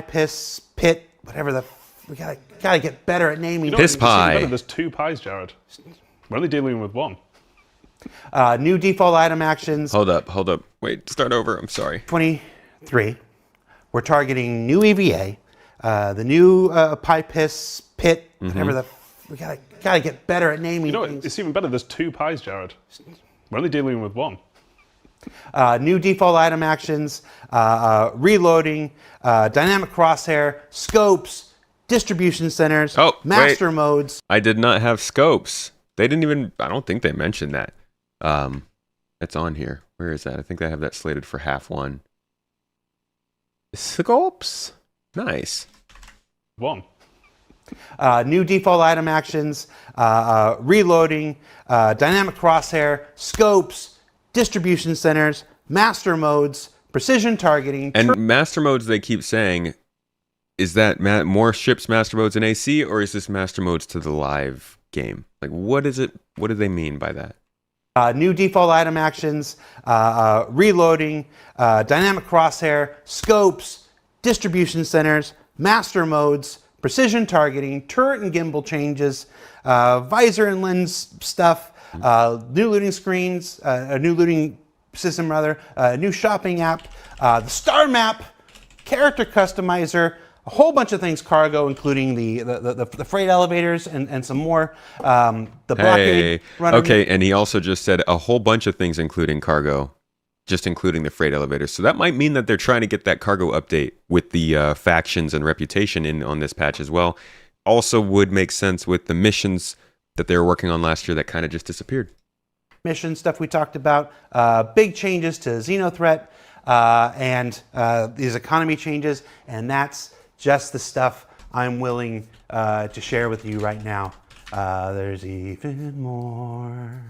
Piss Pit, whatever we gotta get better at naming. Piss Pie. There's 2 pies, Jared. We're only dealing with 1. New default item actions. Hold up. Wait, start over. I'm sorry. 23. We're targeting new EVA, the new Piss Pit, whatever we gotta get better at naming. Things. It's even better. There's 2 pies, Jared. We're only dealing with 1. New default item actions, reloading, dynamic crosshair, scopes, distribution centers, master modes. I did not have scopes. I don't think they mentioned that. It's on here. Where is that? I think I have that slated for half 1. Scopes? Nice. 1. New default item actions, reloading, dynamic crosshair, scopes, distribution centers, master modes, precision targeting. And master modes, they keep saying, is that more ships master modes in AC, or is this master modes to the live game? Like, what is it? What do they mean by that? New default item actions, reloading, dynamic crosshair, scopes, distribution centers, master modes, precision targeting, turret and gimbal changes, visor and lens stuff, new looting screens, a new looting system rather, a new shopping app, the star map, character customizer, a whole bunch of things cargo, including the freight elevators and some more. The blockade runner. Okay, and he also just said a whole bunch of things including cargo, just including the freight elevators. So that might mean that they're trying to get that cargo update with the factions and reputation in on this patch as well. Also would make sense with the missions that they were working on last year that kind of just disappeared. Mission stuff we talked about, big changes to Xenothreat and these economy changes, and that's just the stuff I'm willing to share with you right now. There's even more.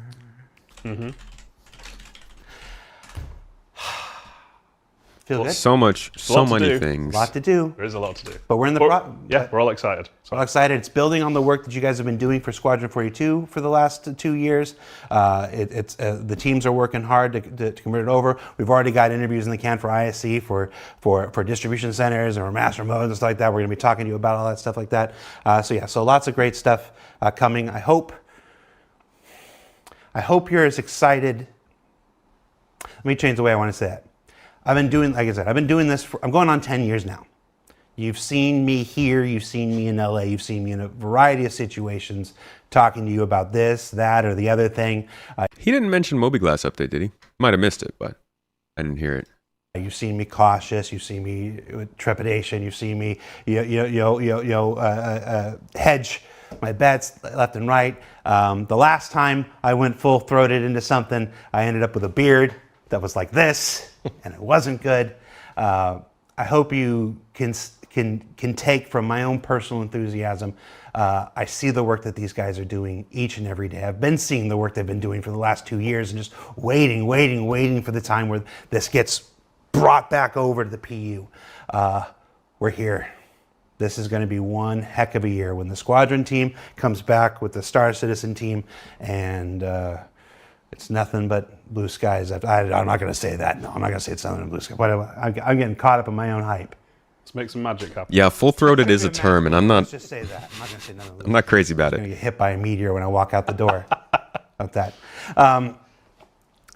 Feel good? So much, so many A things. lot to do. There is a lot to do. But we're in the we're all excited. We're all excited. It's building on the work that you guys have been doing for Squadron 42 for the last 2 years. The teams are working hard to convert it over. We've already got interviews in the can for ISC, for distribution centers and for master modes and stuff like that. We're going to be talking to you about all that stuff like that. So lots of great stuff coming. I hope you're as excited. Let me change the way I want to say it. I've been doing this I'm going on 10 years now. You've seen me here, you've seen me in LA, you've seen me in a variety of situations talking to you about this, that, or the other thing. He didn't mention mobiGlas update, did he? Might have missed it, but I didn't hear it. You've seen me cautious, you've seen me with trepidation, you've seen me hedge my bets left and right. The last time I went full-throated into something, I ended up with a beard that was like this, and it wasn't good. I hope you can take from my own personal enthusiasm. I see the work that these guys are doing each and every day. I've been seeing the work they've been doing for the last 2 years and just waiting for the time where this gets brought back over to the PU. We're here. This is going to be one heck of a year when the Squadron team comes back with the Star Citizen team, and it's nothing but blue skies. I'm not going to say that. No, I'm not going to say it's nothing but blue skies. But I'm getting caught up in my own hype. Let's make some magic happen. Yeah, full-throated is a term, and I'm not. Let's just say that. I'm not going to say nothing. I'm not crazy about I'm it. going to get hit by a meteor when I walk out the door. About that.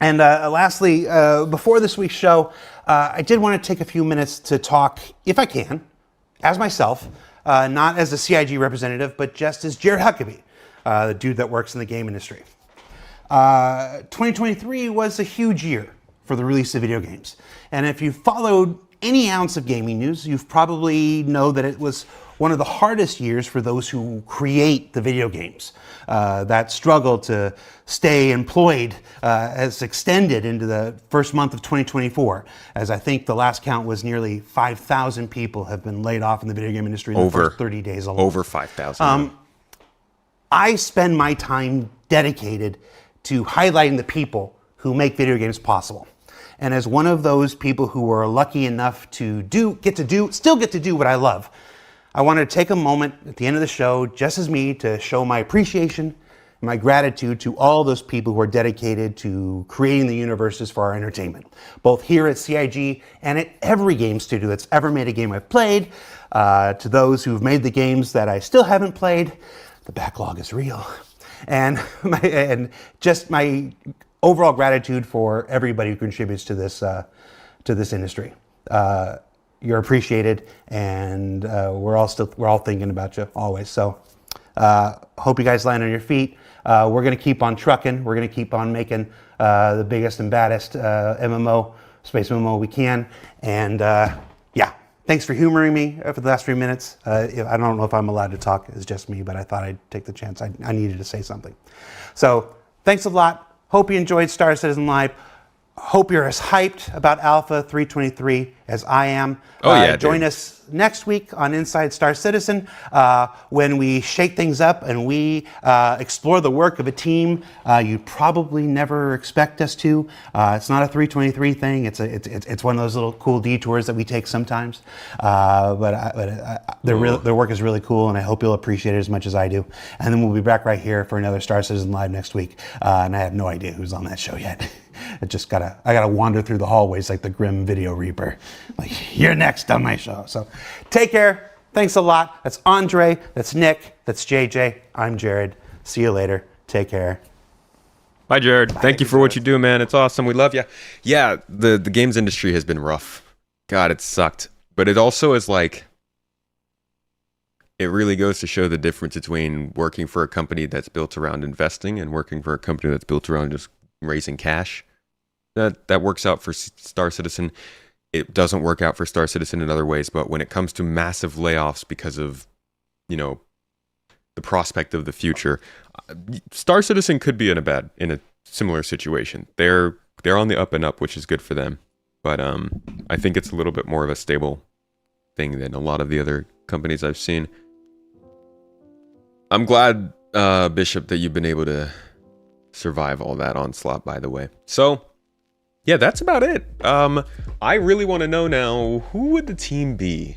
Lastly, before this week's show, I did want to take a few minutes to talk, if I can, as myself, not as a CIG representative, but just as Jared Huckabee, the dude that works in the game industry. 2023 was a huge year for the release of video games. And if you followed any ounce of gaming news, you've probably know that it was one of the hardest years for those who create the video games. That struggle to stay employed has extended into the first month of 2024, as I think the last count was nearly 5,000 people have been laid off in the video game industry in the first 30 days alone. Over 5,000. I spend my time dedicated to highlighting the people who make video games possible. And as one of those people who are lucky enough to still get to do what I love, I wanted to take a moment at the end of the show, just as me, to show my appreciation and my gratitude to all those people who are dedicated to creating the universes for our entertainment, both here at CIG and at every game studio that's ever made a game I've played. To those who've made the games that I still haven't played, the backlog is real. And just my overall gratitude for everybody who contributes to this industry. You're appreciated, and we're all thinking about you always. So hope you guys land on your feet. We're going to keep on trucking. We're going to keep on making the biggest and baddest space MMO we can. And yeah, thanks for humoring me for the last few minutes. I don't know if I'm allowed to talk. It's just me, but I thought I'd take the chance. I needed to say something. So thanks a lot. Hope you enjoyed Star Citizen Live. Hope you're as hyped about Alpha 323 as I am. Oh yeah, join us next week on Inside Star Citizen when we shake things up and we explore the work of a team you'd probably never expect us to. It's not a 323 thing. It's one of those little cool detours that we take sometimes. Their work is really cool, and I hope you'll appreciate it as much as I do. And then we'll be back right here for another Star Citizen Live next week. And I have no idea who's on that show yet. I gotta wander through the hallways like the Grim Video Reaper. Like, you're next on my show. So take care. Thanks a lot. That's Andre. That's Nick. That's JJ. I'm Jared. See you later. Take care. Bye, Jared. Thank you for what you do, man. It's awesome. We love you. Yeah, the games industry has been rough. God, it sucked. But it also is like, it really goes to show the difference between working for a company that's built around investing and working for a company that's built around just raising cash. That works out for Star Citizen. It doesn't work out for Star Citizen in other ways, but when it comes to massive layoffs because of, the prospect of the future, Star Citizen could be in a similar situation. They're on the up and up, which is good for them. But I think it's a little bit more of a stable thing than a lot of the other companies I've seen. I'm glad, Bishop, that you've been able to survive all that onslaught, by the way. So, Yeah, that's about it. I really want to know now, who would the team be?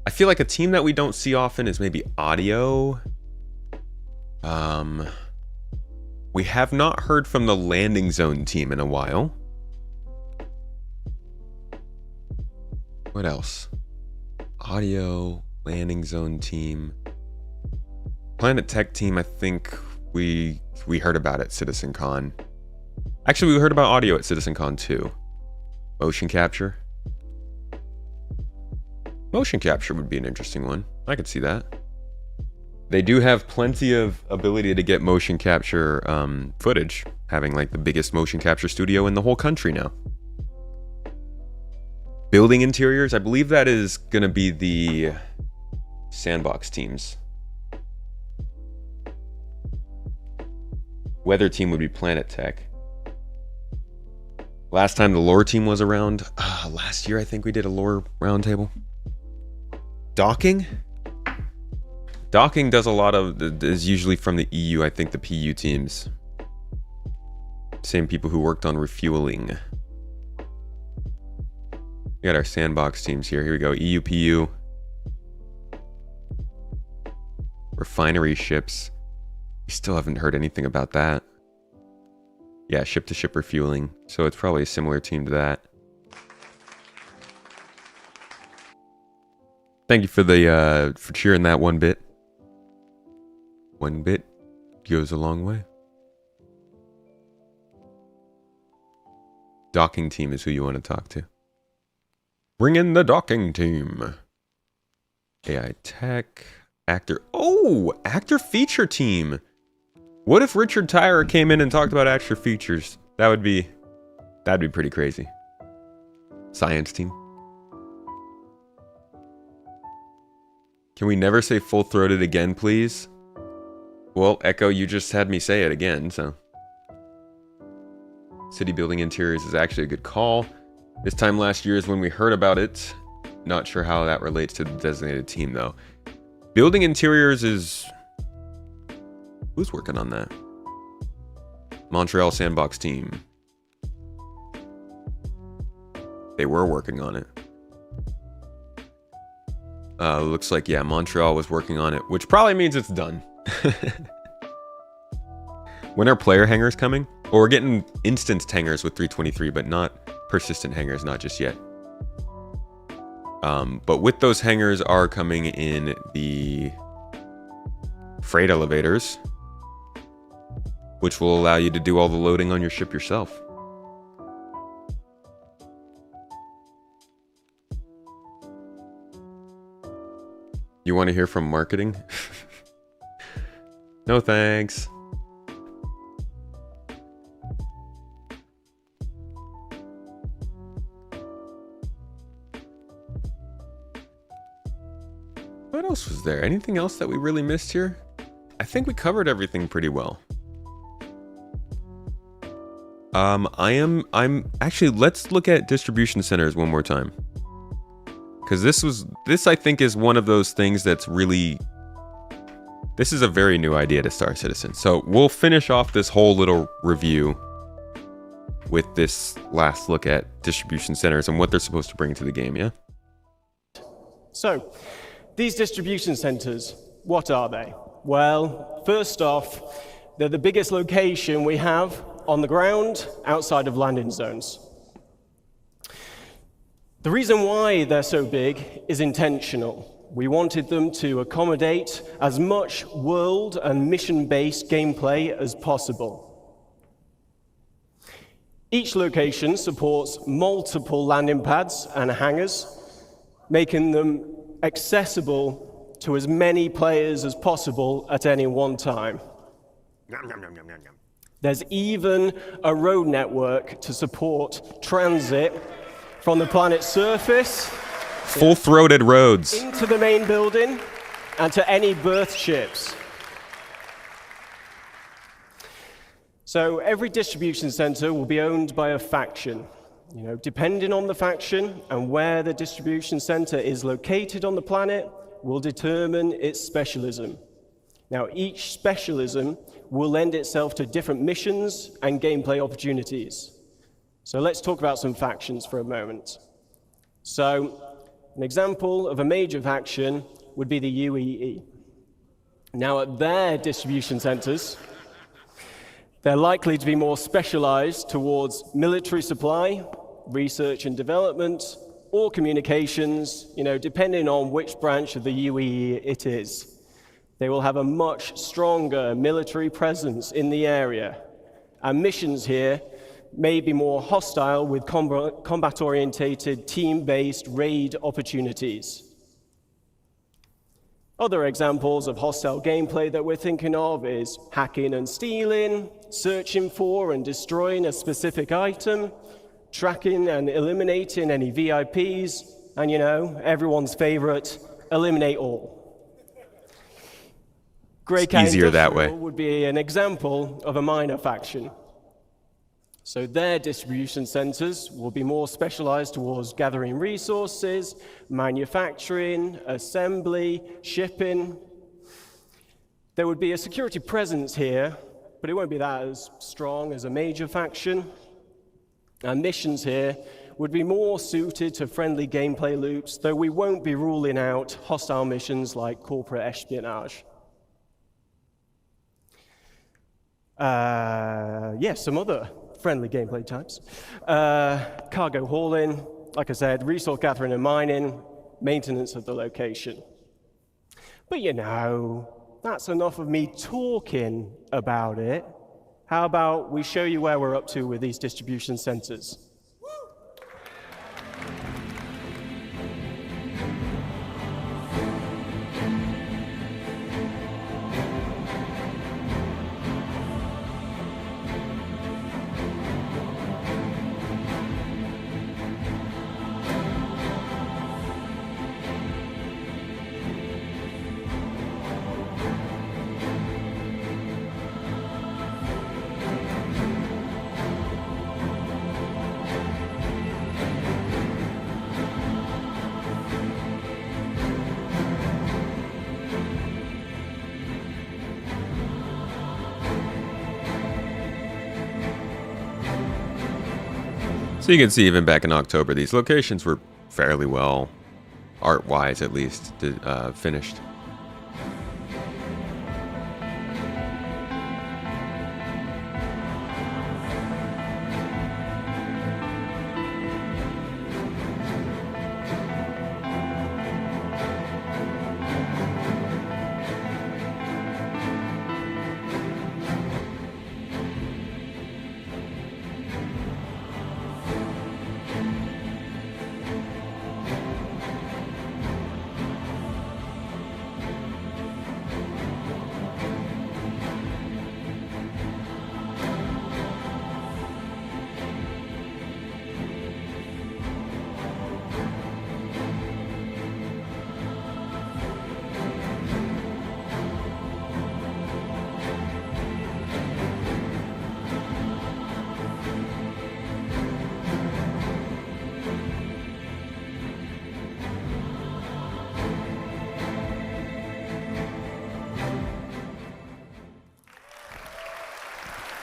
I feel like a team that we don't see often is maybe Audio. We have not heard from the landing zone team in a while. What else? Audio, landing zone team. Planet Tech team, I think we heard about at CitizenCon. Actually, we heard about Audio at CitizenCon too. Motion capture. Motion capture would be an interesting one. I could see that. They do have plenty of ability to get motion capture footage, having like the biggest motion capture studio in the whole country now. Building interiors, I believe that is going to be the sandbox teams. Weather team would be Planet Tech. Last time the lore team was around, last year I think we did a lore roundtable. Docking? Docking does a lot of, is usually from the EU, I think the PU teams. Same people who worked on refueling. We got our sandbox teams here. Here we go, EU, PU. Refinery ships. We still haven't heard anything about that. Yeah, ship-to-ship refueling. So it's probably a similar team to that. Thank you for cheering that one bit. One bit goes a long way. Docking team is who you want to talk to. Bring in the docking team. AI tech, actor. Oh, actor feature team. What if Richard Tyrer came in and talked about actor features? That'd be pretty crazy. Science team. Can we never say full-throated again, please? Well, Echo, you just had me say it again, so. City building interiors is actually a good call. This time last year is when we heard about it. Not sure how that relates to the designated team, though. Building interiors is... Who's working on that? Montreal Sandbox team. They were working on it. Looks like, yeah, Montreal was working on it, which probably means it's done. When are player hangers coming? Well, we're getting instanced hangers with 323, but not persistent hangers, not just yet. But with those hangers are coming in the freight elevators, which will allow you to do all the loading on your ship yourself. You want to hear from marketing? No thanks. What else was there? Anything else that we really missed here? I think we covered everything pretty well. I'm actually, let's look at distribution centers one more time. Because this I think is one of those things that's really, this is a very new idea to Star Citizen. So we'll finish off this whole little review with this last look at distribution centers and what they're supposed to bring to the game, yeah? So, these distribution centers, what are they? Well, first off, they're the biggest location we have on the ground outside of landing zones. The reason why they're so big is intentional. We wanted them to accommodate as much world and mission-based gameplay as possible. Each location supports multiple landing pads and hangars, making them accessible to as many players as possible at any one time. There's even a road network to support transit from the planet's surface, full-throated roads, into the main building and to any berth ships. So every distribution center will be owned by a faction. Depending on the faction and where the distribution center is located on the planet will determine its specialism. Now, each specialism will lend itself to different missions and gameplay opportunities. So let's talk about some factions for a moment. So an example of a major faction would be the UEE. Now at their distribution centers, they're likely to be more specialized towards military supply, research and development, or communications, depending on which branch of the UEE it is. They will have a much stronger military presence in the area. And missions here may be more hostile with combat-orientated, team-based raid opportunities. Other examples of hostile gameplay that we're thinking of is hacking and stealing, searching for and destroying a specific item, tracking and eliminating any VIPs, and everyone's favorite, eliminate all. Grey Cat easier that Industrial way. would be an example of a minor faction. So their distribution centers will be more specialized towards gathering resources, manufacturing, assembly, shipping. There would be a security presence here, but it won't be that as strong as a major faction. And missions here would be more suited to friendly gameplay loops, though we won't be ruling out hostile missions like corporate espionage. Some other friendly gameplay types. Cargo hauling, like I said, resource gathering and mining, maintenance of the location. But that's enough of me talking about it. How about we show you where we're up to with these distribution centers? So you can see even back in October, these locations were fairly well, art-wise at least, finished.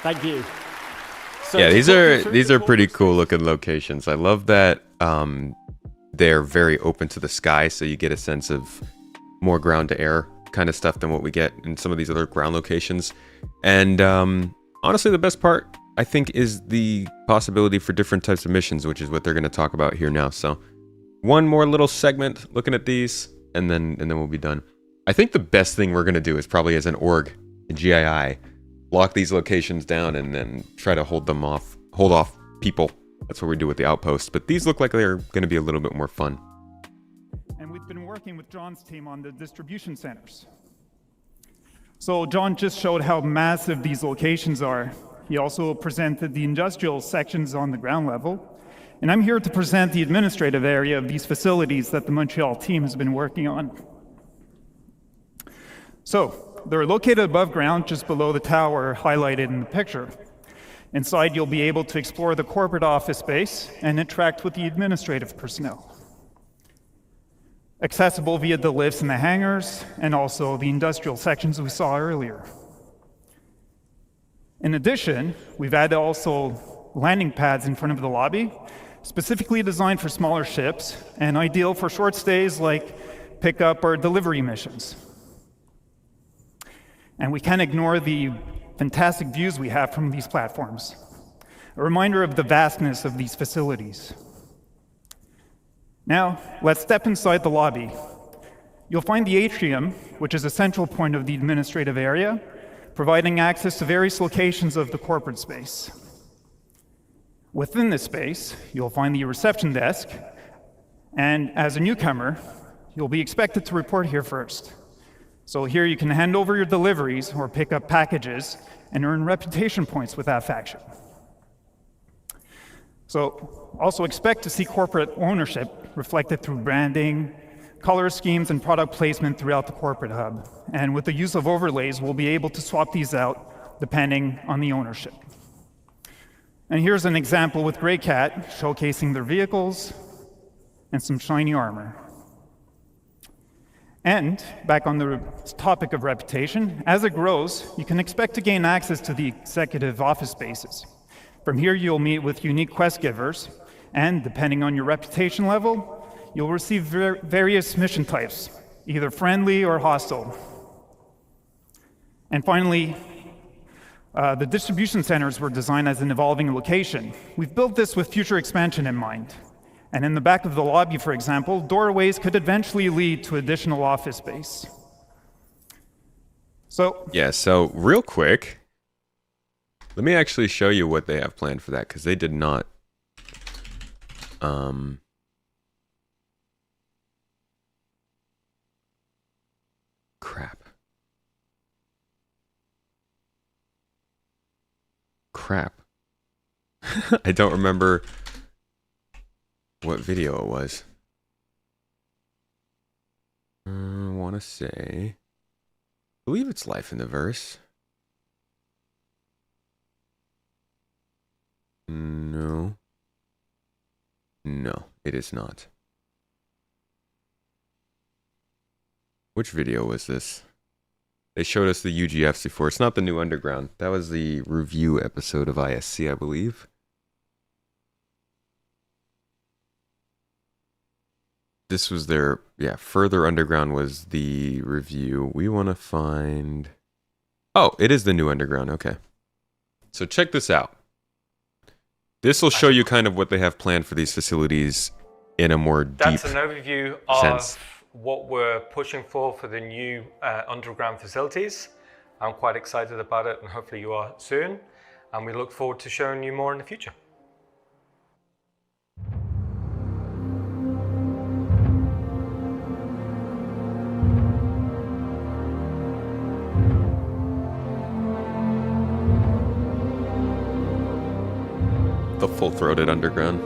Thank you. So yeah, these are pretty cool looking locations. I love that they're very open to the sky, so you get a sense of more ground to air kind of stuff than what we get in some of these other ground locations. And honestly, the best part, I think, is the possibility for different types of missions, which is what they're going to talk about here now. So one more little segment looking at these, and then we'll be done. I think the best thing we're going to do is probably as an org, a GII, lock these locations down and then try to hold off people. That's what we do with the outposts. But these look like they're going to be a little bit more fun. And we've been working with John's team on the distribution centers. So John just showed how massive these locations are. He also presented the industrial sections on the ground level. And I'm here to present the administrative area of these facilities that the Montreal team has been working on. So, they're located above ground, just below the tower highlighted in the picture. Inside, you'll be able to explore the corporate office space and interact with the administrative personnel. Accessible via the lifts in the hangars, and also the industrial sections we saw earlier. In addition, we've added also landing pads in front of the lobby, specifically designed for smaller ships and ideal for short stays like pickup or delivery missions. And we can't ignore the fantastic views we have from these platforms, a reminder of the vastness of these facilities. Now, let's step inside the lobby. You'll find the atrium, which is a central point of the administrative area, providing access to various locations of the corporate space. Within this space, you'll find the reception desk, and as a newcomer, you'll be expected to report here first. So here you can hand over your deliveries or pick up packages and earn reputation points with that faction. So also expect to see corporate ownership reflected through branding, color schemes, and product placement throughout the corporate hub. And with the use of overlays, we'll be able to swap these out depending on the ownership. And here's an example with Grey Cat showcasing their vehicles and some shiny armor. And back on the topic of reputation, as it grows, you can expect to gain access to the executive office spaces. From here, you'll meet with unique quest givers, and depending on your reputation level, you'll receive various mission types, either friendly or hostile. And finally, the distribution centers were designed as an evolving location. We've built this with future expansion in mind. And in the back of the lobby, for example, doorways could eventually lead to additional office space. So real quick, let me actually show you what they have planned for that, because they did not. Crap. I don't remember what video it was. I want to say, I believe it's Life in the Verse. No, it is not. Which video was this? They showed us the UGFs before. It's not the New Underground. That was the review episode of ISC, I believe. This was their, Further Underground was the review. We want to find... Oh, it is the New Underground, okay. So check this out. This will show you kind of what they have planned for these facilities in a more deep sense. That's an overview of what we're pushing for the new underground facilities. I'm quite excited about it, and hopefully you are soon. And we look forward to showing you more in the future. The full-throated underground.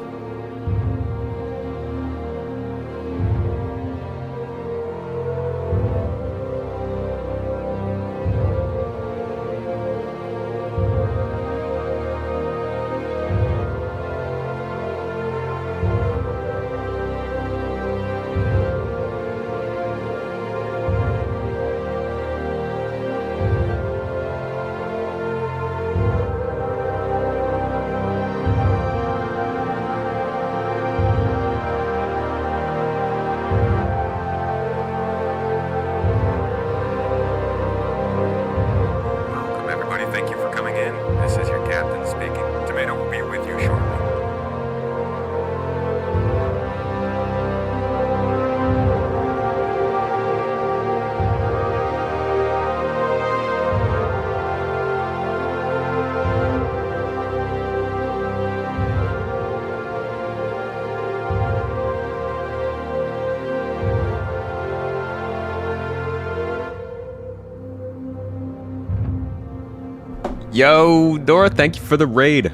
Yo, Dora, thank you for the raid.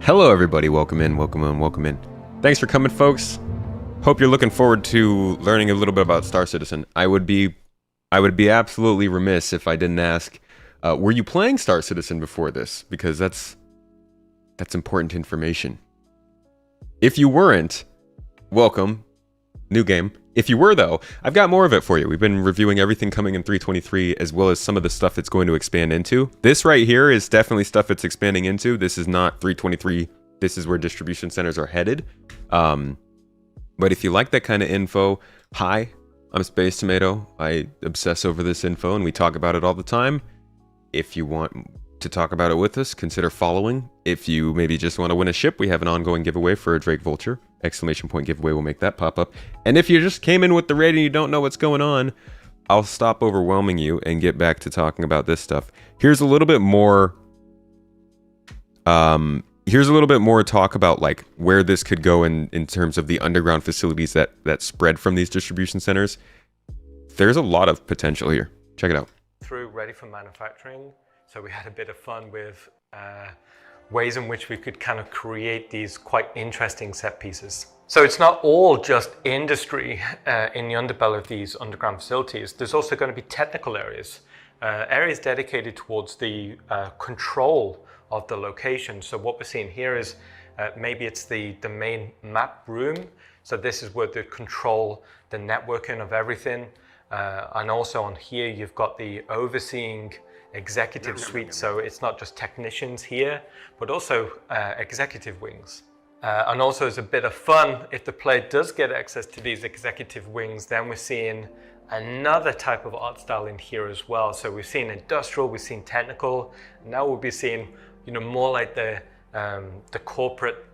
Hello, everybody. Welcome in, welcome in, welcome in. Thanks for coming, folks. Hope you're looking forward to learning a little bit about Star Citizen. I would be absolutely remiss if I didn't ask, were you playing Star Citizen before this? Because that's important information. If you weren't, welcome. New game. If you were, though, I've got more of it for you. We've been reviewing everything coming in 3.23, as well as some of the stuff it's going to expand into. This right here is definitely stuff it's expanding into. This is not 3.23 this is where distribution centers are headed. But if you like that kind of info, hi, I'm Space Tomato. I obsess over this info and we talk about it all the time. If you want to talk about it with us, consider following. If you maybe just want to win a ship, we have an ongoing giveaway for a Drake Vulture. ! Giveaway will make that pop up. And if you just came in with the raid and you don't know what's going on, I'll stop overwhelming you and get back to talking about this stuff. Here's a little bit more talk about like where this could go in terms of the underground facilities that spread from these distribution centers. There's a lot of potential here. Check it out. Through ready for manufacturing. So we had a bit of fun with ways in which we could kind of create these quite interesting set pieces. So it's not all just industry in the underbelly of these underground facilities. There's also going to be technical areas, areas dedicated towards the control of the location. So what we're seeing here is maybe it's the main map room. So this is where they control the networking of everything. And also on here, you've got the overseeing executive suite. So it's not just technicians here, but also executive wings. And also as a bit of fun, if the player does get access to these executive wings, then we're seeing another type of art style in here as well. So we've seen industrial, we've seen technical. Now we'll be seeing, more like the corporate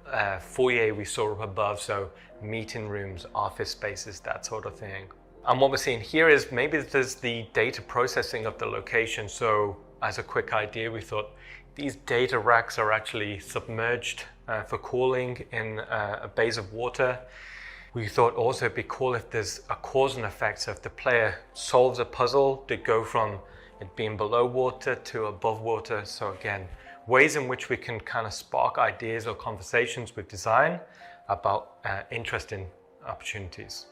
foyer we saw up above. So meeting rooms, office spaces, that sort of thing. And what we're seeing here is maybe there's the data processing of the location. So as a quick idea, we thought these data racks are actually submerged for cooling in a base of water. We thought also it'd be cool if there's a cause and effect. So if the player solves a puzzle to go from it being below water to above water. So again, ways in which we can kind of spark ideas or conversations with design about interesting opportunities.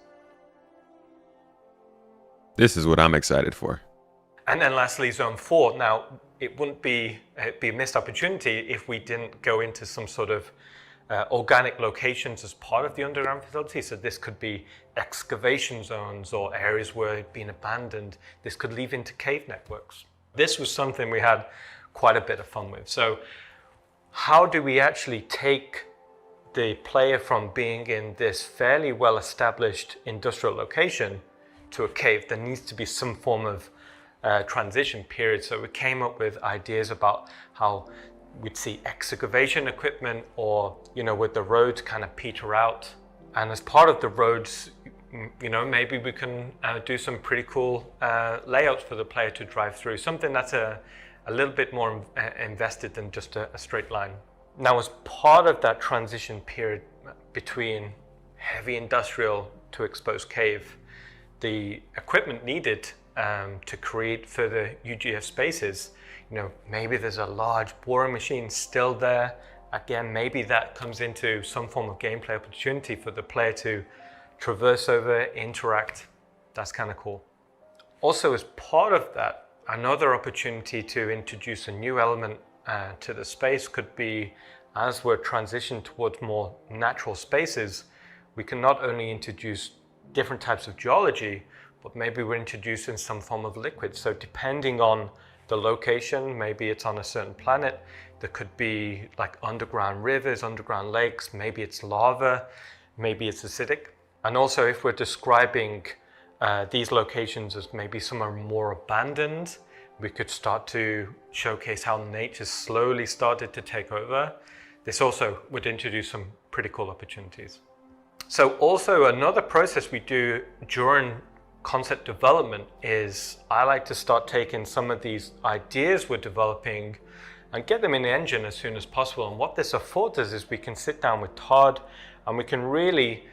This is what I'm excited for. And then lastly, Zone 4. Now, it'd be a missed opportunity if we didn't go into some sort of organic locations as part of the underground facility. So this could be excavation zones or areas where it'd been abandoned. This could lead into cave networks. This was something we had quite a bit of fun with. So how do we actually take the player from being in this fairly well-established industrial location to a cave? There needs to be some form of transition period. So we came up with ideas about how we'd see excavation equipment or, with the roads kind of peter out. And as part of the roads, maybe we can do some pretty cool layouts for the player to drive through, something that's a little bit more invested than just a straight line. Now, as part of that transition period between heavy industrial to exposed cave, the equipment needed to create further UGF spaces, maybe there's a large boring machine still there. Again, maybe that comes into some form of gameplay opportunity for the player to traverse over, interact. That's kind of cool. Also, as part of that, another opportunity to introduce a new element to the space could be, as we're transitioning towards more natural spaces, we can not only introduce different types of geology, but maybe we're introducing some form of liquid. So depending on the location, maybe it's on a certain planet, there could be like underground rivers, underground lakes, maybe it's lava, maybe it's acidic. And also if we're describing these locations as maybe some are more abandoned, we could start to showcase how nature slowly started to take over. This also would introduce some pretty cool opportunities. So also another process we do during concept development is I like to start taking some of these ideas we're developing and get them in the engine as soon as possible. And what this affords us is we can sit down with Todd and we can really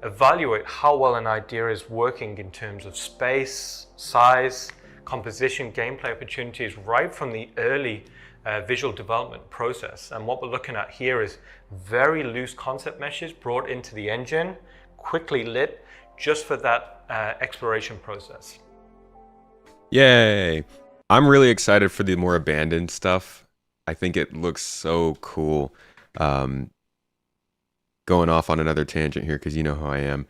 evaluate how well an idea is working in terms of space, size, composition, gameplay opportunities right from the early visual development process. And what we're looking at here is very loose concept meshes brought into the engine, quickly lit, just for that exploration process. Yay! I'm really excited for the more abandoned stuff. I think it looks so cool. Going off on another tangent here, because you know how I am.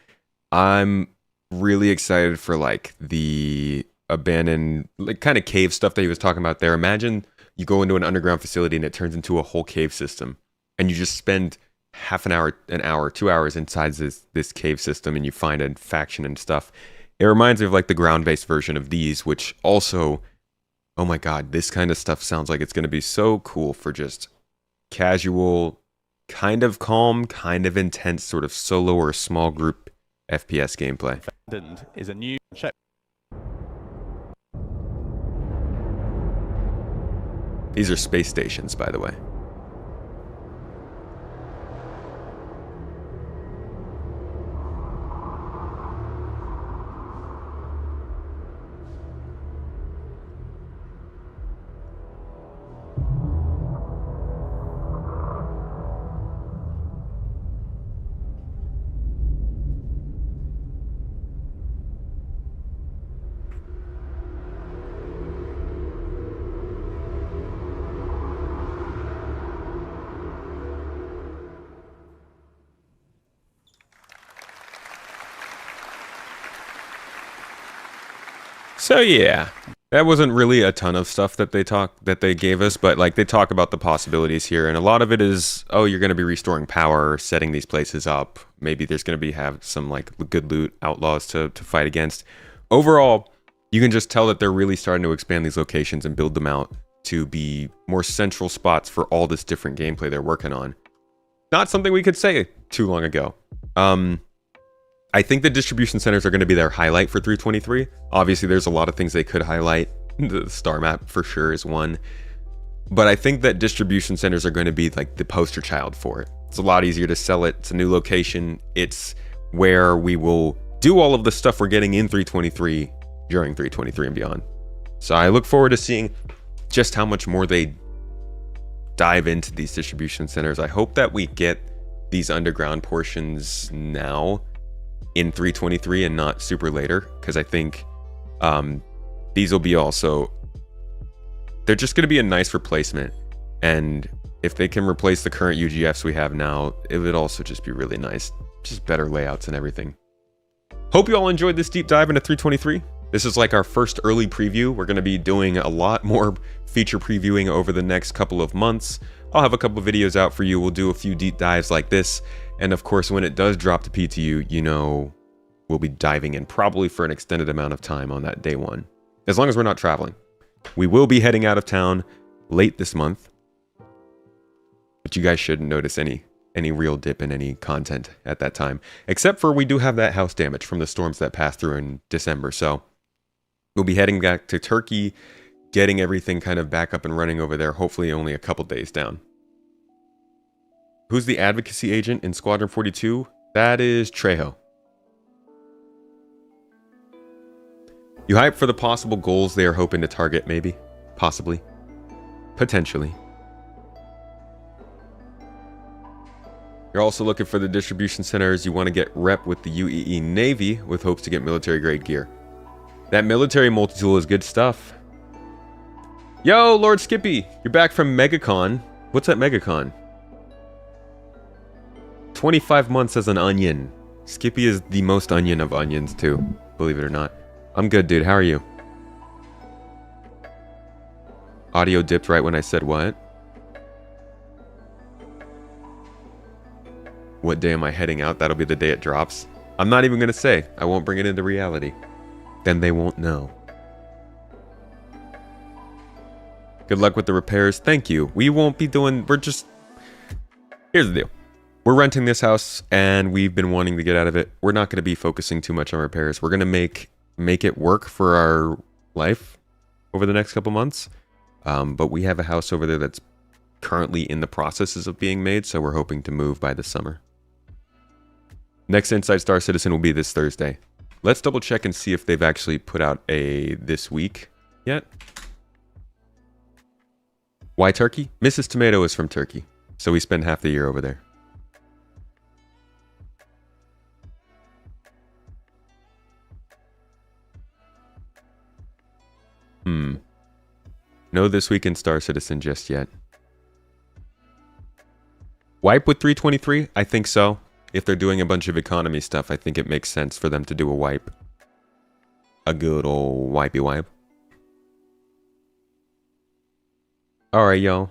I'm really excited for like the abandoned, like kind of cave stuff that he was talking about there. Imagine you go into an underground facility and it turns into a whole cave system. and you just spend half an hour, 2 hours inside this cave system, and you find a faction and stuff. It reminds me of like the ground-based version of these, which also, oh my god, this kind of stuff sounds like it's going to be so cool for just casual, kind of calm, kind of intense, sort of solo or small group FPS gameplay. Is a new check. These are space stations, by the way. So yeah, that wasn't really a ton of stuff that they gave us, but like they talk about the possibilities here, and a lot of it is, oh, you're going to be restoring power, setting these places up. Maybe there's going to be have some like good loot outlaws to fight against. Overall, you can just tell that they're really starting to expand these locations and build them out to be more central spots for all this different gameplay they're working on. Not something we could say too long ago. I think the distribution centers are going to be their highlight for 323. Obviously, there's a lot of things they could highlight. The star map for sure is one. But I think that distribution centers are going to be like the poster child for it. It's a lot easier to sell it. It's a new location. It's where we will do all of the stuff we're getting in 323 during 323 and beyond. So I look forward to seeing just how much more they dive into these distribution centers. I hope that we get these underground portions now in 323 and not super later, because I think these will be also, they're just going to be a nice replacement, and if they can replace the current UGFs we have now, it would also just be really nice, just better layouts and everything. Hope you all enjoyed this deep dive into 323. This is like our first early preview. We're going to be doing a lot more feature previewing over the next couple of months. I'll have a couple of videos out for you. We'll do a few deep dives like this. And of course, when it does drop to PTU, you know, we'll be diving in probably for an extended amount of time on that day one. As long as we're not traveling. We will be heading out of town late this month. But you guys shouldn't notice any real dip in any content at that time. Except for we do have that house damage from the storms that passed through in December. So we'll be heading back to Turkey, getting everything kind of back up and running over there, hopefully only a couple days down. Who's the advocacy agent in Squadron 42? That is Trejo. You hype for the possible goals they are hoping to target, maybe? Possibly. Potentially. You're also looking for the distribution centers. You want to get rep with the UEE Navy with hopes to get military grade gear. That military multi-tool is good stuff. Yo, Lord Skippy, you're back from MegaCon. What's at MegaCon? 25 months as an onion. Skippy is the most onion of onions too, believe it or not. I'm good, dude. How are you? Audio dipped right when I said what? What day am I heading out? That'll be the day it drops. I'm not even going to say. I won't bring it into reality. Then they won't know. Good luck with the repairs. Thank you. We won't be doing... Here's the deal. We're renting this house, and we've been wanting to get out of it. We're not going to be focusing too much on repairs. We're going to make it work for our life over the next couple months. But we have a house over there that's currently in the processes of being made, so we're hoping to move by the summer. Next Inside Star Citizen will be this Thursday. Let's double check and see if they've actually put out a this week yet. Why Turkey? Mrs. Tomato is from Turkey, so we spend half the year over there. No this week in Star Citizen just yet. Wipe with 323? I think so. If they're doing a bunch of economy stuff, I think it makes sense for them to do a wipe. A good old wipey wipe. Alright, y'all.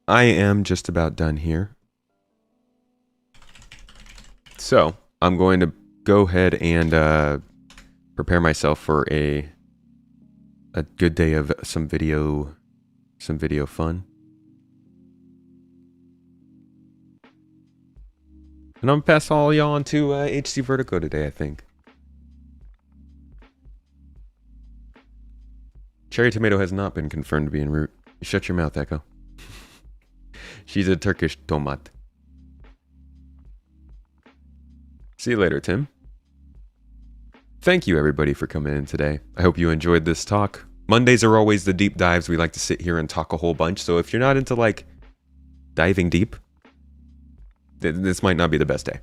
I am just about done here. So I'm going to go ahead and prepare myself for a good day of some video fun. And I'm gonna pass all y'all on to HC Vertigo today, I think. Cherry Tomato has not been confirmed to be en route. Shut your mouth, Echo. She's a Turkish tomat. See you later, Tim. Thank you, everybody, for coming in today. I hope you enjoyed this talk. Mondays are always the deep dives. We like to sit here and talk a whole bunch. So if you're not into, like, diving deep, this might not be the best day.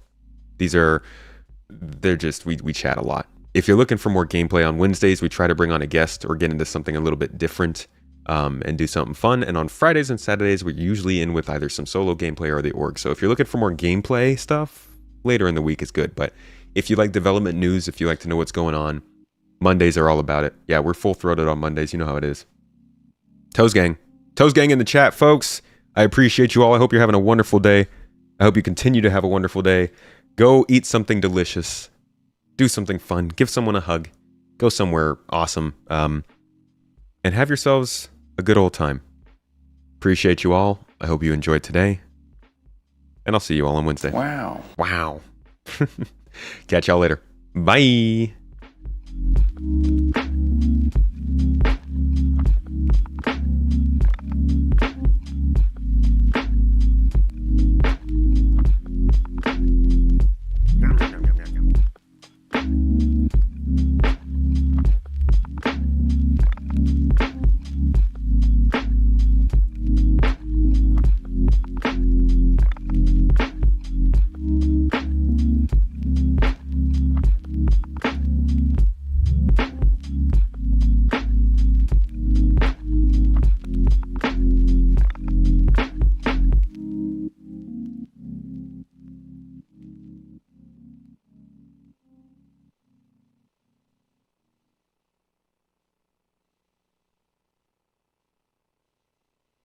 They're just, we chat a lot. If you're looking for more gameplay on Wednesdays, we try to bring on a guest or get into something a little bit different and do something fun. And on Fridays and Saturdays, we're usually in with either some solo gameplay or the org. So if you're looking for more gameplay stuff, later in the week is good. But if you like development news, if you like to know what's going on, Mondays are all about it. Yeah, we're full-throated on Mondays. You know how it is. Toes Gang. Toes Gang in the chat, folks. I appreciate you all. I hope you're having a wonderful day. I hope you continue to have a wonderful day. Go eat something delicious. Do something fun. Give someone a hug. Go somewhere awesome. And have yourselves a good old time. Appreciate you all. I hope you enjoyed today. And I'll see you all on Wednesday. Wow. Wow. Catch y'all later. Bye.